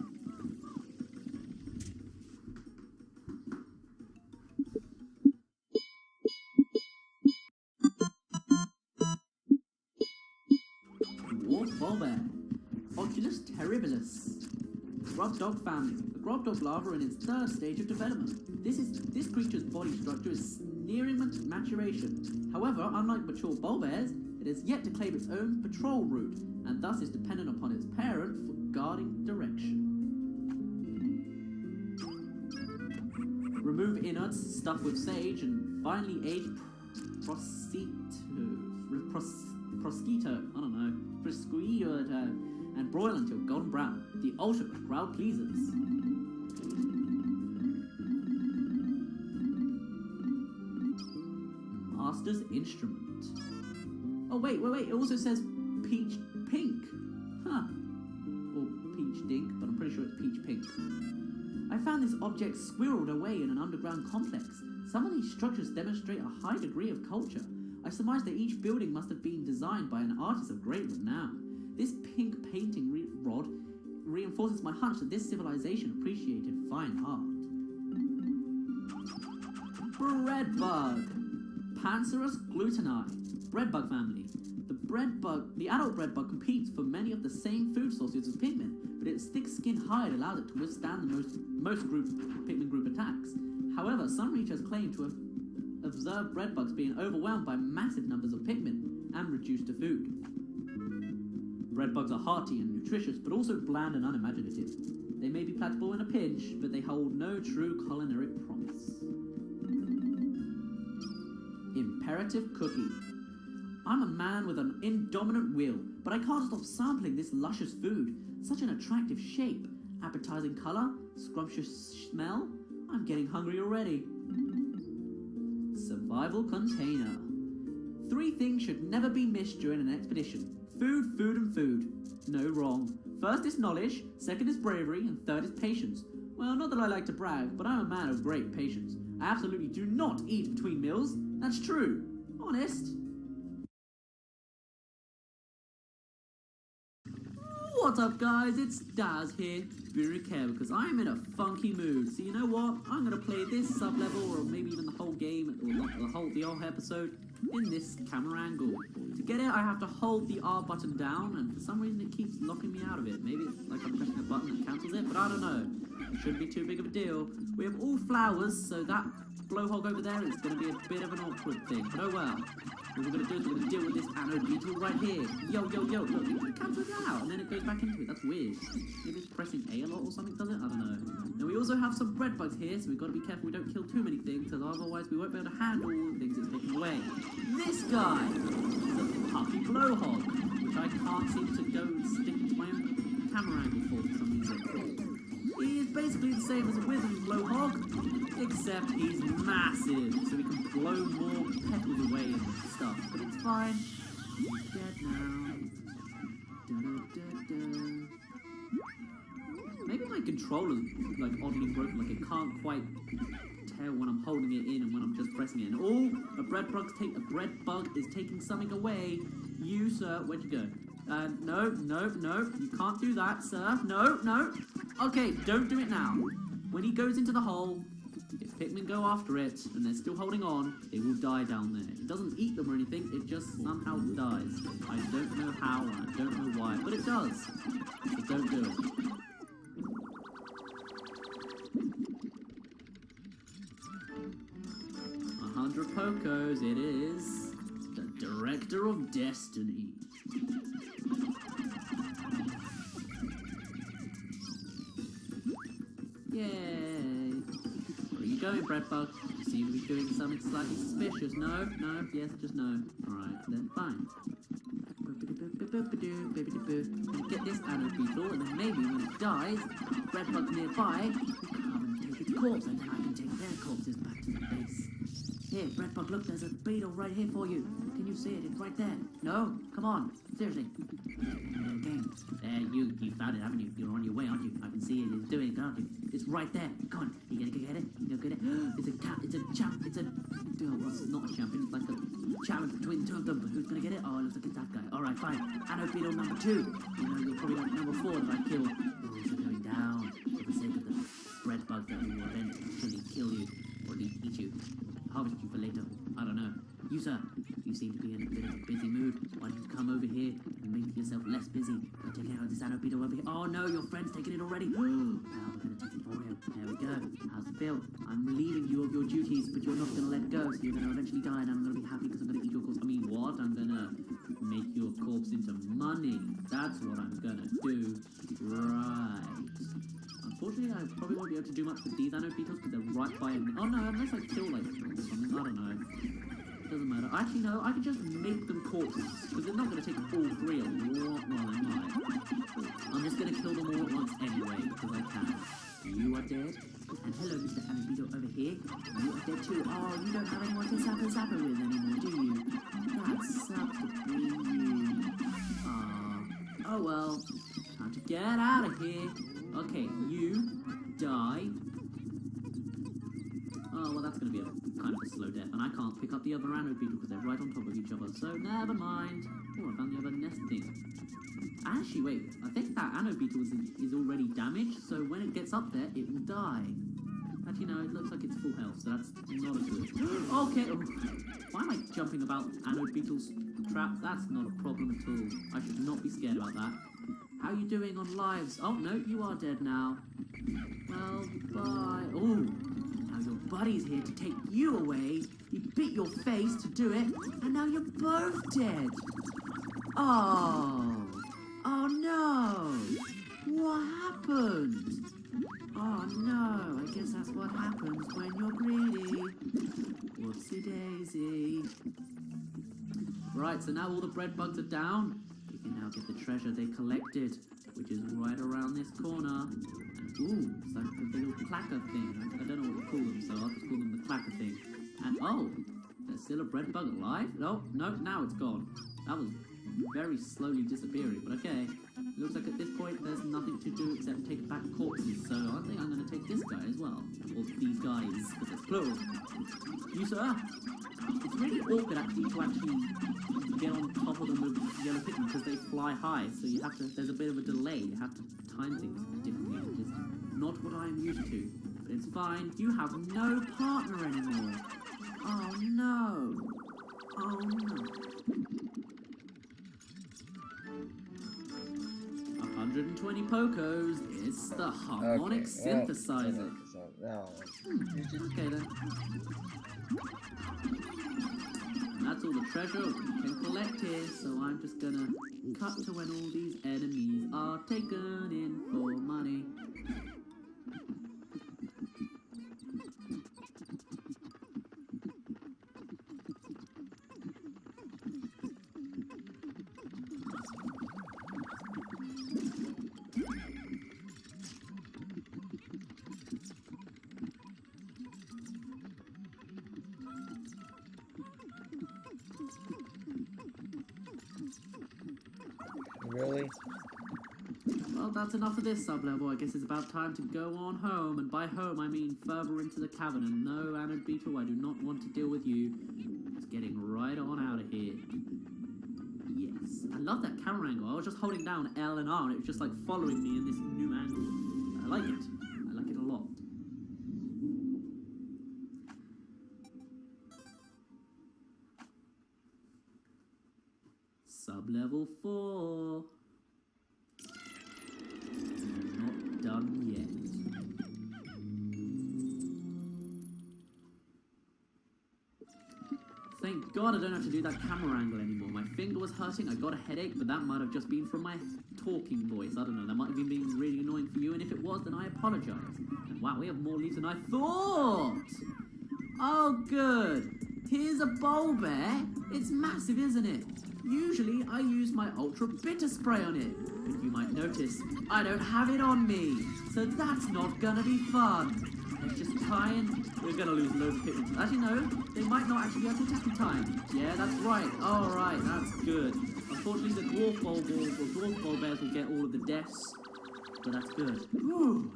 Speaker 3: Oculus terribilis. Scatdogg family. The Scatdogg larva in its third stage of development. This creature's body structure is nearing maturation. However, unlike mature bulbears, it has yet to claim its own patrol route, and thus is dependent upon its parent for guarding direction. Remove innards, stuff with sage, and finally age prosciutto, I don't know, prosciutto, and broil until golden brown. The ultimate crowd pleasers. Master's instrument. Oh wait, it also says peach pink. Huh. Or peach dink, but I'm pretty sure it's peach pink. I found this object squirreled away in an underground complex. Some of these structures demonstrate a high degree of culture. I surmise that each building must have been designed by an artist of great renown. This pink painting rod reinforces my hunch that this civilization appreciated fine art. Breadbug. Pancerus gluteni. Breadbug family. The adult breadbug competes for many of the same food sources as Pikmin, but its thick skin hide allows it to withstand the most Pikmin group attacks. However, some researchers claim to have observed breadbugs being overwhelmed by massive numbers of Pikmin and reduced to food. Breadbugs are hearty and nutritious, but also bland and unimaginative. They may be palatable in a pinch, but they hold no true culinary promise. Imperative cookie. I'm a man with an indominant will, but I can't stop sampling this luscious food. Such an attractive shape, appetizing color, scrumptious smell. I'm getting hungry already. Survival container. 3 things should never be missed during an expedition. Food, food, and food. No wrong. First is knowledge, second is bravery, and third is patience. Well, not that I like to brag, but I'm a man of great patience. I absolutely do not eat between meals. That's true. Honest. What's up guys, it's Daz here. Be really careful because I'm in a funky mood. So you know what? I'm going to play this sub-level or maybe even the whole game or the whole episode in this camera angle. To get it I have to hold the R button down and for some reason it keeps locking me out of it. Maybe it's like I'm pressing a button that cancels it, but I don't know. It shouldn't be too big of a deal. We have all flowers, so that blowhog over there is going to be a bit of an awkward thing, but oh well. What we're going to do is we're going to deal with this anode beetle right here. Yo, look, it cancels out, and then it goes back into it. That's weird. Maybe it's pressing A a lot or something, does it? I don't know. Now we also have some bread bugs here, so we've got to be careful we don't kill too many things, because otherwise we won't be able to handle all the things it's taking away. This guy is a puffy blowhog, which I can't seem to go and stick into my own camera angle for some reason. He is basically the same as a wizard blowhog, except he's massive, so he can blow more petals away and stuff. But it's fine. He's dead now. Maybe my controller's like oddly broken, like it can't quite tell when I'm holding it in and when I'm just pressing it. And oh, a bread bug is taking something away. You, sir, where'd you go? No, you can't do that, sir. No. Okay, don't do it now. When he goes into the hole, if Pikmin go after it and they're still holding on, it will die down there. It doesn't eat them or anything, it just somehow dies. I don't know how, and I don't know why, but it does. So don't do it. Pocos, it is the Director of Destiny. Yay! Where are you going, Breadbug? You seem to be doing something slightly suspicious. No, yes, just no. Alright, then fine. Get this anode beetle, and then maybe when it dies, Breadbug's nearby, you come and take its corpse, and then I can take their corpses back to the base. Here, Breadbug, look, there's a beetle right here for you. Can you see it? It's right there. No? Come on. Seriously. Game. There, you found it, haven't you? You're on your way, aren't you? I can see it. It's doing it, aren't you? It's right there. Come on. You gonna go get it? You gonna get it? It's a cat. It's a champ. It's a... well, it's not a champion. It's like a challenge between the two of them. But who's gonna get it? Oh, it looks like it's that guy. Alright, fine. Anode beetle number 2. You know, you're probably like number 4 that I killed. You're also going down for the sake of the bread bug that will eventually kill you. Or at least eat you. Harvest you for later. I don't know. You, sir, you seem to be in a bit of a busy mood. Why don't you come over here and make yourself less busy? I'll take care of this anode beetle over here. Oh no, your friend's taking it already. Now we're going to take it for real. There we go. How's it feel? I'm relieving you of your duties, but you're not going to let go, so you're going to eventually die, and I'm going to be happy because I'm going to eat your corpse. I mean, what? I'm going to make your corpse into money. That's what I'm going to do. Right. Unfortunately, I probably won't be able to do much with these anode beetles because they're right by him. Oh no, unless I kill like something. I don't know. Doesn't matter. Actually, no, I can just make them corpses because they're not going to take all 3 a lot. Well, they might. I'm just going to kill them all at once anyway because I can. You are dead. And hello, Mr. Anode Beetle over here. You are dead too. Oh, you don't have anyone to zapper with anymore, do you? That sucks to be you. Oh well. Time to get out of here. Okay, you die. Oh, well, that's going to be a kind of a slow death, and I can't pick up the other anode beetle because they're right on top of each other, so never mind. Oh, I found the other nest thing. Actually, wait, I think that anode beetle is already damaged, so when it gets up there, it will die. Actually, no, it looks like it's full health, so that's not a good. Okay, why am I jumping about anode beetles' traps? That's not a problem at all. I should not be scared about that. How are you doing on lives? Oh, no, you are dead now. Well, bye. Oh, now your buddy's here to take you away. He bit your face to do it, and now you're both dead. Oh. Oh, no. What happened? Oh, no. I guess that's what happens when you're greedy. Whoopsie daisy. Right, so now all the bread bugs are down. You can now get the treasure they collected, which is right around this corner. And ooh, it's like a little clacker thing. I don't know what to call them, so I'll just call them the clacker thing. And oh, there's still a bread bug alive? No, now it's gone. That was very slowly disappearing, but okay. It looks like at this point there's nothing to do except take back corpses, so I think I'm going to take this guy as well. Or these guys, because it's plural. You, sir? It's really awkward actually to get on top of them with yellow Pikmin because they fly high, so you have to, there's a bit of a delay, you have to time things differently, which is not what I'm used to. But it's fine, you have no partner anymore. Oh no. Oh no. 120 Pocos is the harmonic synthesizer. Okay then. And that's all the treasure we can collect here, so I'm just gonna cut to when all these enemies are taken in for money.
Speaker 1: Really?
Speaker 3: Well, that's enough of this sub-level. I guess it's about time to go on home. And by home, I mean further into the cavern. And no, Anna Beetle, I do not want to deal with you. Just getting right on out of here. Yes. I love that camera angle. I was just holding down L and R, and it was just like following me in this new angle. I like it. I like it a lot. Sub-level 4. Not done yet. Thank God I don't have to do that camera angle anymore. My finger was hurting, I got a headache, but that might have just been from my talking voice. I don't know, that might have been being really annoying for you, and if it was, then I apologise. And wow, we have more leaves than I thought! Oh, good. Here's a bowl bear. It's massive, isn't it? Usually, I use my ultra bitter spray on it, but you might notice I don't have it on me, so that's not gonna be fun. Let's just try and... We're gonna lose loads of Pikmin. Actually, no, they might not actually be able to attack in time. Yeah, that's right. Alright, that's good. Unfortunately, the dwarf bowl bears will get all of the deaths, but that's good. Whew.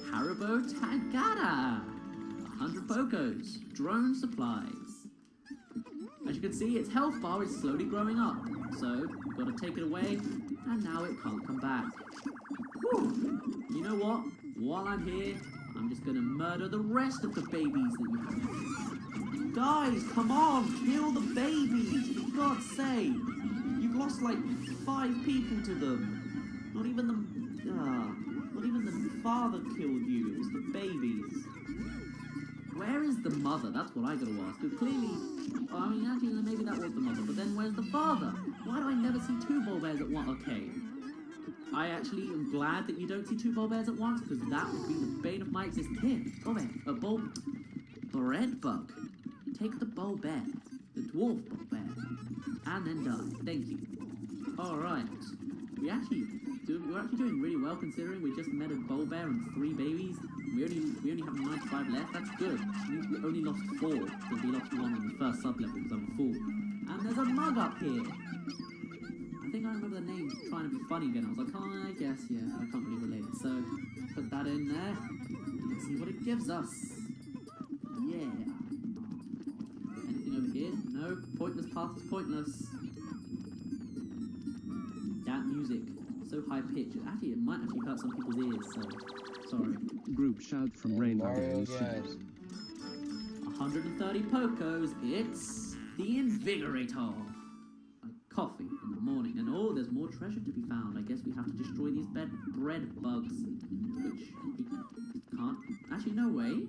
Speaker 3: Haribo Tagada. 100 Pokos. Drone supplies. As you can see, its health bar is slowly growing up, so we've got to take it away, and now it can't come back. Whew. You know what? While I'm here, I'm just going to murder the rest of the babies that you have. Guys, come on, kill the babies, for God's sake. You've lost like 5 people to them. Not even the father killed you, it was the babies. Where is the mother? That's what I gotta ask. Because clearly, I mean, actually, maybe that was the mother, but then where's the father? Why do I never see 2 bowl bears at once? Okay. I actually am glad that you don't see 2 bowl bears at once, because that would be the bane of my existence. Here, bowl bear, a bowl... bread bug. Take the bowl bear, the dwarf bowl bear, and then die. Thank you. Alright. We're actually doing really well considering we just met a bowl bear and 3 babies. We only have 95 left. That's good. Means we only lost 4 because we lost 1 on the first sub-level because I'm a fool. And there's a mug up here. I think I remember the name trying to be funny again. I was like, oh, I guess, yeah, I can't really relate. So, put that in there. Let's see what it gives us. Yeah. Anything over here? No. Pointless path is pointless. That music. So high pitched. Actually, it might actually hurt some people's ears, so... Sorry.
Speaker 5: Group shout from Rainbow
Speaker 1: Mario
Speaker 5: Games.
Speaker 1: guys.
Speaker 3: 130 Pokos. It's the Invigorator. Like coffee in the morning. And oh, there's more treasure to be found. I guess we have to destroy these bread bugs. Which we can't... Actually, no way.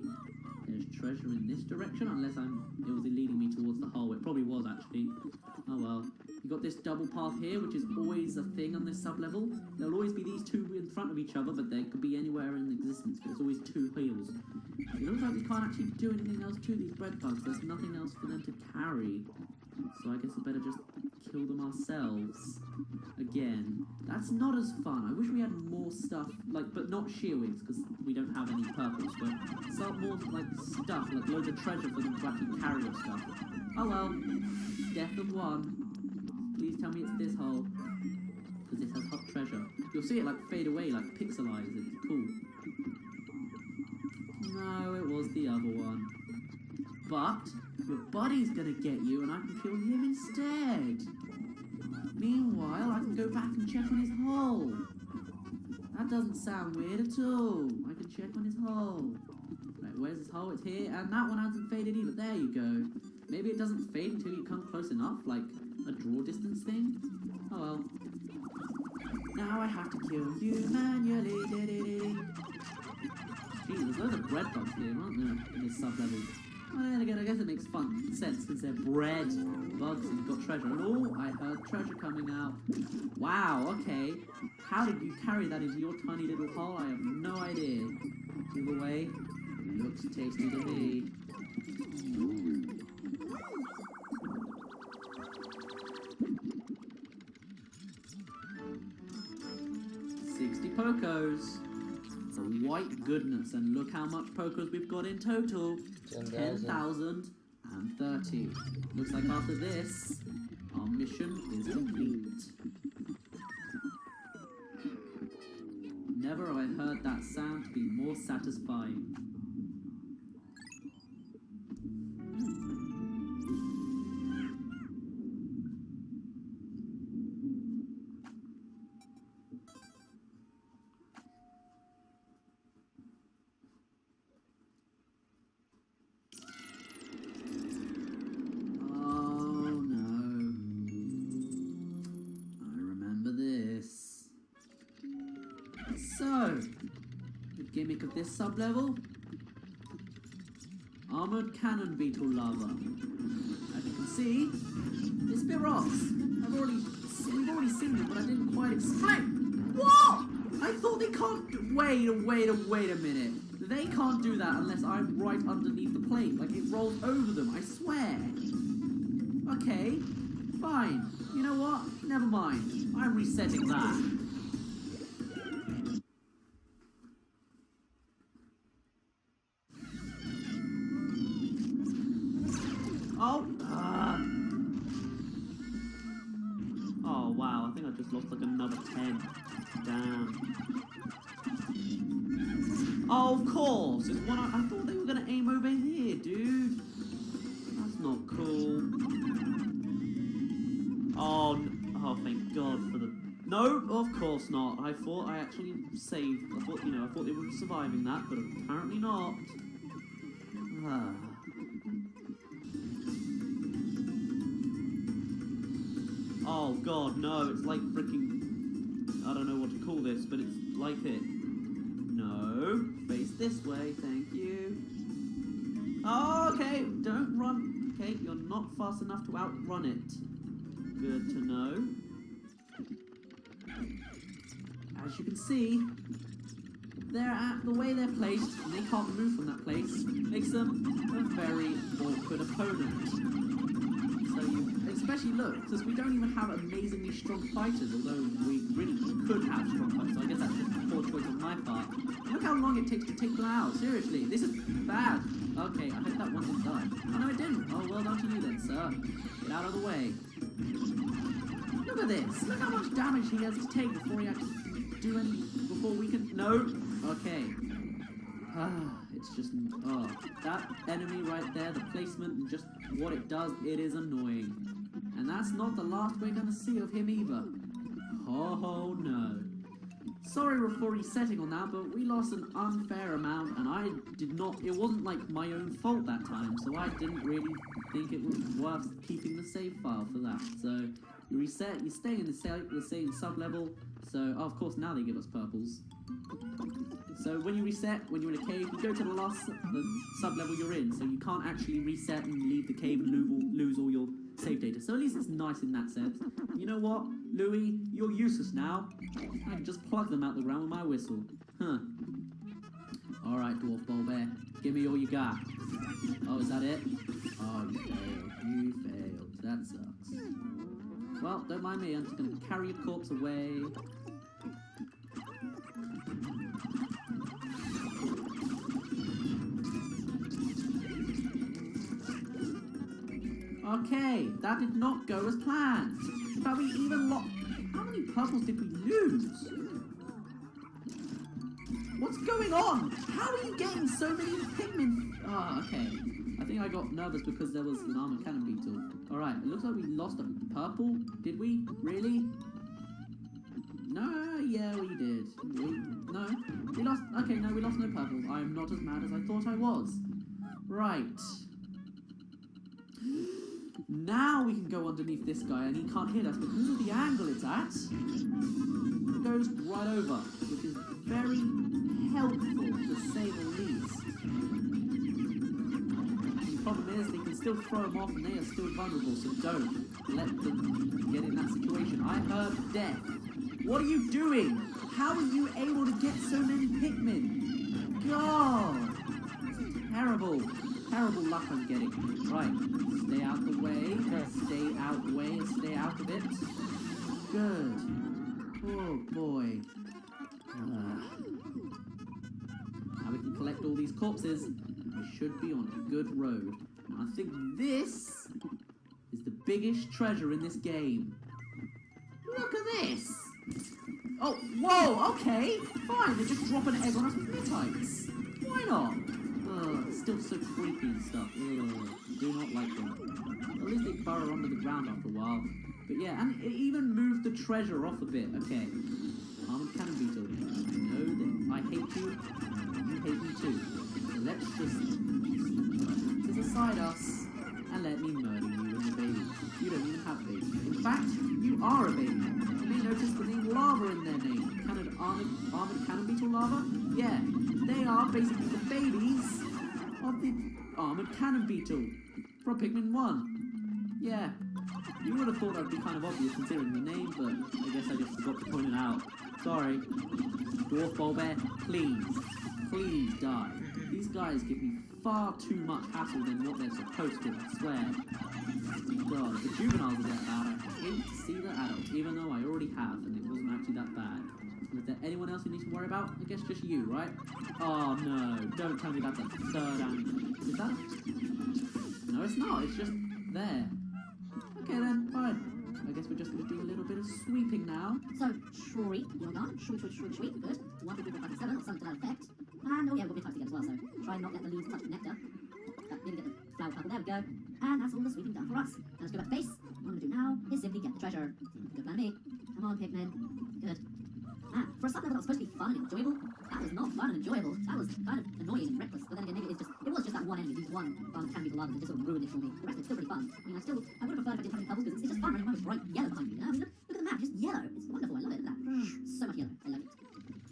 Speaker 3: There's treasure in this direction, unless it was leading me towards the hole. It probably was, actually. Oh well. You got this double path here, which is always a thing on this sub-level. There'll always be these 2 in front of each other, but they could be anywhere in existence, but it's always 2 heels. It looks like we can't actually do anything else to these bread bugs. There's nothing else for them to carry. So I guess we better just kill them ourselves. Again. That's not as fun. I wish we had more stuff, like, but not shearwigs, because we don't have any purples, but some more, like, stuff, like loads of treasure for them to actually carry your stuff. Oh well. Death of 1. Please tell me it's this hole, because this has hot treasure. You'll see it like fade away, like pixelized. It's cool. No, it was the other one. But your buddy's gonna get you, and I can kill him instead. Meanwhile, I can go back and check on his hole. That doesn't sound weird at all. I can check on his hole. Right, where's his hole? It's here, and that one hasn't faded either. There you go. Maybe it doesn't fade until you come close enough, like a draw distance thing? Oh well. Now I have to kill you manually. Gee, there's loads of bread bugs here, aren't there, in this sub-level? Well, then again, I guess it makes sense since they're bread bugs and you've got treasure. And oh, I heard treasure coming out. Wow, okay. How did you carry that into your tiny little hole? I have no idea. Either way, it looks tasty to me. 60 Pokos. It's a white goodness, and look how much Pokos we've got in total. 10,030. Looks like after this, our mission is complete. Never have I heard that sound to be more satisfying. So, the gimmick of this sub-level? Armored cannon beetle lava. As you can see, it's a bit rocks. We've already seen them, but I didn't quite explain. What? I thought they can't. Wait a minute. They can't do that unless I'm right underneath the plate. Like it rolls over them. I swear. Okay, fine. You know what? Never mind. I'm resetting that. Oh, wow, I think I just lost like another 10. Damn. Oh, of course! It's one I thought they were going to aim over here, dude. That's not cool. Oh, thank God for the... No, of course not. I thought I actually saved. I thought they were surviving that, but apparently not. Oh God, no, it's like freaking, I don't know what to call this, but it's like it. No, face this way, thank you. Oh, okay, don't run. Okay, you're not fast enough to outrun it. Good to know. As you can see, the way they're placed, and they can't move from that place, makes them a very awkward opponent. Especially look, because we don't even have amazingly strong fighters, although we really could have strong fighters, so I guess that's just a poor choice on my part. Look how long it takes to take them out, seriously, this is bad. Okay, I hope that one didn't die. Oh no, it didn't. Oh, well done to you then, sir. Get out of the way. Look at this, look how much damage he has to take before he actually do any, before we can, no, okay. It's just, that enemy right there, the placement and just what it does, it is annoying. And that's not the last we're going to see of him either. Oh no. Sorry for resetting on that, but we lost an unfair amount, and I did not, it wasn't like my own fault that time, so I didn't really think it was worth keeping the save file for that. So, you reset, you stay in the same sub-level, so, of course now they give us purples. So when you reset, when you're in a cave, you go to the sub-level you're in, so you can't actually reset and leave the cave and lose all your save data. So at least it's nice in that sense. You know what, Louis, you're useless now. I can just plug them out the ground with my whistle. Huh. Alright, Dwarf Ball Bear, give me all you got. Oh, is that it? Oh, you failed. That sucks. Well, don't mind me, I'm just going to carry your corpse away. Okay, that did not go as planned. In fact, we even lost... How many purples did we lose? What's going on? How are you getting so many Pikmin? Oh, okay. I think I got nervous because there was an armored cannon beetle. Alright, it looks like we lost a purple. Did we? Really? No, yeah, we did. No? We lost... Okay, no, we lost no purple. I'm not as mad as I thought I was. Right. Now we can go underneath this guy and he can't hit us because of the angle it's at. It goes right over, which is very helpful to say the least. The problem is they can still throw them off and they are still vulnerable, so don't let them get in that situation. I heard death. What are you doing? How are you able to get so many Pikmin? God! Terrible. Terrible luck I'm getting. Right, stay out the way, stay out of it. Good. Oh boy. Now we can collect all these corpses. We should be on a good road. And I think this is the biggest treasure in this game. Look at this! Oh, whoa, okay, fine, they just drop an egg on us with Hittites. Why not? Ugh, still so creepy and stuff. Ugh, do not like them. At least they burrow under the ground after a while. But yeah, and it even moved the treasure off a bit. Okay, Armored Cannon Beetle, I know that I hate you, you hate me too. So let's just put this aside us, and let me murder you and your babies. You don't even have babies. In fact, you are a baby. You may notice the name Lava in their name. Armored Cannon Beetle Lava? Yeah, they are basically the babies of the Armored Cannon Beetle from Pikmin 1. Yeah, you would have thought that would be kind of obvious considering the name, but I guess I just forgot to point it out. Sorry. Dwarf Bulbear, please die. These guys give me far too much hassle than what they're supposed to, I swear. God, the juveniles are that bad. I hate to see the adults, even though I already have, and it wasn't actually that bad. Is there anyone else you need to worry about? I guess just you, right? Oh no, don't tell me that's a third animal. Is that? No, it's not, it's just there. Okay then, fine. I guess we're just going to do a little bit of sweeping now.
Speaker 6: So, Shuri, you're gone. Shuri, good. 1, 2, 3, 4, 5, 6, 7, something to that effect. And, oh yeah, we've got types again as well, so try and not let the leaves touch the nectar. Maybe get the flower purple, there we go. And that's all the sweeping done for us. Now let's go back to base. What I'm going to do now is simply get the treasure. Good plan me. Come on, Pikmin. Good. Ah, for a sub level that was supposed to be fun and enjoyable, that was not fun and enjoyable. That was kind of annoying and reckless. But then again, maybe it was just that one enemy, these one Cannon Beetle Lava that just sort of ruined it for me. The rest of it's still pretty fun. I mean, I would have preferred if I didn't have any bubbles because it's just fun running around with bright yellow behind you. You know? I mean, look at the map, just yellow. It's wonderful. I love it. Look at that. So much yellow. I love it.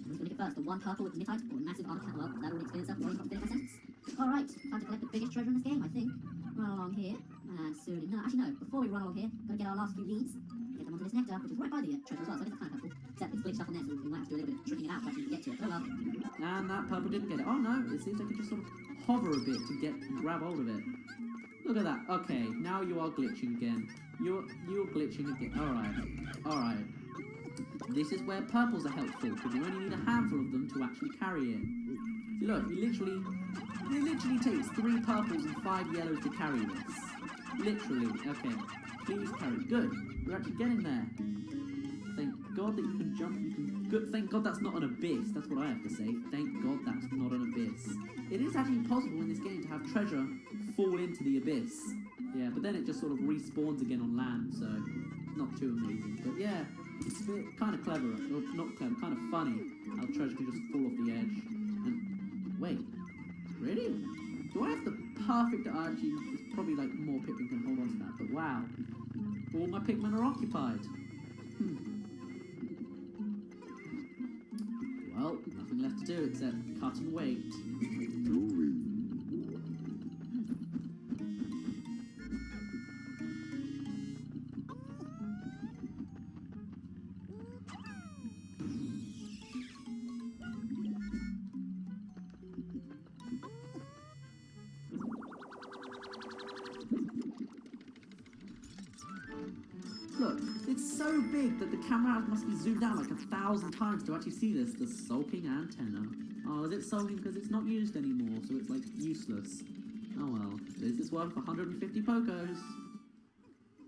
Speaker 6: Who's going to get first? The one purple with the Hittite or the massive armor cat? Well, that already explains itself. I've got to finish my sentence. Alright, time to collect the biggest treasure in this game, I think. Run along here, and soon. No, actually, no. Before we run along here, gotta get our last few leads. Get them onto this nectar, which is right by the treasure as well, so I guess that's kind of helpful. Except it's glitched up on there, so we might have to do a little bit of tricking it out to actually get to it. Oh well.
Speaker 3: And that purple didn't get it. Oh no, it seems like it just sort of hover a bit to grab hold of it. Look at that. Okay, now you are glitching again. You're glitching again. Alright. This is where purples are helpful, because you only need a handful of them to actually carry it. See, look, it literally takes 3 purples and 5 yellows to carry this. Literally. Okay. Please carry. Good. We're actually getting there. Thank God that you can jump. Good. Thank God that's not an abyss. That's what I have to say. Thank God that's not an abyss. It is actually possible in this game to have treasure fall into the abyss. Yeah, but then it just sort of respawns again on land, so not too amazing. But yeah, it's kind of clever. Or not clever, kind of funny how treasure can just fall off the edge. And wait, really? Do I have the perfect? Actually, it's probably like more Pikmin can hold on to that. But wow, all my Pikmin are occupied. Well, nothing left to do except cut and wait. Look, it's so big that the camera must be zoomed out like 1,000 times to actually see this. The sulking antenna. Oh, is it sulking because it's not used anymore, so it's like useless? Oh well, this is worth 150 Pokos.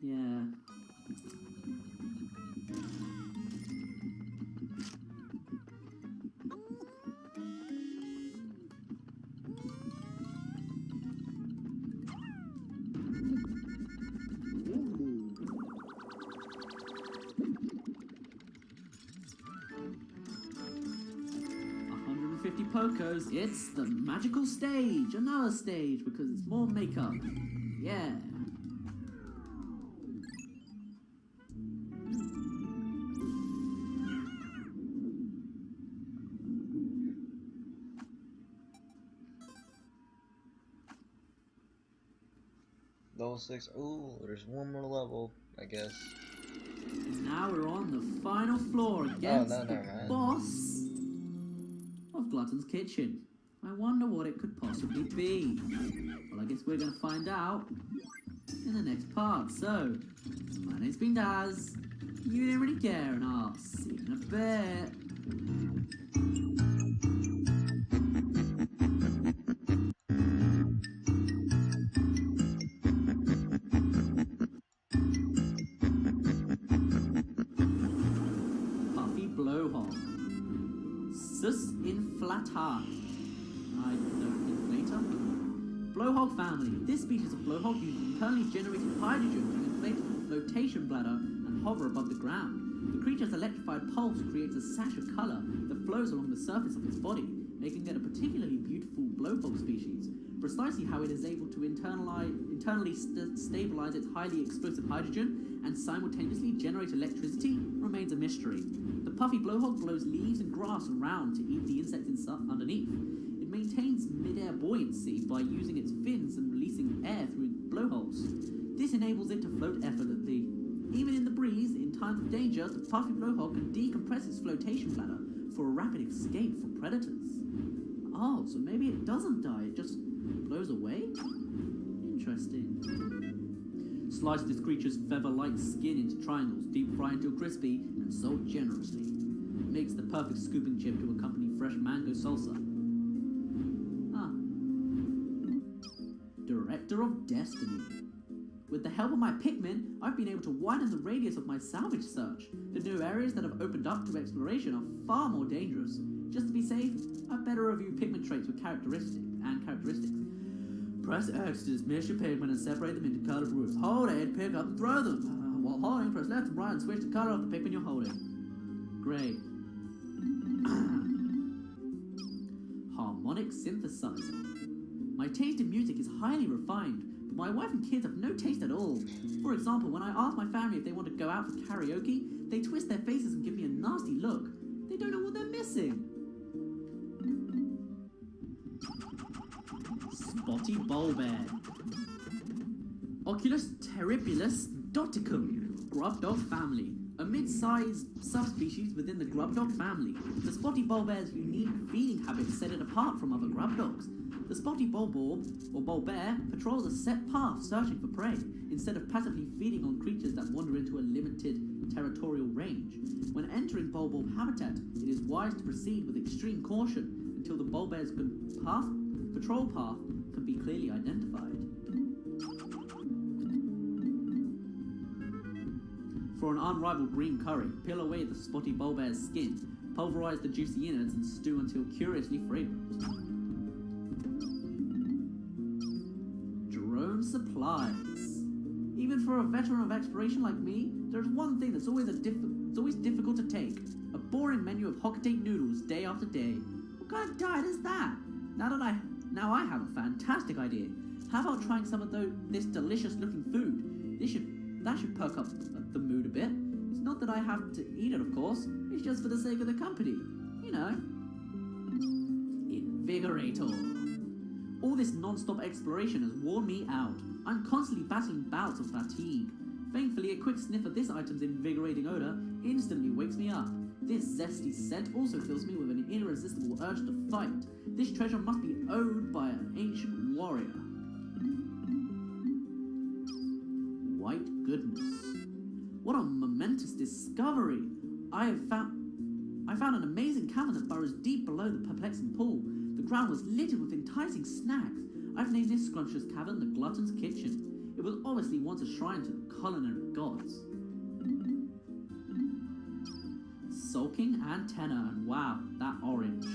Speaker 3: Yeah. Pokos, it's the magical stage, another stage, because it's more makeup. Yeah.
Speaker 1: Level 6. Ooh, there's one more level, I guess.
Speaker 3: Now we're on the final floor against the boss of Glutton's Kitchen. I wonder what it could possibly be. Well, I guess we're going to find out in the next part. So, my name's been Daz. You didn't really care, and I'll see you in a bit. Sus inflata. I don't inflator. Blowhog family. This species of blowhog uses internally generated hydrogen to inflate a flotation bladder and hover above the ground. The creature's electrified pulse creates a sash of colour that flows along the surface of its body, making it a particularly beautiful blowhog species. Precisely how it is able to internally stabilize its highly explosive hydrogen and simultaneously generate electricity remains a mystery. The puffy blowhog blows leaves and grass around to eat the insects underneath. It maintains mid-air buoyancy by using its fins and releasing air through blowholes. This enables it to float effortlessly. Even in the breeze, in times of danger, the puffy blowhog can decompress its flotation bladder for a rapid escape from predators. Oh, so maybe it doesn't die, it just blows away? Interesting. Slice this creature's feather-like skin into triangles, deep fry until crispy, and salt generously. It makes the perfect scooping chip to accompany fresh mango salsa. Ah. Director of Destiny. With the help of my Pikmin, I've been able to widen the radius of my salvage search. The new areas that have opened up to exploration are far more dangerous. Just to be safe, I'd better review Pikmin traits with characteristics. Press X to dismiss your Pikmin and separate them into colored groups. Hold A to pick up and throw them. While holding, press left and right and switch the color of the Pikmin you're holding. Great. Harmonic synthesizer. My taste in music is highly refined, but my wife and kids have no taste at all. For example, when I ask my family if they want to go out for karaoke, they twist their faces and give me a nasty look. They don't know what they're missing. Spotty Bulbear. Oculus terribilis doticum, grub dog family. A mid-sized subspecies within the grub dog family. The spotty bulbear's unique feeding habits set it apart from other grub dogs. The spotty bulborb, or bulbear, patrols a set path searching for prey, instead of passively feeding on creatures that wander into a limited territorial range. When entering bulborb habitat, it is wise to proceed with extreme caution until the bulbear's patrol path can be clearly identified. For an unrivaled green curry, peel away the spotty bulbear's skin, pulverize the juicy innards and stew until curiously fragrant. Drone supplies. Even for a veteran of exploration like me, there's one thing that's always difficult to take. A boring menu of Hokkaido noodles day after day. What kind of diet is that? Now I have a fantastic idea. How about trying some of this delicious looking food? That should perk up the mood a bit. It's not that I have to eat it, of course. It's just for the sake of the company. You know. Invigorator. All this non-stop exploration has worn me out. I'm constantly battling bouts of fatigue. Thankfully, a quick sniff of this item's invigorating odor instantly wakes me up. This zesty scent also fills me with an irresistible urge to fight. This treasure must be owed by an ancient warrior. White goodness. What a momentous discovery! I found an amazing cavern that burrows deep below the perplexing pool. The ground was littered with enticing snacks. I've named this scrumptious cavern the Glutton's Kitchen. It was obviously once a shrine to the culinary gods. Sulking antenna, and wow, that orange.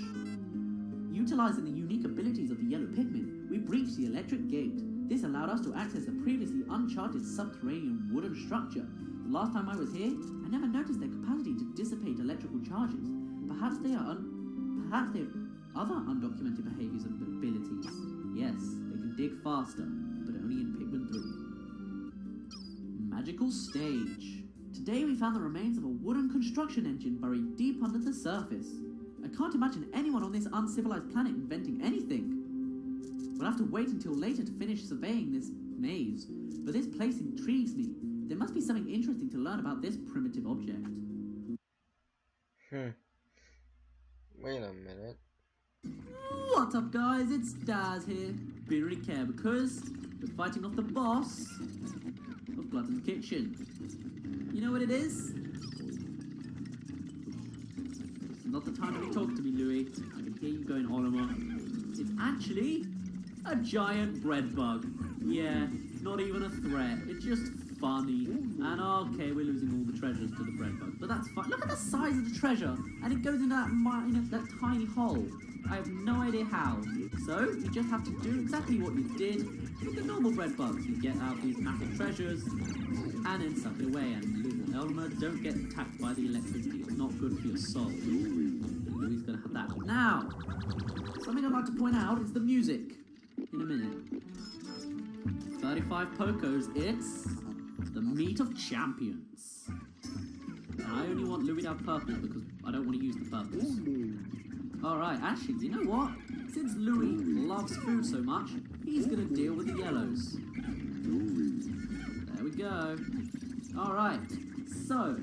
Speaker 3: Utilizing the unique abilities of the yellow Pikmin, we breached the electric gate. This allowed us to access a previously uncharted subterranean wooden structure. The last time I was here, I never noticed their capacity to dissipate electrical charges. Perhaps they have other undocumented behaviors and abilities. Yes, they can dig faster, but only in Pikmin 3. Magical stage. Today we found the remains of a wooden construction engine buried deep under the surface. I can't imagine anyone on this uncivilized planet inventing anything. We'll have to wait until later to finish surveying this maze, but this place intrigues me. There must be something interesting to learn about this primitive object.
Speaker 1: Wait a minute.
Speaker 3: What's up, guys? It's Daz here. Didn't really care because we're fighting off the boss of Glutton's Kitchen. You know what it is? It's not the time to be talking to me, Louis. I can hear you going on and on. It's actually a giant bread bug. Yeah, not even a threat. It just funny. And okay, we're losing all the treasures to the bread bug, but that's fine. Look at the size of the treasure, and it goes into that tiny hole. I have no idea how. So you just have to do exactly what you did with the normal bread bugs. You get out these massive treasures, and then suck it away. And little Elmer, don't get attacked by the electricity. It's not good for your soul. Louie's gonna have that. Now, something I'd like to point out is the music. In a minute. 35 Pokos, it's the meat of champions. And I only want Louie to have purple because I don't want to use the purples. Alright, actually, you know what? Since Louie loves food so much, he's gonna deal with the yellows. There we go. Alright, so,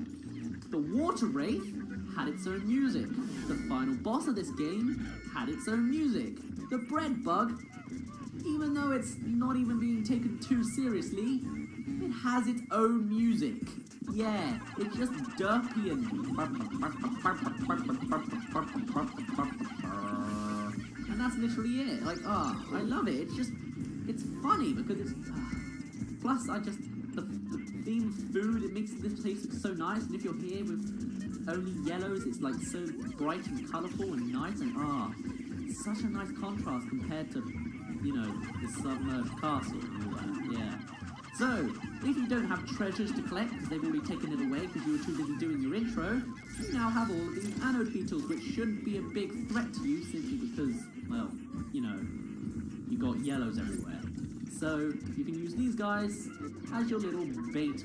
Speaker 3: the Water Wraith had its own music. The final boss of this game had its own music. The Bread Bug, even though it's not even being taken too seriously, it has its own music. Yeah, it's just derpy and that's literally it. Like, I love it. It's funny because it's, plus the theme of food, it makes this place look so nice, and if you're here with only yellows, it's like so bright and colourful and nice, and it's such a nice contrast compared to, you know, the submerged castle and all that, yeah. So, if you don't have treasures to collect because they've already taken it away because you were too busy doing your intro, you now have all of these anode beetles, which shouldn't be a big threat to you simply because, well, you know, you got yellows everywhere. So, you can use these guys as your little bait,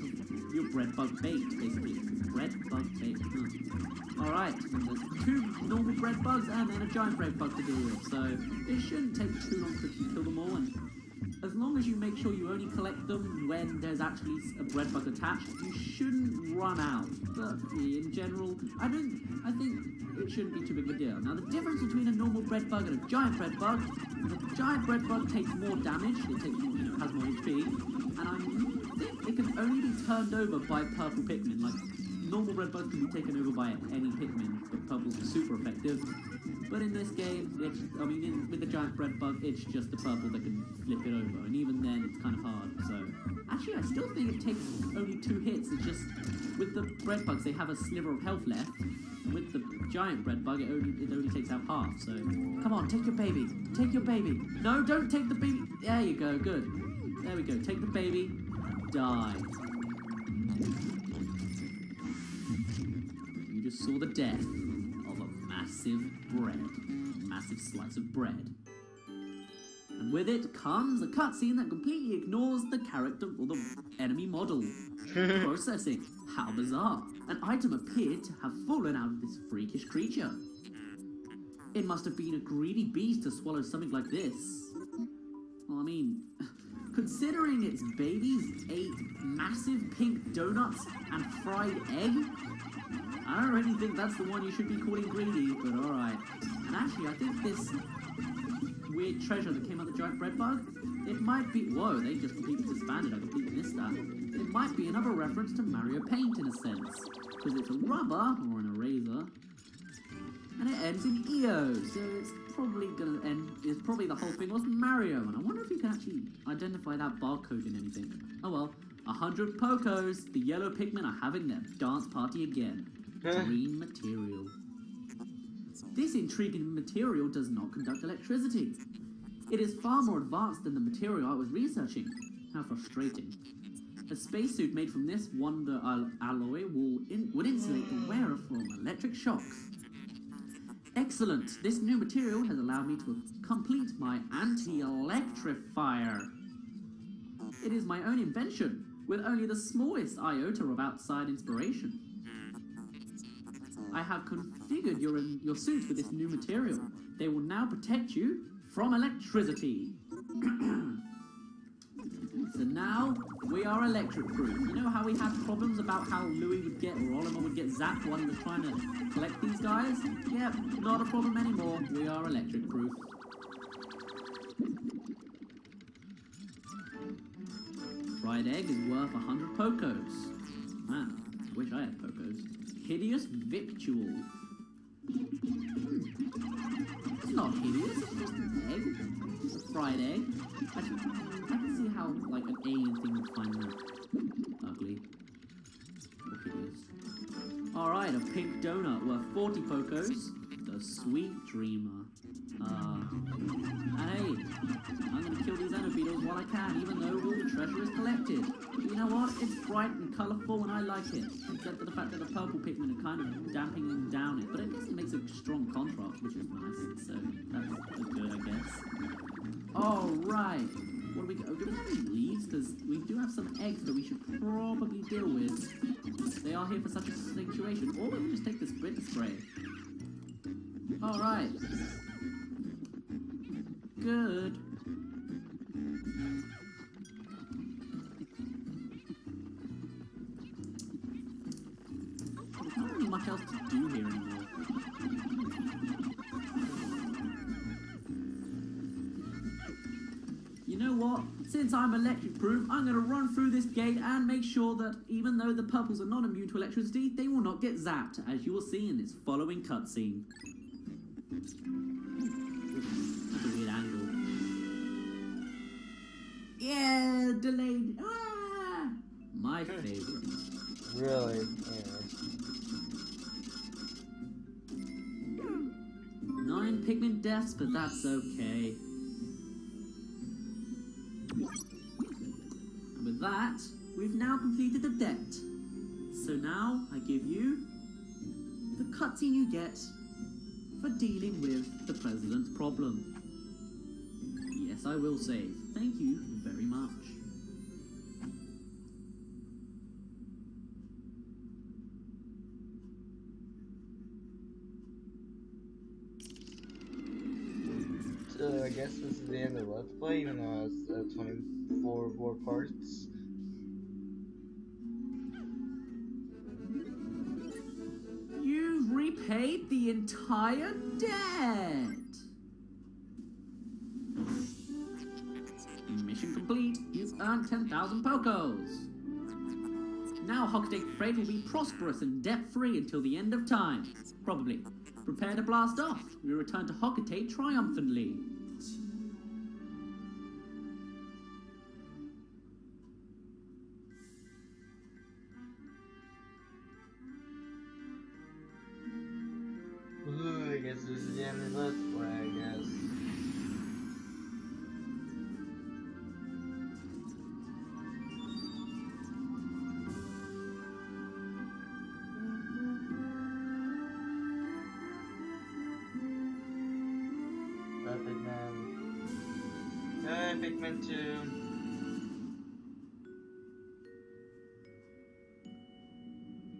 Speaker 3: your bread bug bait, basically. Bread bug bait. Alright, there's 2 normal bread bugs and then a giant bread bug to deal with, so it shouldn't take too long to kill them all, and as long as you make sure you only collect them when there's actually a bread bug attached, you shouldn't run out. But in general, I think it shouldn't be too big of a deal. Now, the difference between a normal bread bug and a giant bread bug is that the giant bread bug takes more damage, it takes more, you know, has more HP, and I think it can only be turned over by purple Pikmin. Like, normal bread bugs can be taken over by any Pikmin, but purples are super effective. But in this game, with the giant bread bug, it's just the purple that can flip it over, and even then, it's kind of hard. So, actually, I still think it takes only 2 hits. It's just with the bread bugs, they have a sliver of health left. With the giant bread bug, it only takes out half. So, come on, take your baby, take your baby. No, don't take the baby. There you go, good. There we go. Take the baby. Die. You just saw the death of a massive slice of bread. And with it comes a cutscene that completely ignores the character or the enemy model. Processing. How bizarre. An item appeared to have fallen out of this freakish creature. It must have been a greedy beast to swallow something like this. Well, I mean, considering its babies ate massive pink donuts and fried egg, I don't really think that's the one you should be calling greedy, but alright. And actually, I think this weird treasure that came out of the giant bread bug, it might be... Whoa, they just completely disbanded. I completely missed that. It might be another reference to Mario Paint in a sense, because it's a rubber, or an eraser, and it ends in EO, so it's probably going to end... It's probably the whole thing was Mario, and I wonder if you can actually identify that barcode in anything. Oh well. 100 Pokos, the yellow Pikmin are having their dance party again. Green material. This intriguing material does not conduct electricity. It is far more advanced than the material I was researching. How frustrating. A spacesuit made from this wonder alloy would insulate the wearer from electric shocks. Excellent! This new material has allowed me to complete my anti-electrifier. It is my own invention, with only the smallest iota of outside inspiration. I have configured your suit with this new material. They will now protect you from electricity. So now, we are electric-proof. You know how we had problems about how Louie would get, or Oliver would get zapped while he was trying to collect these guys? Yep, not a problem anymore. We are electric-proof. Fried egg is worth 100 Pokos. Man, I wish I had Pokos. Hideous victual. It's not hideous, it's just an egg. It's a fried egg. I can see how, like, an alien thing would find that. Alright, a pink donut worth 40 Pokos. The Sweet Dreamer. And hey, I'm gonna kill these beetles while I can, even though all the treasure is collected. But you know what? It's bright and colourful and I like it. Except for the fact that the purple Pikmin are kind of damping down it. But I guess it makes a strong contrast, which is nice. So that's good, I guess. Alright. What do we go? Do we have any leaves? Because we do have some eggs that we should probably deal with. They are here for such a situation. Or we can just take this Sprinter Spray. Alright. Good. There's not really much else to do here anymore. You know what? Since I'm electric proof, I'm going to run through this gate and make sure that even though the purples are not immune to electricity, they will not get zapped, as you will see in this following cutscene. That's a weird angle. Yeah, delayed. Ah! My favorite.
Speaker 1: Really? Yeah.
Speaker 3: 9 Pikmin deaths, but that's okay. And with that, we've now completed the debt. So now I give you the cutscene you get for dealing with the president's problem. Yes, I will save. Thank you very much.
Speaker 1: So I guess this is the end of Let's Play, even though it's 24 more parts.
Speaker 3: You've repaid the entire debt! Mission complete. You've earned 10,000 Pokos. Now Hockdate Freight will be prosperous and debt-free until the end of time. Probably. Prepare to blast off. We return to Hockdate triumphantly.
Speaker 1: Ooh, I guess this is the end of Let's Play, I guess. Pikmin. Hey, Pikmin 2.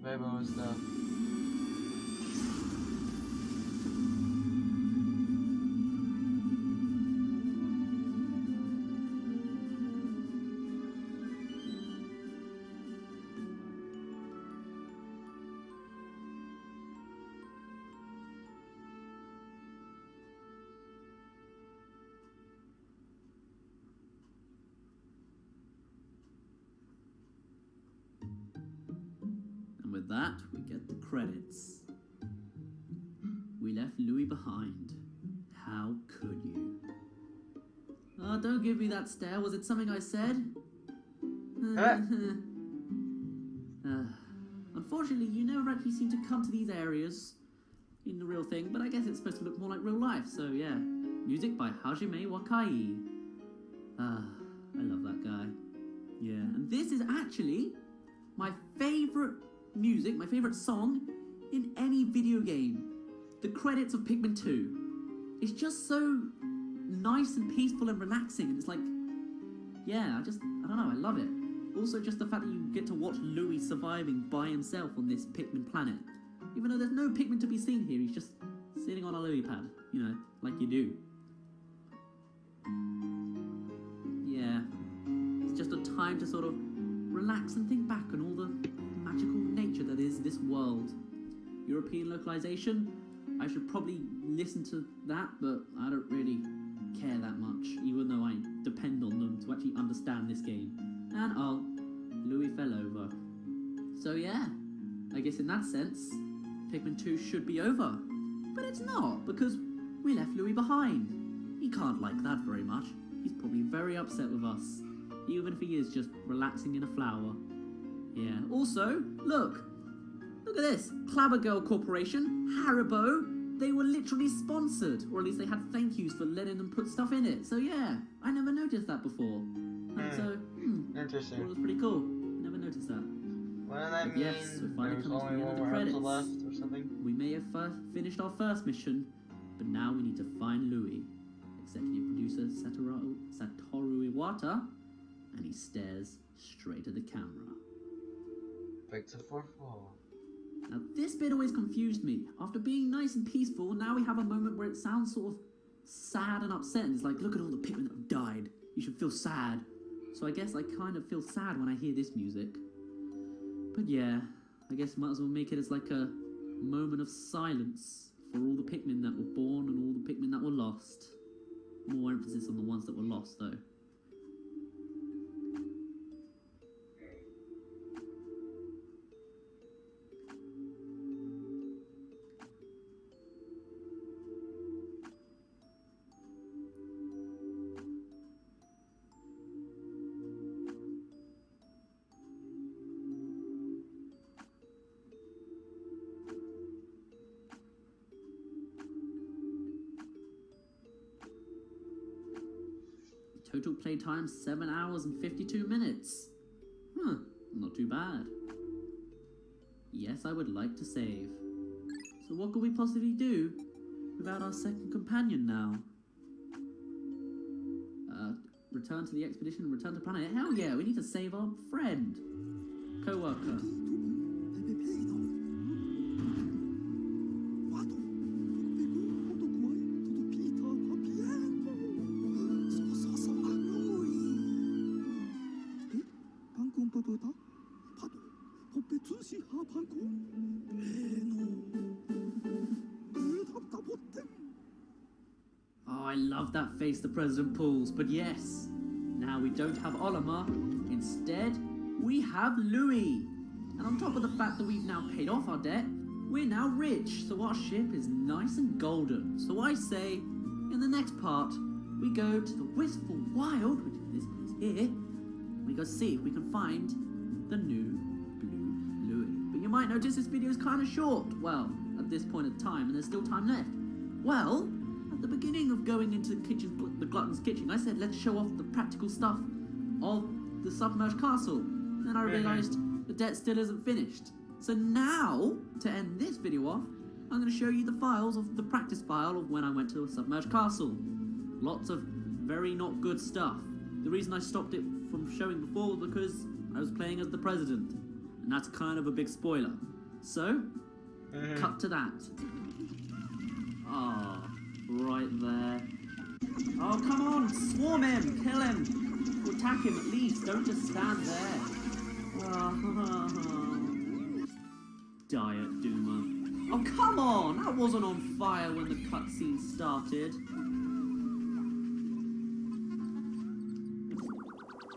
Speaker 1: Rainbow stuff.
Speaker 3: With that, we get the credits. We left Louis behind. How could you? Oh, don't give me that stare. Was it something I said? Unfortunately, you never actually seem to come to these areas in the real thing, but I guess it's supposed to look more like real life, so yeah. Music by Hajime Wakai. I love that guy. Yeah, and this is actually my favorite music, my favorite song in any video game. The credits of Pikmin 2. It's just so nice and peaceful and relaxing, and it's like, yeah, I don't know, I love it. Also just the fact that you get to watch Louis surviving by himself on this Pikmin planet. Even though there's no Pikmin to be seen here, he's just sitting on a lily pad, you know, like you do. Yeah, it's just a time to sort of relax and think back on all the magical nature that is this world. European localization, I should probably listen to that, but I don't really care that much, even though I depend on them to actually understand this game. And oh, Louis fell over. So yeah, I guess in that sense, Pikmin 2 should be over. But it's not, because we left Louis behind. He can't like that very much. He's probably very upset with us, even if he is just relaxing in a flower. Yeah, also, look Look at this. Clabbergirl Corporation, Haribo, they were literally sponsored. Or at least they had thank yous for letting them put stuff in it. So yeah, I never noticed that before. And so,
Speaker 1: Interesting.
Speaker 3: It was pretty cool. I never noticed that.
Speaker 1: What does that
Speaker 3: But
Speaker 1: mean?
Speaker 3: yes, we're finally
Speaker 1: There's
Speaker 3: coming to
Speaker 1: only
Speaker 3: the end
Speaker 1: one
Speaker 3: of the
Speaker 1: more episode
Speaker 3: credits.
Speaker 1: left or something?
Speaker 3: We may have finished our first mission, but now we need to find Louis. Executive producer Satoru Iwata, and he stares straight at the camera.
Speaker 1: Breaks the fourth wall.
Speaker 3: Now this bit always confused me. After being nice and peaceful, now we have a moment where it sounds sort of sad and upset. And it's like, look at all the Pikmin that have died. You should feel sad. So I guess I kind of feel sad when I hear this music. But yeah, I guess might as well make it as like a moment of silence for all the Pikmin that were born and all the Pikmin that were lost. More emphasis on the ones that were lost though. Total playtime 7 hours and 52 minutes. Not too bad. Yes, I would like to save. So what could we possibly do without our second companion now? Return to the expedition, return to planet. Hell yeah, we need to save our friend. Co-worker. Oh, I love that face the president pulls, but yes, now we don't have Olimar. Instead, we have Louis. And on top of the fact that we've now paid off our debt, we're now rich, so our ship is nice and golden. So I say, in the next part, we go to the Wistful Wild, which is this place here. We go see if we can find the new Blue Louis. But you might notice this video is kind of short. Well, at this point in time, and there's still time left. Well, at the beginning of going into the Glutton's kitchen, I said let's show off the practical stuff of the submerged castle. Then I realised the debt still isn't finished. So now, to end this video off, I'm going to show you the files of the practice file of when I went to a submerged castle. Lots of very not good stuff. The reason I stopped it from showing before was because I was playing as the president. And that's kind of a big spoiler. So, cut to that. Ah, right there. Oh, come on, swarm him, kill him. Attack him at least, don't just stand there. Diet Doomer. Oh, come on, that wasn't on fire when the cutscene started.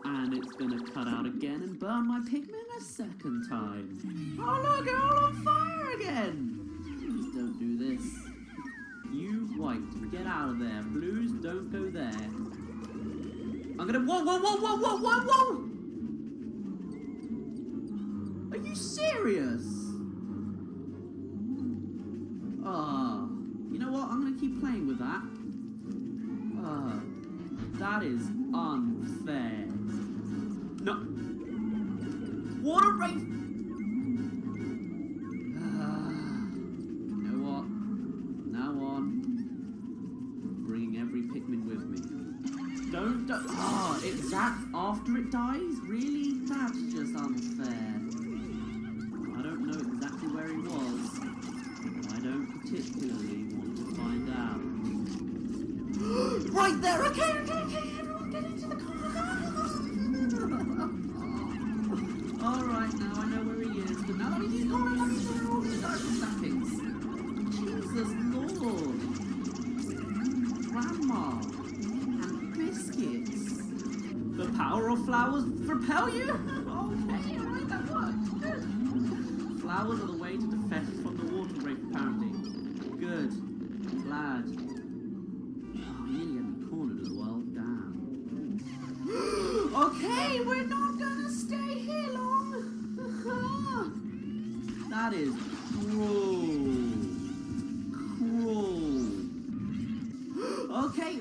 Speaker 3: And it's gonna cut out again and burn my Pikmin a second time. Oh look, they're all on fire again! Please don't do this. You white, get out of there. Blues, don't go there. I'm gonna... Whoa, whoa, whoa, whoa, whoa, whoa, whoa! Are you serious? You know what? I'm gonna keep playing with that. That is unfair. No. What a race! You know what? From now on, I'm bringing every Pikmin with me. Don't. It's that after it dies? Really? That's just unfair. I don't know exactly where he was. I don't particularly want to find out. Right there! Okay, everyone get into the car! Alright, now I know where he is, but now that he's gone, I'm sure all the dark zappings. Jesus Lord! Grandma! And biscuits! The power of flowers repel you? Okay, alright, that worked. Good. Flowers are the way to defend from the water wraith, apparently. Good. Glad. Okay, we're not gonna stay here long. That is cruel. Cruel. Okay,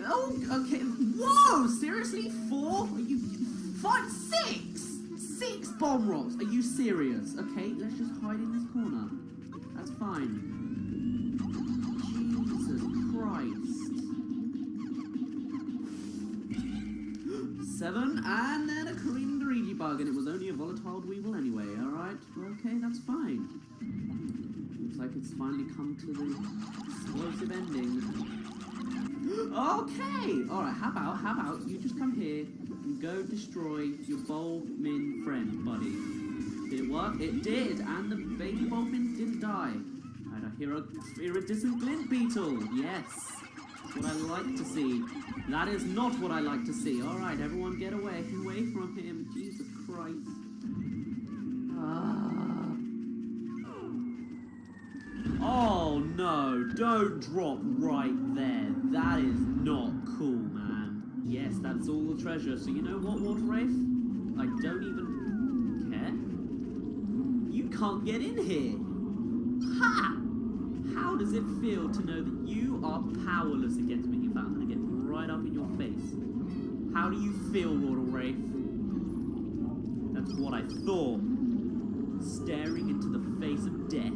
Speaker 3: okay. Whoa, seriously? 4? Are you... 5, 6? 6 bomb rocks. Are you serious? Okay, let's just hide in this corner. That's fine. Jesus Christ. 7, and then a Korean greedy bug, and it was only a volatile weevil anyway, alright? Okay, that's fine. Looks like it's finally come to the explosive ending. Okay! Alright, how about you just come here and go destroy your Bulbmin friend, buddy. Did it work? It did! And the baby Bulbmins didn't die. And I hear a iridescent glint beetle. Yes! That's what I like to see. That is not what I like to see. Alright, everyone get away from him. Jesus Christ. Oh no, don't drop right there. That is not cool, man. Yes, that's all the treasure. So you know what, Water Wraith? I don't even care. You can't get in here. Ha! How does it feel to know that you are powerless against me? I'm gonna get right up in your face. How do you feel, Water Wraith? That's what I thought. Staring into the face of death.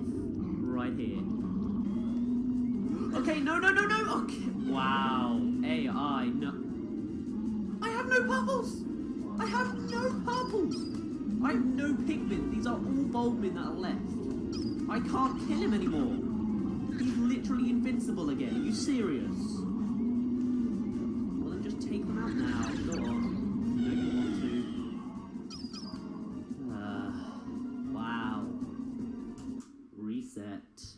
Speaker 3: Right here. Okay, no. Okay. Wow. AI, no. I have no purples. I have no Pikmin. These are all Bulbmin that are left. I can't kill him anymore. He's literally invincible again. Are you serious? Well, then just take them out now. Go on. No, you want to. Wow. Reset.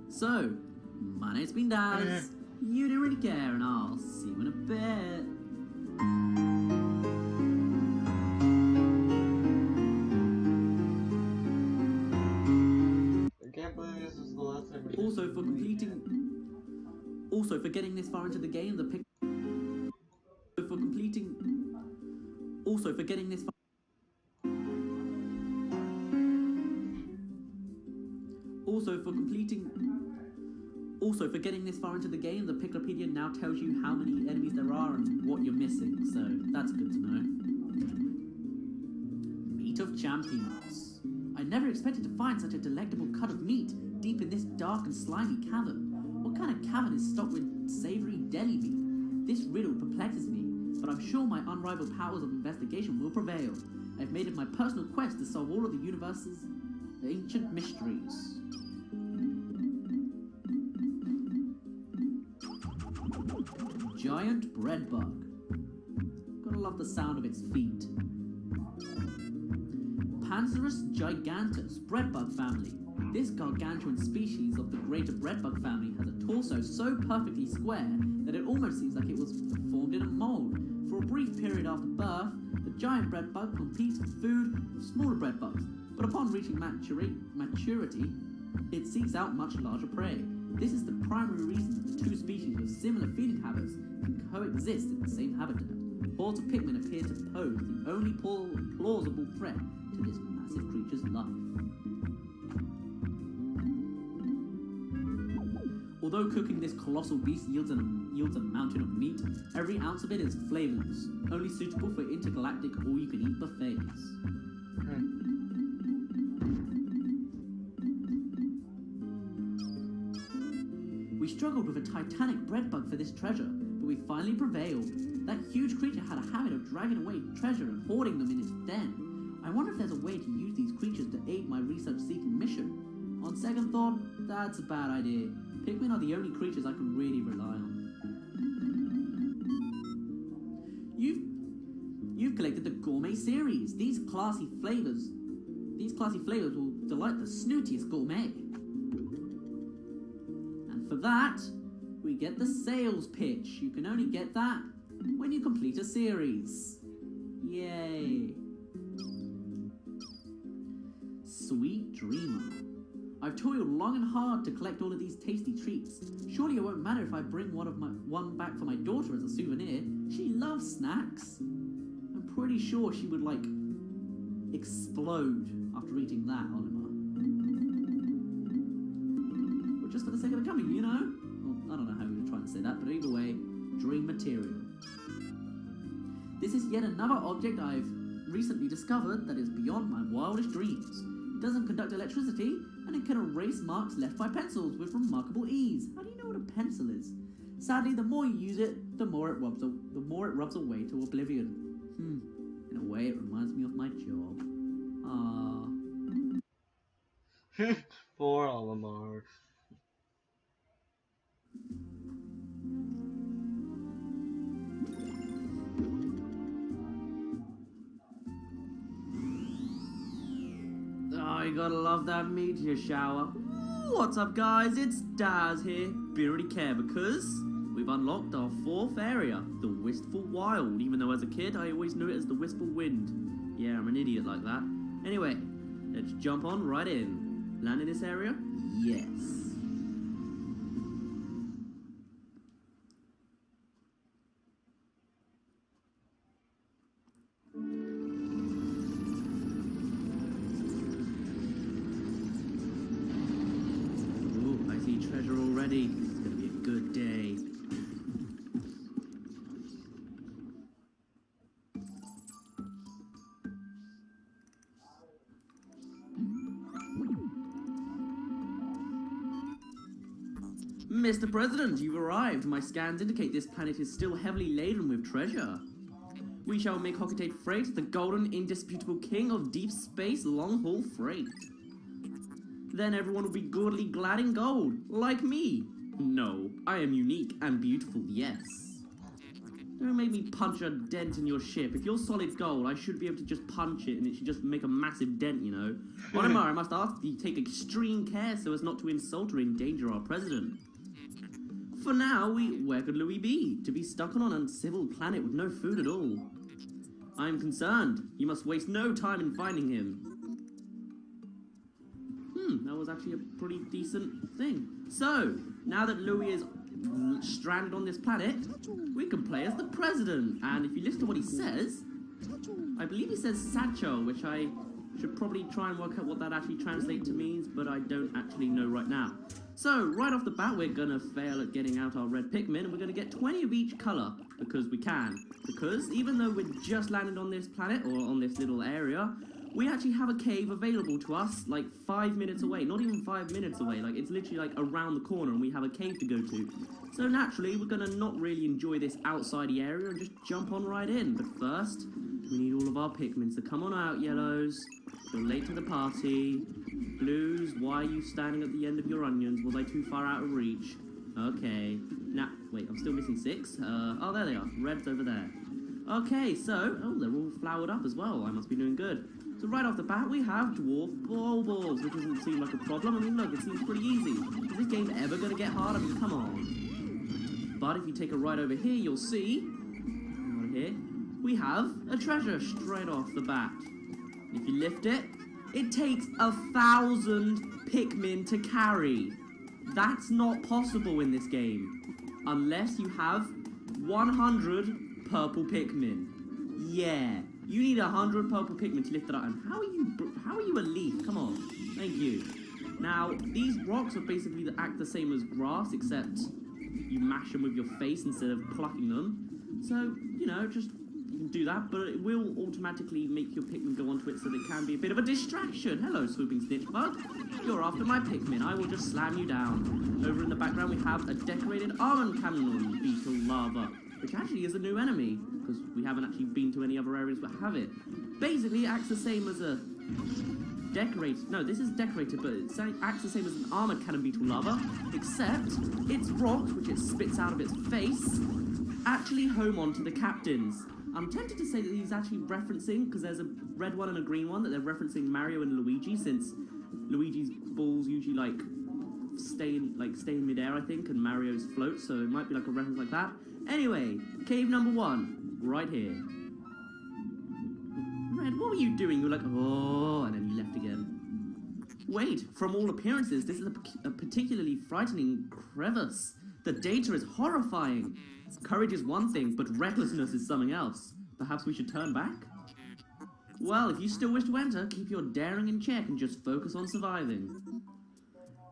Speaker 3: So, my name's been Daz. You don't really care, and I'll see you in a bit.
Speaker 1: I can't believe this is the last time.
Speaker 3: Also for getting this far into the game, Also for getting this far into the game, the Piclopedia now tells you how many enemies there are and what you're missing, so that's good to know. Meat of champions. I never expected to find such a delectable cut of meat deep in this dark and slimy cavern. What kind of cavern is stocked with savory deli meat? This riddle perplexes me, but I'm sure my unrivaled powers of investigation will prevail. I've made it my personal quest to solve all of the universe's ancient mysteries. Giant bread bug. Gotta love the sound of its feet. Panzerus gigantus breadbug family. This gargantuan species of the greater breadbug family has a torso so perfectly square that it almost seems like it was formed in a mold. For a brief period after birth, the giant breadbug competes for food with smaller breadbugs, but upon reaching maturity, it seeks out much larger prey. This is the primary reason that the two species with similar feeding habits can coexist in the same habitat. Hordes of Pikmin appear to pose the only plausible threat to this massive creature's life. Although cooking this colossal beast yields a mountain of meat, every ounce of it is flavorless, only suitable for intergalactic all-you-can-eat buffets. We struggled with a titanic breadbug for this treasure, but we finally prevailed. That huge creature had a habit of dragging away treasure and hoarding them in its den. I wonder if there's a way to use these creatures to aid my research-seeking mission. On second thought, that's a bad idea. Pikmin are the only creatures I can really rely on. You've collected the gourmet series. These classy flavors will delight the snootiest gourmet. And for that, we get the sales pitch. You can only get that when you complete a series. Yay. Sweet Dreamer. I've toiled long and hard to collect all of these tasty treats. Surely it won't matter if I bring one back for my daughter as a souvenir. She loves snacks. I'm pretty sure she would, explode after eating that, Olimar. the sake of becoming, you know? Well, I don't know how we were trying to say that, but either way, dream material. This is yet another object I've recently discovered that is beyond my wildest dreams. It doesn't conduct electricity, and it can erase marks left by pencils with remarkable ease. How do you know what a pencil is? Sadly, the more you use it, the more it rubs away to oblivion. In a way, it reminds me of my job.
Speaker 1: Poor Olimar.
Speaker 3: Oh, you gotta love that meteor shower. What's up, guys? It's Daz here. Be ready to care because we've unlocked our 4th area, the Wistful Wild, even though as a kid I always knew it as the Wistful Wind. Yeah, I'm an idiot like that. Anyway, let's jump on right in. Land in this area? Yes. Ooh, I see treasure already. This is gonna be a good day. Mr. President, you've arrived. My scans indicate this planet is still heavily laden with treasure. We shall make Hocketate Freight the golden, indisputable king of deep space long-haul freight. Then everyone will be goodly glad in gold, like me. No, I am unique and beautiful, yes. Don't make me punch a dent in your ship. If you're solid gold, I should be able to just punch it and it should just make a massive dent, you know. Olimar, I must ask that you take extreme care so as not to insult or endanger our president. For now, where could Louis be? To be stuck on an uncivil planet with no food at all. I am concerned. You must waste no time in finding him. That was actually a pretty decent thing. So, now that Louis is stranded on this planet, we can play as the president. And if you listen to what he says, I believe he says Satchel, which I should probably try and work out what that actually translates to means, but I don't actually know right now. So, right off the bat, we're gonna fail at getting out our red Pikmin, and we're gonna get 20 of each colour, because we can. Because, even though we're just landed on this planet, or on this little area, we actually have a cave available to us, like 5 minutes away. Not even 5 minutes away, like, it's literally like around the corner, and we have a cave to go to. So, naturally, we're gonna not really enjoy this outsidey area, and just jump on right in. But first, we need all of our Pikmin, so come on out, yellows. You're late to the party. Blues, why are you standing at the end of your onions? Was I too far out of reach? Okay. Now, wait, I'm still missing 6. Oh, there they are. Red's over there. Okay, so, oh, they're all flowered up as well. I must be doing good. So right off the bat, we have dwarf balls, which doesn't seem like a problem. I mean, look, it seems pretty easy. Is this game ever going to get hard? I mean, come on. But if you take a ride over here, you'll see, over here, we have a treasure straight off the bat. If you lift it, it takes 1,000 Pikmin to carry. That's not possible in this game. Unless you have 100 purple Pikmin. Yeah, you need 100 purple Pikmin to lift it up. And how are you a leaf? Come on, thank you. Now, these rocks are basically act the same as grass, except you mash them with your face instead of plucking them. So, you know, just do that, but it will automatically make your Pikmin go onto it, so it can be a bit of a distraction. Hello, swooping snitch bug. You're after my Pikmin. I will just slam you down. Over in the background, we have a decorated almond cannon beetle lava, which actually is a new enemy, because we haven't actually been to any other areas that have it. Basically, it acts the same as a decorated. No, this is decorated, but it acts the same as an armored cannon beetle lava, except its rocks, which it spits out of its face, actually home onto the captains. I'm tempted to say that he's actually referencing, because there's a red one and a green one, that they're referencing Mario and Luigi, since Luigi's balls usually stay in midair, I think, and Mario's float, so it might be like a reference like that. Anyway, cave number 1, right here. Red, what were you doing? You were like, oh, and then you left again. Wait, from all appearances, this is a particularly frightening crevice. The data is horrifying. Courage is one thing, but recklessness is something else. Perhaps we should turn back? Well, if you still wish to enter, keep your daring in check and just focus on surviving.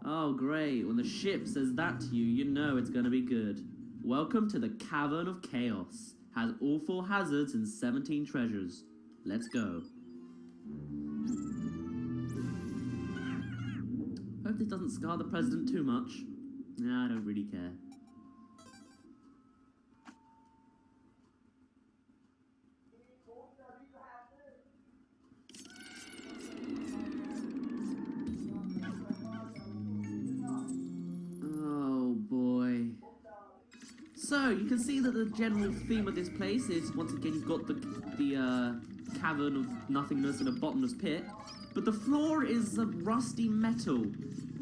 Speaker 3: Oh, great. When the ship says that to you, you know it's gonna be good. Welcome to the Cavern of Chaos. Has all 4 hazards and 17 treasures. Let's go. Hope this doesn't scar the president too much. Nah, I don't really care. Oh boy. So, you can see that the general theme of this place is, once again, you've got the cavern of nothingness and a bottomless pit, but the floor is rusty metal.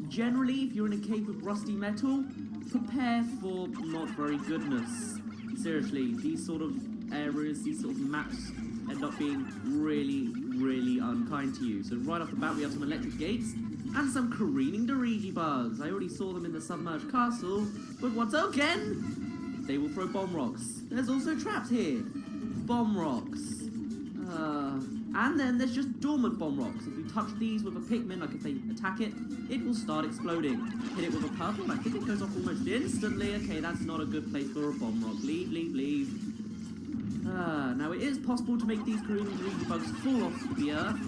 Speaker 3: Generally, if you're in a cave with rusty metal, prepare for not very goodness. Seriously, these sort of areas, these sort of maps end up being really, really unkind to you. So right off the bat, we have some electric gates and some careening Dirigi bugs. I already saw them in the submerged castle, but once again, they will throw bomb rocks. There's also traps here. Bomb rocks. And then there's just dormant bomb rocks. If you touch these with a Pikmin, like if they attack it, it will start exploding. Hit it with a purple, and I think it goes off almost instantly. Okay, that's not a good place for a bomb rock. Leave, leave, leave. Now it is possible to make these careening Dirigi bugs fall off the earth,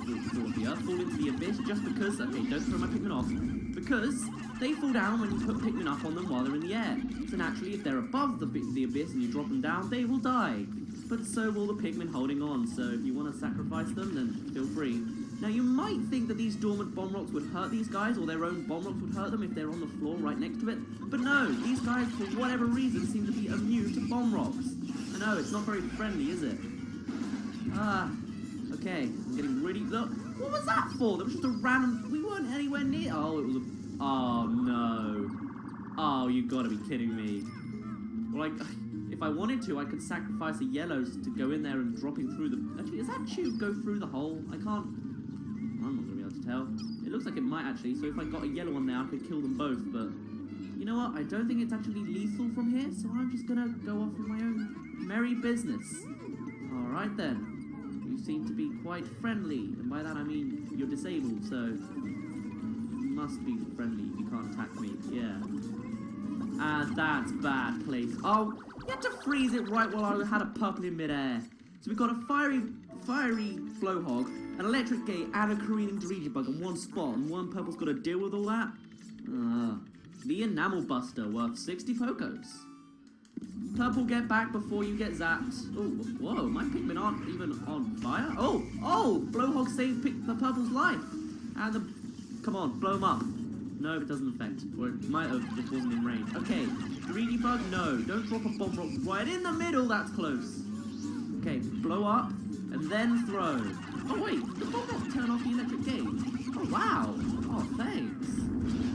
Speaker 3: fall into the abyss, just because, okay, don't throw my Pikmin off, because they fall down when you put Pikmin up on them while they're in the air. So naturally, if they're above the abyss and you drop them down, they will die. But so will the Pikmin holding on, so if you want to sacrifice them, then feel free. Now you might think that these dormant bomb rocks would hurt these guys, or their own bomb rocks would hurt them if they're on the floor right next to it. But no, these guys, for whatever reason, seem to be immune to bomb rocks. I know, it's not very friendly, is it? Okay, I'm getting really... Look, what was that for? There was just a random... We weren't anywhere near... Oh, it was a... Oh, no. Oh, you gotta be kidding me. Well, if I wanted to, I could sacrifice a yellow to go in there and dropping through the... Actually, does that tube go through the hole? I can't... I'm not gonna be able to tell. It looks like it might actually, so if I got a yellow one there, I could kill them both, but... You know what? I don't think it's actually lethal from here, so I'm just gonna go off with my own merry business. Alright then. You seem to be quite friendly, and by that I mean you're disabled, so... You must be friendly if you can't attack me, yeah. And that's bad place. Oh, you had to freeze it right while I had a purple in midair. So we've got a fiery blowhog, an electric gate, and a careening Dirigi bug in one spot, and one purple's got to deal with all that? The Enamel Buster, worth 60 Pokos. Purple, get back before you get zapped. Oh, whoa, my Pikmin aren't even on fire. Oh, blowhog saved the purple's life. And the... Come on, blow him up. No, it doesn't affect. Or it might have, just wasn't in range. Okay, Dirigi bug, no. Don't drop a bomb rock right in the middle, that's close. Okay, blow up, and then throw. Oh wait, the bomb rock turn off the electric gate. Oh wow. Oh, thanks.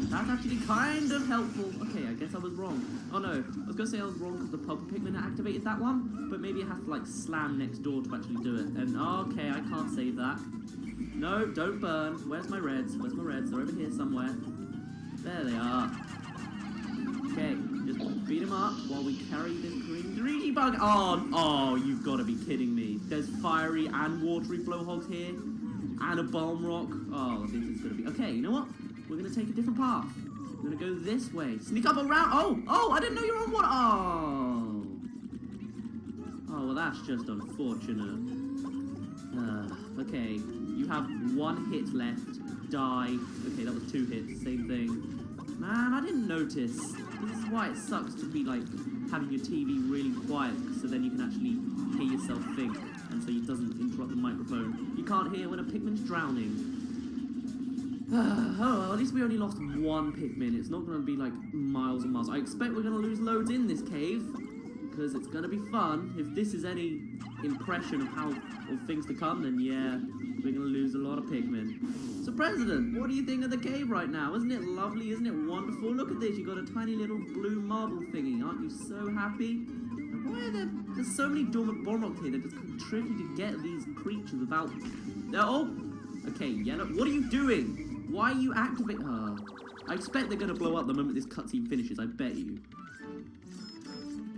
Speaker 3: That's actually kind of helpful. Okay, I guess I was wrong. Oh no, I was going to say I was wrong because the purple Pikmin activated that one, but maybe it has to like slam next door to actually do it. And okay, I can't save that. No, don't burn. Where's my reds? Where's my reds? They're over here somewhere. There they are. Okay, just beat him up while we carry this green Dirigi bug. Oh, you've got to be kidding me. There's fiery and watery blowhogs here, and a bomb rock. Oh, this is going to be... Okay, you know what? We're going to take a different path. We're going to go this way. Sneak up around... Oh, I didn't know you were on water. Oh, well, that's just unfortunate. Okay, you have 1 hit left. Die. Okay, that was 2 hits. Same thing. Man, I didn't notice. This is why it sucks to be, like, having your TV really quiet, so then you can actually hear yourself think, and so it doesn't interrupt the microphone. You can't hear when a Pikmin's drowning. Oh, at least we only lost 1 Pikmin. It's not going to be, like, miles and miles. I expect we're going to lose loads in this cave, because it's going to be fun. If this is any impression of things to come, then yeah, we're going to lose a lot of Pikmin. So, President, what do you think of the cave right now? Isn't it lovely? Isn't it wonderful? Look at this. You've got a tiny little blue marble thingy. Aren't you so happy? And why are there's so many dormant bomb rocks here? They're just tricky to get these creatures without... Oh! Okay, yellow. What are you doing? Why are you activating... I expect they're going to blow up the moment this cutscene finishes. I bet you.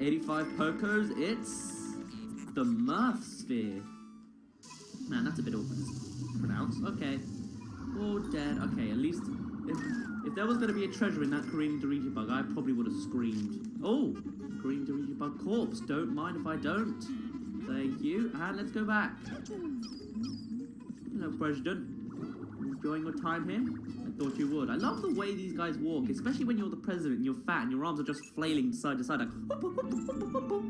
Speaker 3: 85 Pokos. It's... the Mirth Sphere. Man, that's a bit awkward to pronounce. Okay. All dead. Okay, at least If there was going to be a treasure in that green Doriji bug, I probably would have screamed. Oh, green Doriji bug corpse. Don't mind if I don't. Thank you. And let's go back. Hello, President. Enjoying your time here? I thought you would. I love the way these guys walk, especially when you're the president and you're fat and your arms are just flailing side to side like whoop, whoop, whoop, whoop, whoop, whoop, whoop.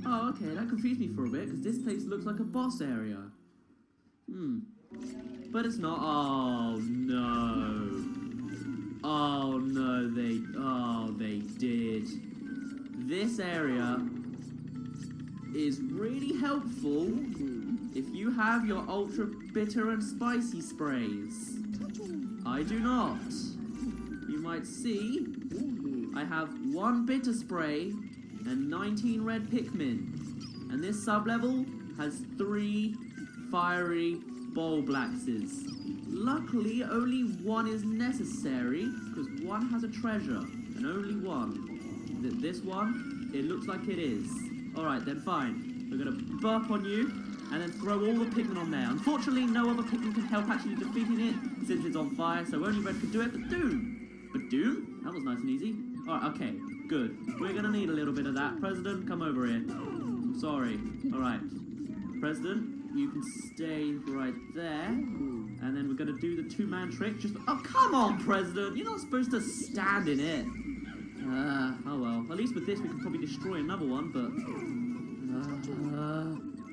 Speaker 3: Oh, okay, that confused me for a bit, because this place looks like a boss area. But it's not. Oh, no. Oh, no, they did. This area is really helpful if you have your ultra bitter and spicy sprays. I do not. You might see I have 1 bitter spray and 19 red Pikmin. And this sub-level has 3 fiery Bulblaxes. Luckily, only 1 is necessary, because 1 has a treasure, and only 1. Is it this one? It looks like it is. Alright, then fine. We're gonna burp on you, and then throw all the Pikmin on there. Unfortunately, no other Pikmin can help actually defeating it, since it's on fire, so only red can do it, but Doom! But Doom? That was nice and easy. Alright, okay, good. We're gonna need a little bit of that. President, come over here. Sorry. Alright. President, you can stay right there. And then we're gonna do the 2-man trick. Just oh, come on, President! You're not supposed to stand in it. Oh well. At least with this we can probably destroy another one, but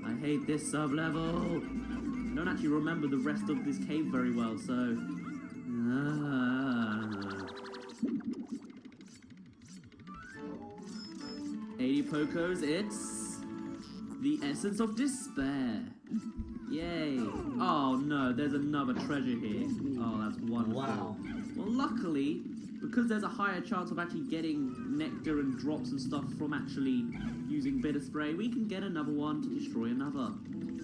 Speaker 3: I hate this sub-level. I don't actually remember the rest of this cave very well, so 80 Pokos, it's the essence of despair. Yay. Oh no, there's another treasure here. Oh, that's wonderful.
Speaker 1: Wow.
Speaker 3: Well, luckily, because there's a higher chance of actually getting nectar and drops and stuff from actually using bitter spray, we can get another one to destroy another.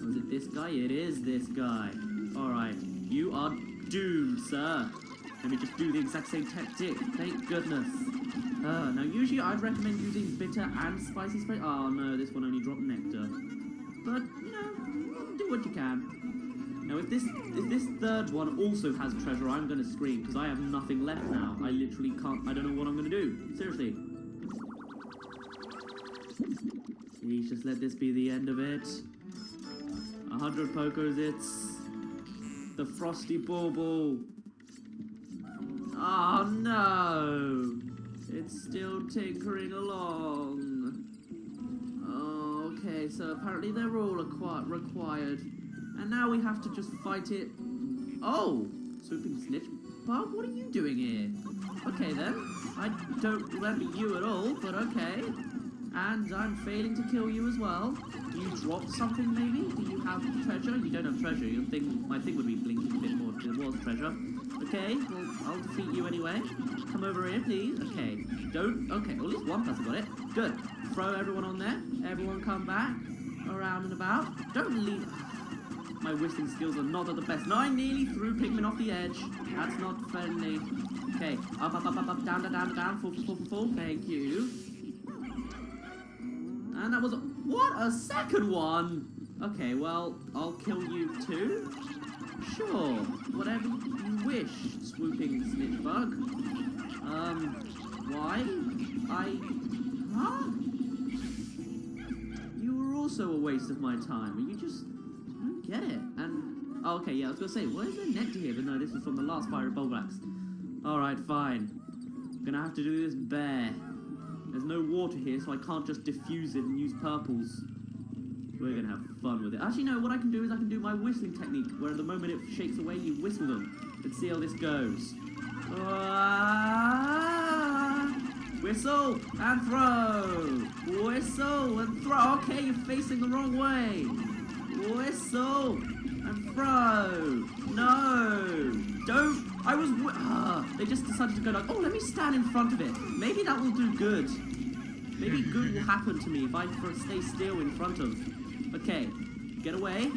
Speaker 3: Oh, is it this guy? It is this guy. Alright, you are doomed, sir. Let me just do the exact same tactic. Thank goodness. Now usually I'd recommend using bitter and spicy spray. Oh no, this one only dropped nectar. But, you know, do what you can. Now if this 3rd one also has treasure, I'm gonna scream, because I have nothing left now. I literally can't, I don't know what I'm gonna do. Seriously. Please just let this be the end of it. 100 Pokos, it's the Frosty Bauble. Oh no! It's still tinkering along. Okay, so apparently they're all required. And now we have to just fight it. Oh! Swooping Snitch Bug, what are you doing here? Okay then. I don't remember you at all, but okay. And I'm failing to kill you as well. Do you drop something maybe? Do you have treasure? You don't have treasure. My thing would be blinking a bit more if there was treasure. Okay, well, I'll defeat you anyway. Come over here, please. Okay, don't... Okay, well, at least one person got it. Good. Throw everyone on there. Everyone come back. Around and about. Don't leave... My whistling skills are not at the best. No, I nearly threw Pikmin off the edge. That's not friendly. Okay, up, up, up, up, up, down, down, down, down. Full, full, full, full, full. Thank you. And that was... What? A second one? Okay, well, I'll kill you too. Sure, whatever you wish, swooping snitch bug. Why? Huh? You were also a waste of my time. You just... I don't get it. And... Oh, okay, yeah, I was gonna say, why is there nectar here? But no, this is from the last fire of Bulblax. Alright, fine. I'm gonna have to do this bare. There's no water here, so I can't just diffuse it and use purples. We're gonna have fun with it. Actually, no, what I can do is I can do my whistling technique, where the moment it shakes away, you whistle them. Let's see how this goes. Whistle and throw! Whistle and throw! Okay, you're facing the wrong way! Whistle and throw! No! Don't! I was... they just decided to go like, oh, let me stand in front of it. Maybe that will do good. Maybe good will happen to me if I stay still in front of... Okay, get away.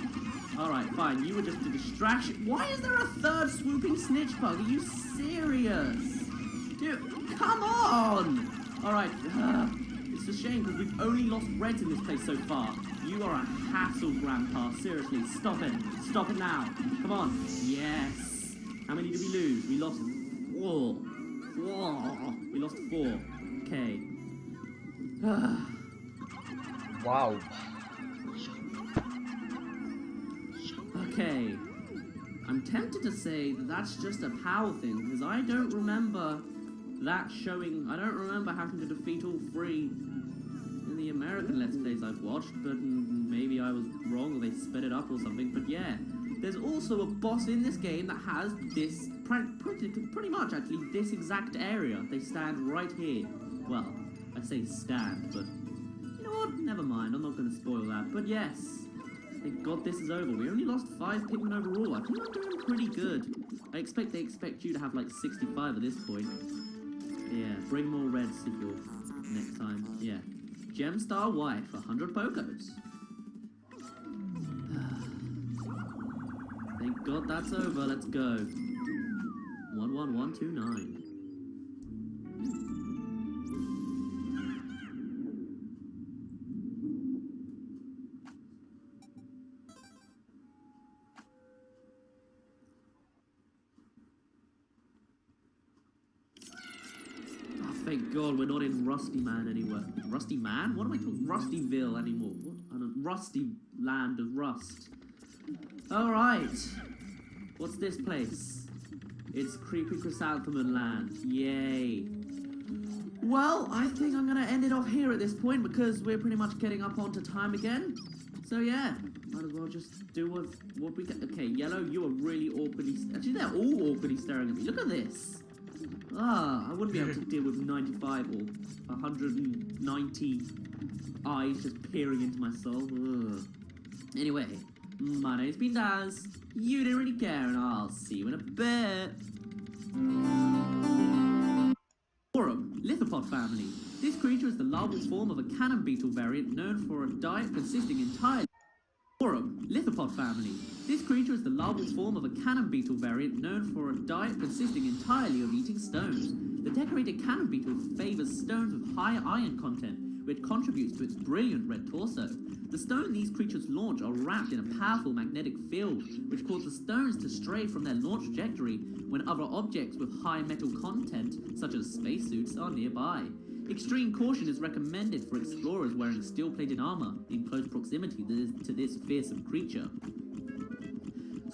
Speaker 3: Alright, fine, you were just a distraction. Why is there a third swooping snitch bug? Are you serious? Dude, come on! Alright, it's a shame because we've only lost reds in this place so far. You are a hassle, Grandpa. Seriously, stop it. Stop it now. Come on. Yes. How many did we lose? We lost 4. 4. We lost 4. Okay.
Speaker 1: Wow.
Speaker 3: Okay. I'm tempted to say that that's just a PAL thing, because I don't remember that showing. I don't remember having to defeat all 3 in the American Let's Plays I've watched, but maybe I was wrong or they sped it up or something. But yeah, there's also a boss in this game that has this, pretty much actually, this exact area. They stand right here. Well, I say stand, but you know what? Never mind, I'm not going to spoil that. But yes, thank God this is over. We only lost 5 Pikmin overall. I think I'm doing pretty good. They expect you to have like 65 at this point. Yeah, bring more reds if you're next time. Yeah. Gemstar Wife, 100 Pokos. Thank God that's over. Let's go. 11129. Thank God we're not in Rusty Man anywhere. Rusty Man? What am I talking? Rustyville anymore. What? I don't, Rusty Land of Rust. Alright. What's this place? It's Creepy Chrysanthemum Land. Yay. Well, I think I'm gonna end it off here at this point because we're pretty much getting up onto time again. So yeah, might as well just do what we get. Okay, Yellow, you are really awkwardly. Actually, they're all awkwardly staring at me. Look at this. I wouldn't be able to deal with 95 or 190 eyes just peering into my soul. Ugh. Anyway, my name's been Daz. You didn't really care, and I'll see you in a bit. Forum, Lithopod family. This creature is the larval form of a cannon beetle variant known for a diet consisting entirely. Forum, Lithopod family. This creature is the larval form of a cannon beetle variant known for a diet consisting entirely of eating stones. The decorated cannon beetle favours stones with high iron content, which contributes to its brilliant red torso. The stones these creatures launch are wrapped in a powerful magnetic field, which causes stones to stray from their launch trajectory when other objects with high metal content, such as spacesuits, are nearby. Extreme caution is recommended for explorers wearing steel-plated armor in close proximity to this fearsome creature.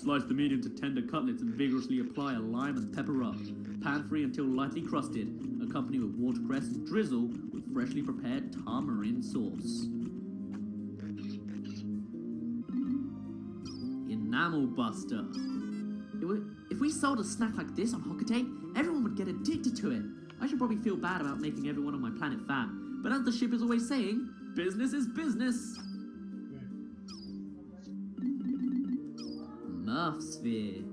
Speaker 3: Slice the meat into tender cutlets and vigorously apply a lime and pepper rub. Pan free until lightly crusted, accompany with watercress and drizzle with freshly prepared tamarind sauce. Enamel Buster. If we sold a snack like this on Hokate, everyone would get addicted to it. I should probably feel bad about making everyone on my planet fat, but as the ship is always saying, business is business. Murphsphere.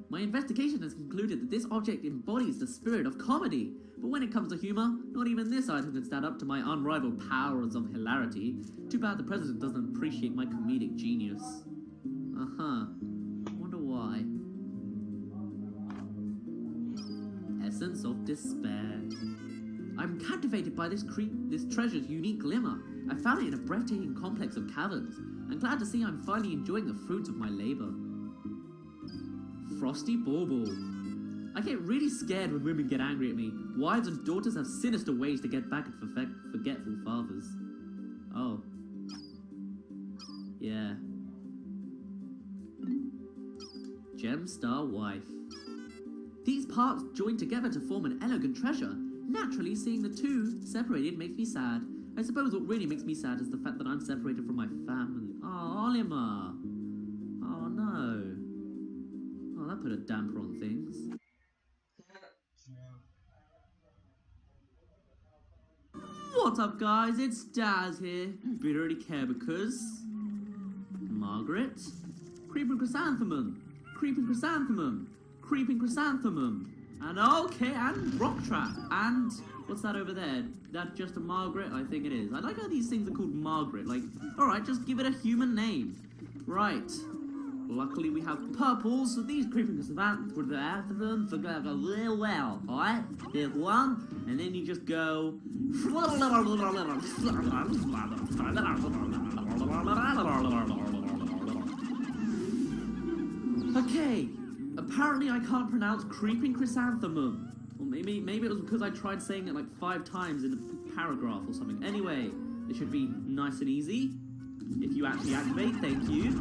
Speaker 3: My investigation has concluded that this object embodies the spirit of comedy, but when it comes to humor, not even this item can stand up to my unrivaled powers of hilarity. Too bad the president doesn't appreciate my comedic genius. Wonder why. Essence of Despair. I'm captivated by this treasure's unique glimmer. I found it in a breathtaking complex of caverns. I'm glad to see I'm finally enjoying the fruits of my labor. Frosty Bauble. I get really scared when women get angry at me. Wives and daughters have sinister ways to get back at forgetful fathers. Oh. Yeah. Gemstar Wife. These parts join together to form an elegant treasure. Naturally, seeing the two separated makes me sad. I suppose what really makes me sad is the fact that I'm separated from my family. Oh, Olimar. Oh, no. Oh, that put a damper on things. What's up, guys? It's Daz here. We don't really care because... Margaret? Creeping Chrysanthemum. Creeping Chrysanthemum. Creeping Chrysanthemum. And okay, and rock trap. And what's that over there? That's just a Margaret? I think it is. I like how these things are called Margaret. Like, alright, just give it a human name. Right. Luckily we have purples, so these creeping savants were there for them to go real well. Alright? Here's one, and then you just go. Okay. Apparently I can't pronounce creeping chrysanthemum. Or maybe it was because I tried saying it like 5 times in a paragraph or something. Anyway, it should be nice and easy. If you actually activate, thank you.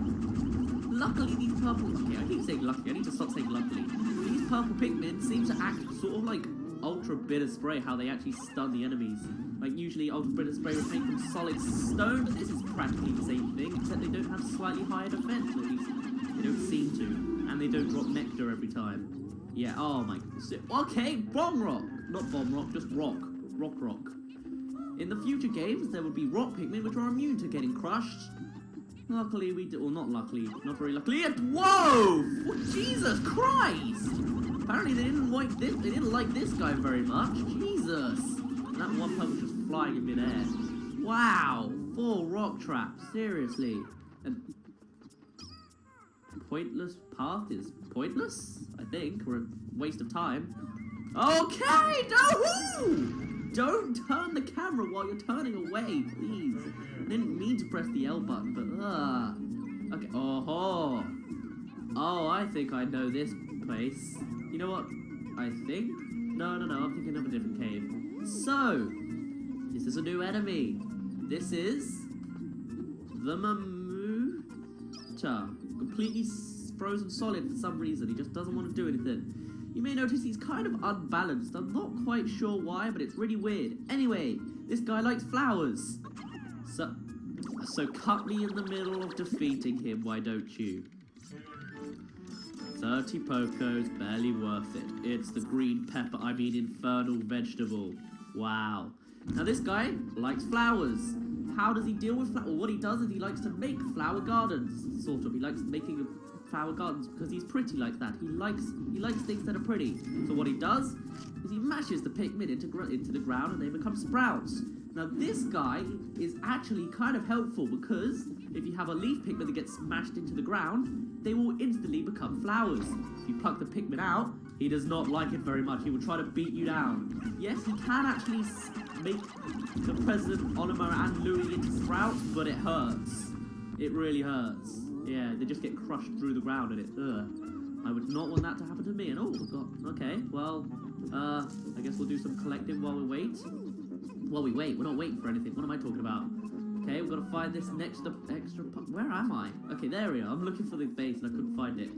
Speaker 3: Luckily these purple... Okay, I keep saying luckily. I need to stop saying luckily. These purple Pikmin seem to act sort of like ultra bitter spray, how they actually stun the enemies. Like usually ultra bitter spray would make them solid stone, but this is practically the same thing, except they don't have slightly higher defense, at least. They don't seem to. And they don't drop nectar every time. Yeah, oh my... Okay, bomb rock! Not bomb rock, just rock. Rock. In the future games, there would be rock Pikmin which are immune to getting crushed. Luckily we do... Well, not luckily. Not very luckily. Whoa! Jesus Christ! Apparently they didn't like this. They didn't like this guy very much. Jesus! And that one pub was just flying in midair. Wow! 4 rock traps. Seriously. And... pointless path is pointless, I think, or a waste of time. Okay, don't turn the camera while you're turning away, please. I didn't mean to press the L button, but okay. Oh, I think I know this place. You know what? I think? No, I'm thinking of a different cave. So, this is a new enemy. This is the Mamuta. Completely frozen solid for some reason. He just doesn't want to do anything. You may notice he's kind of unbalanced. I'm not quite sure why, but it's really weird. Anyway, this guy likes flowers. So cut me in the middle of defeating him, why don't you? 30 Pocos, barely worth it. It's the green pepper, infernal vegetable. Wow. Now this guy likes flowers. How does he deal with flowers? Well, what he does is he likes to make flower gardens, sort of. He likes making flower gardens because he's pretty like that. He likes things that are pretty. So what he does is he mashes the Pikmin into the ground and they become sprouts. Now this guy is actually kind of helpful because if you have a leaf Pikmin that gets smashed into the ground, they will instantly become flowers. If you pluck the Pikmin out, he does not like it very much. He will try to beat you down. Yes, he can actually make the President, Oliver, and Louis into sprouts, but it hurts. It really hurts. Yeah, they just get crushed through the ground and it, I would not want that to happen to me. And oh, okay, well, I guess we'll do some collecting while we wait. While we wait, we're not waiting for anything. What am I talking about? Okay, we've got to find this extra where am I? Okay, there we are. I'm looking for the base and I couldn't find it.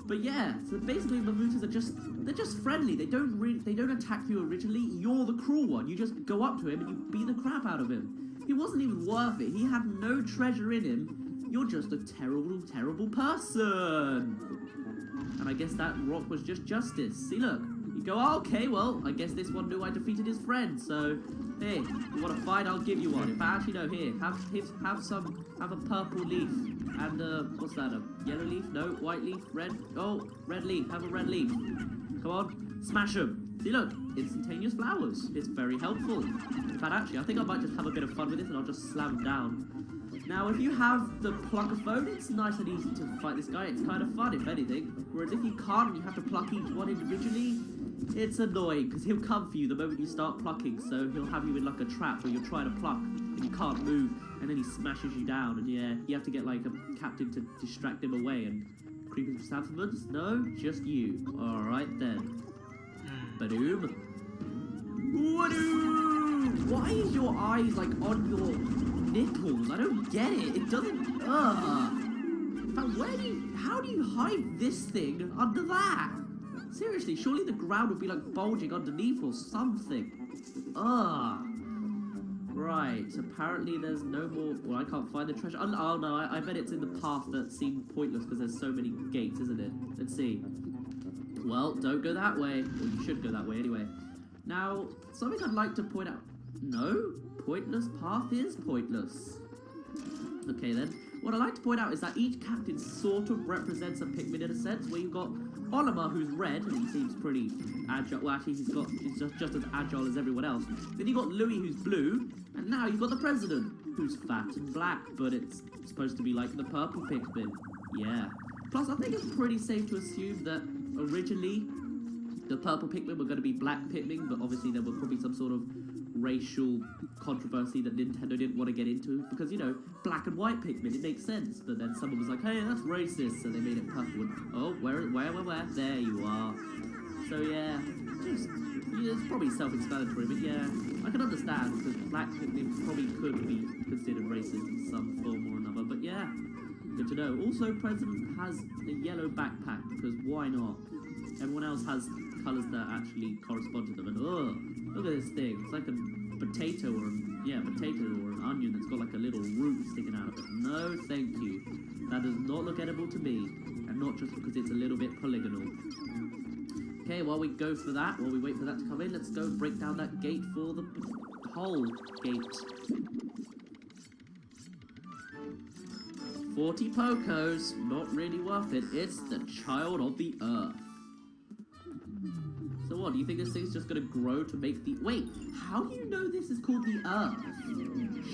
Speaker 3: But yeah, so basically Mamutas are they're just friendly. They don't attack you originally. You're the cruel one. You just go up to him and you beat the crap out of him. He wasn't even worth it. He had no treasure in him. You're just a terrible, terrible person. And I guess that rock was just justice. See, look. You go, oh, okay, well, I guess this one knew I defeated his friend, so, hey, you want a fight, I'll give you one. In fact, actually, no, here, have a purple leaf, and, what's that, a yellow leaf? No, white leaf, red, oh, red leaf, have a red leaf. Come on, smash them. See, look, instantaneous flowers. It's very helpful. In fact, actually, I think I might just have a bit of fun with this, and I'll just slam them down. Now, if you have the pluck-a-phone, it's nice and easy to fight this guy. It's kind of fun, if anything. Whereas if you can't, and you have to pluck each one individually, it's annoying, because he'll come for you the moment you start plucking, so he'll have you in like a trap where you're trying to pluck, and you can't move, and then he smashes you down, and yeah, you have to get like a captain to distract him away, and creeping chrysanthemums? No, just you. Alright then. Badoom. Wadoo! Why is your eyes like on your nipples? I don't get it. It doesn't. But how do you hide this thing under that? Seriously, surely the ground would be like bulging underneath or something. Right, apparently there's no more... Well, I can't find the treasure. Oh no, I bet it's in the path that seemed pointless because there's so many gates, isn't it? Let's see. Well, don't go that way. Or you should go that way anyway. Now, something I'd like to point out. No, pointless path is pointless. Okay then. What I'd like to point out is that each captain sort of represents a Pikmin in a sense, where you've got Oliver, who's red, and he seems pretty agile. Well, actually, he's just as agile as everyone else. Then you got Louis, who's blue, and now you've got the president, who's fat and black, but it's supposed to be like the purple Pikmin. Yeah. Plus, I think it's pretty safe to assume that originally the purple Pikmin were going to be black Pikmin, but obviously there was probably some sort of racial controversy that Nintendo didn't want to get into, because, you know, black and white Pikmin, it makes sense, but then someone was like, hey, that's racist, so they made it purple, and, oh, where, there you are. So, yeah, it's probably self-explanatory, but yeah, I can understand, because black Pikmin probably could be considered racist in some form or another, but yeah, good to know. Also, President has a yellow backpack, because why not? Everyone else has colours that actually correspond to them, and look at this thing. It's like a potato or an onion that's got like a little root sticking out of it. No, thank you. That does not look edible to me, and not just because it's a little bit polygonal. Okay, while we go for that, while we wait for that to come in, let's go break down that gate for the whole gate. 40 Pokos, not really worth it. It's the child of the earth. So what, do you think this thing's just gonna grow to make the... Wait, how do you know this is called the Earth?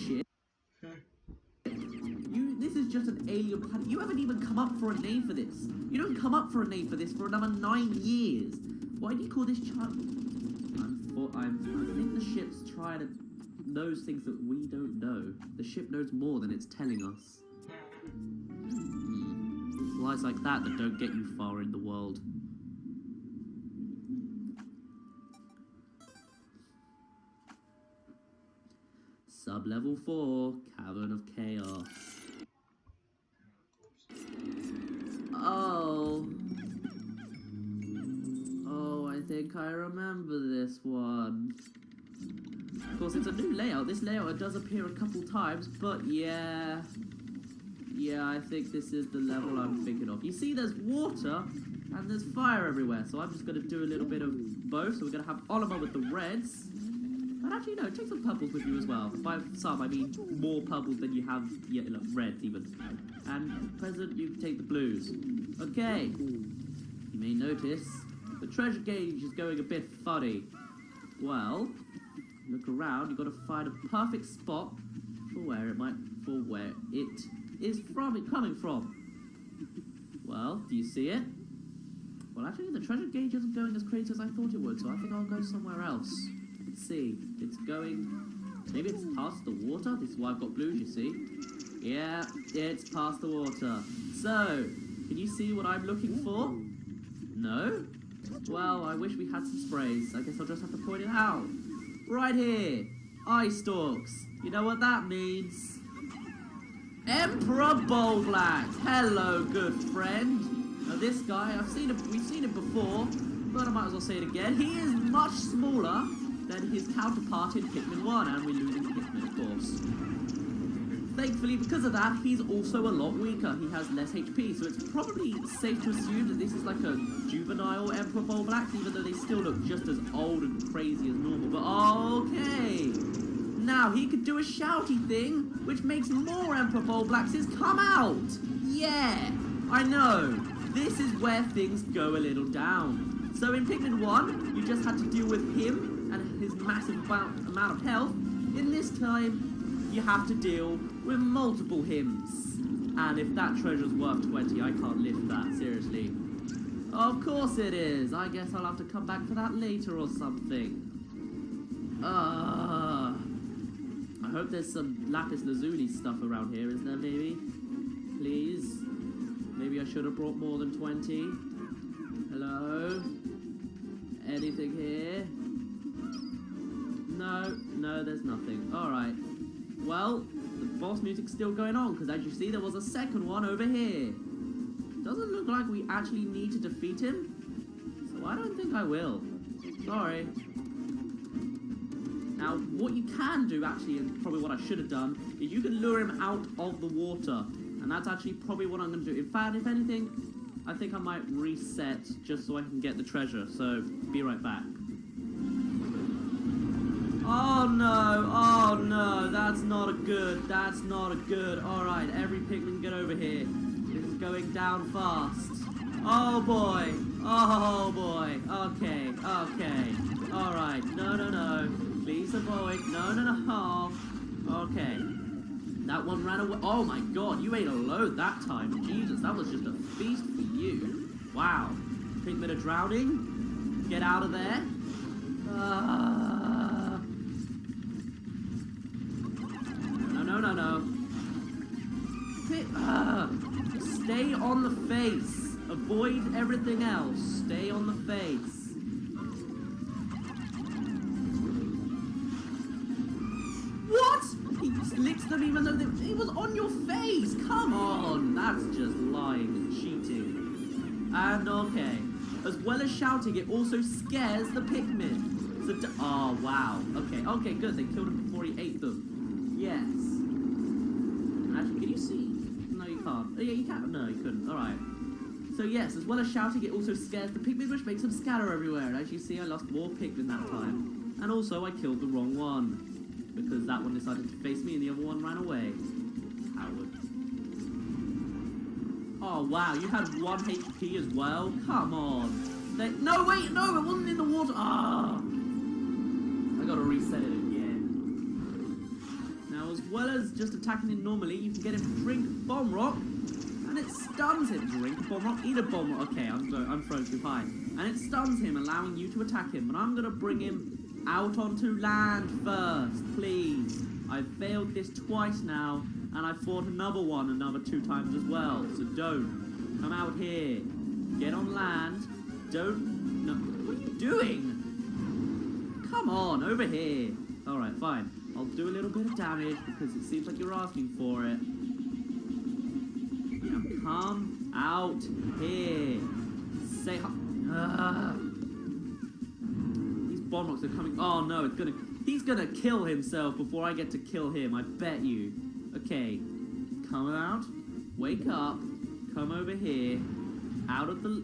Speaker 3: Shit. This is just an alien planet. You haven't even come up for a name for this. You don't come up for a name for this for another 9 years. Why do you call this child... I think the ship's trying to... knows things that we don't know. The ship knows more than it's telling us. Lies like that don't get you far in the world. Sub-level 4, Cavern of Chaos. Oh, I think I remember this one. Of course, it's a new layout. This layout does appear a couple times, but yeah, I think this is the level I'm thinking of. You see, there's water and there's fire everywhere, so I'm just going to do a little bit of both. So we're going to have Oliver with the reds. And actually, no, take some purples with you as well. By some, I mean more purples than you have reds, even. And President, you take the blues. Okay. You may notice the treasure gauge is going a bit funny. Well, look around. You've got to find a perfect spot for where it is coming from. Well, do you see it? Well, actually, the treasure gauge isn't going as crazy as I thought it would, so I think I'll go somewhere else. Let's see. It's going... Maybe it's past the water? This is why I've got blues, you see. Yeah, it's past the water. So, can you see what I'm looking for? No? Well, I wish we had some sprays. I guess I'll just have to point it out. Right here. Eye stalks. You know what that means? Emperor Bulblax. Hello, good friend. Now this guy, we've seen him before, but I might as well say it again. He is much smaller than his counterpart in Pikmin 1, and we're losing Pikmin, of course. Thankfully, because of that, he's also a lot weaker. He has less HP, so it's probably safe to assume that this is like a juvenile Emperor Bulblax, even though they still look just as old and crazy as normal. But okay, now he could do a shouty thing, which makes more Emperor Bulblaxes come out. Yeah, I know. This is where things go a little down. So in Pikmin 1, you just had to deal with him and his massive amount of health. In this time, you have to deal with multiple hymns. And if that treasure's worth 20, I can't lift that, seriously. Of course it is. I guess I'll have to come back for that later or something. I hope there's some lapis lazuli stuff around here, is there, maybe? Please? Maybe I should have brought more than 20. Hello? Anything here? No, there's nothing. Alright. Well, the boss music's still going on, because as you see, there was a second one over here. Doesn't look like we actually need to defeat him, so I don't think I will. Sorry. Now, what you can do, actually, and probably what I should have done, is you can lure him out of the water. And that's actually probably what I'm going to do. In fact, if anything, I think I might reset just so I can get the treasure. So, be right back. Oh no, that's not a good. Alright, every Pikmin get over here. This is going down fast. Oh boy. Oh boy. Okay. Okay. Alright. No, no, no. Please avoid. No, no, no. Okay. That one ran away. Oh my god, you ate a load that time. Jesus, that was just a feast for you. Wow. Pikmin are drowning. Get out of there. No, no, no, no. Stay on the face. Avoid everything else. Stay on the face. What? He licks them even though it was on your face. Come on. That's just lying and cheating. And okay. As well as shouting, it also scares the Pikmin. So oh, wow. Okay, okay, good. They killed him before he ate them. Yes. Actually, can you see? No, you can't. Oh, yeah, you can. No, you couldn't. Alright. So yes, as well as shouting, it also scares the Pikmin, which makes them scatter everywhere. And as you see, I lost more Pikmin that time. And also, I killed the wrong one. Because that one decided to face me and the other one ran away. Howard. Oh, wow, you had 1 HP as well? Come on. No, wait, no, it wasn't in the water. Ah. I gotta reset it again. Now, as well as just attacking him normally, you can get him to drink Bomb Rock. And it stuns him. Drink Bomb Rock, eat a Bomb Rock. Okay, I'm throwing too high. And it stuns him, allowing you to attack him. But I'm gonna bring him out onto land first, please. I've failed this twice now, and I fought another 2 times as well. So don't come out here. Get on land. Don't. No. What are you doing? Come on, over here. Alright, fine. I'll do a little bit of damage because it seems like you're asking for it. Now come out here. Say hi. Bomb rocks are coming. Oh no, he's gonna kill himself before I get to kill him, I bet you. Okay, come out, wake up, come over here, out of the,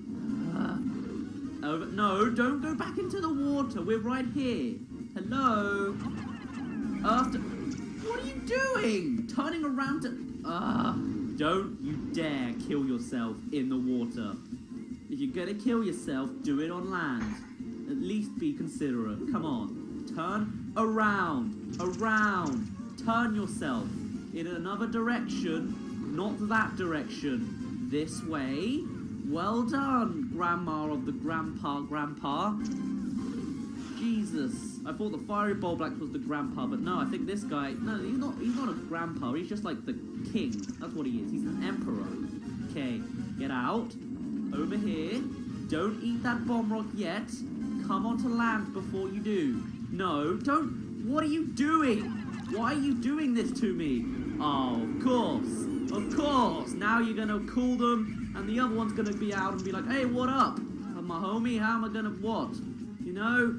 Speaker 3: no, don't go back into the water, we're right here. Hello? What are you doing? Turning around to, don't you dare kill yourself in the water. If you're gonna kill yourself, do it on land. At least be considerate. Come on. Turn around. Around. Turn yourself in another direction. Not that direction. This way. Well done, Grandma of the Grandpa. Jesus. I thought the fiery ball black was the grandpa, but no, I think this guy, no, he's not a grandpa. He's just like the king. That's what he is. He's an emperor. Okay, get out. Over here. Don't eat that bomb rock yet. Come onto land before you do. No, don't. What are you doing? Why are you doing this to me? Oh, of course. Of course. Now you're going to cool them, and the other one's going to be out and be like, hey, what up? My homie, how am I going to what? You know?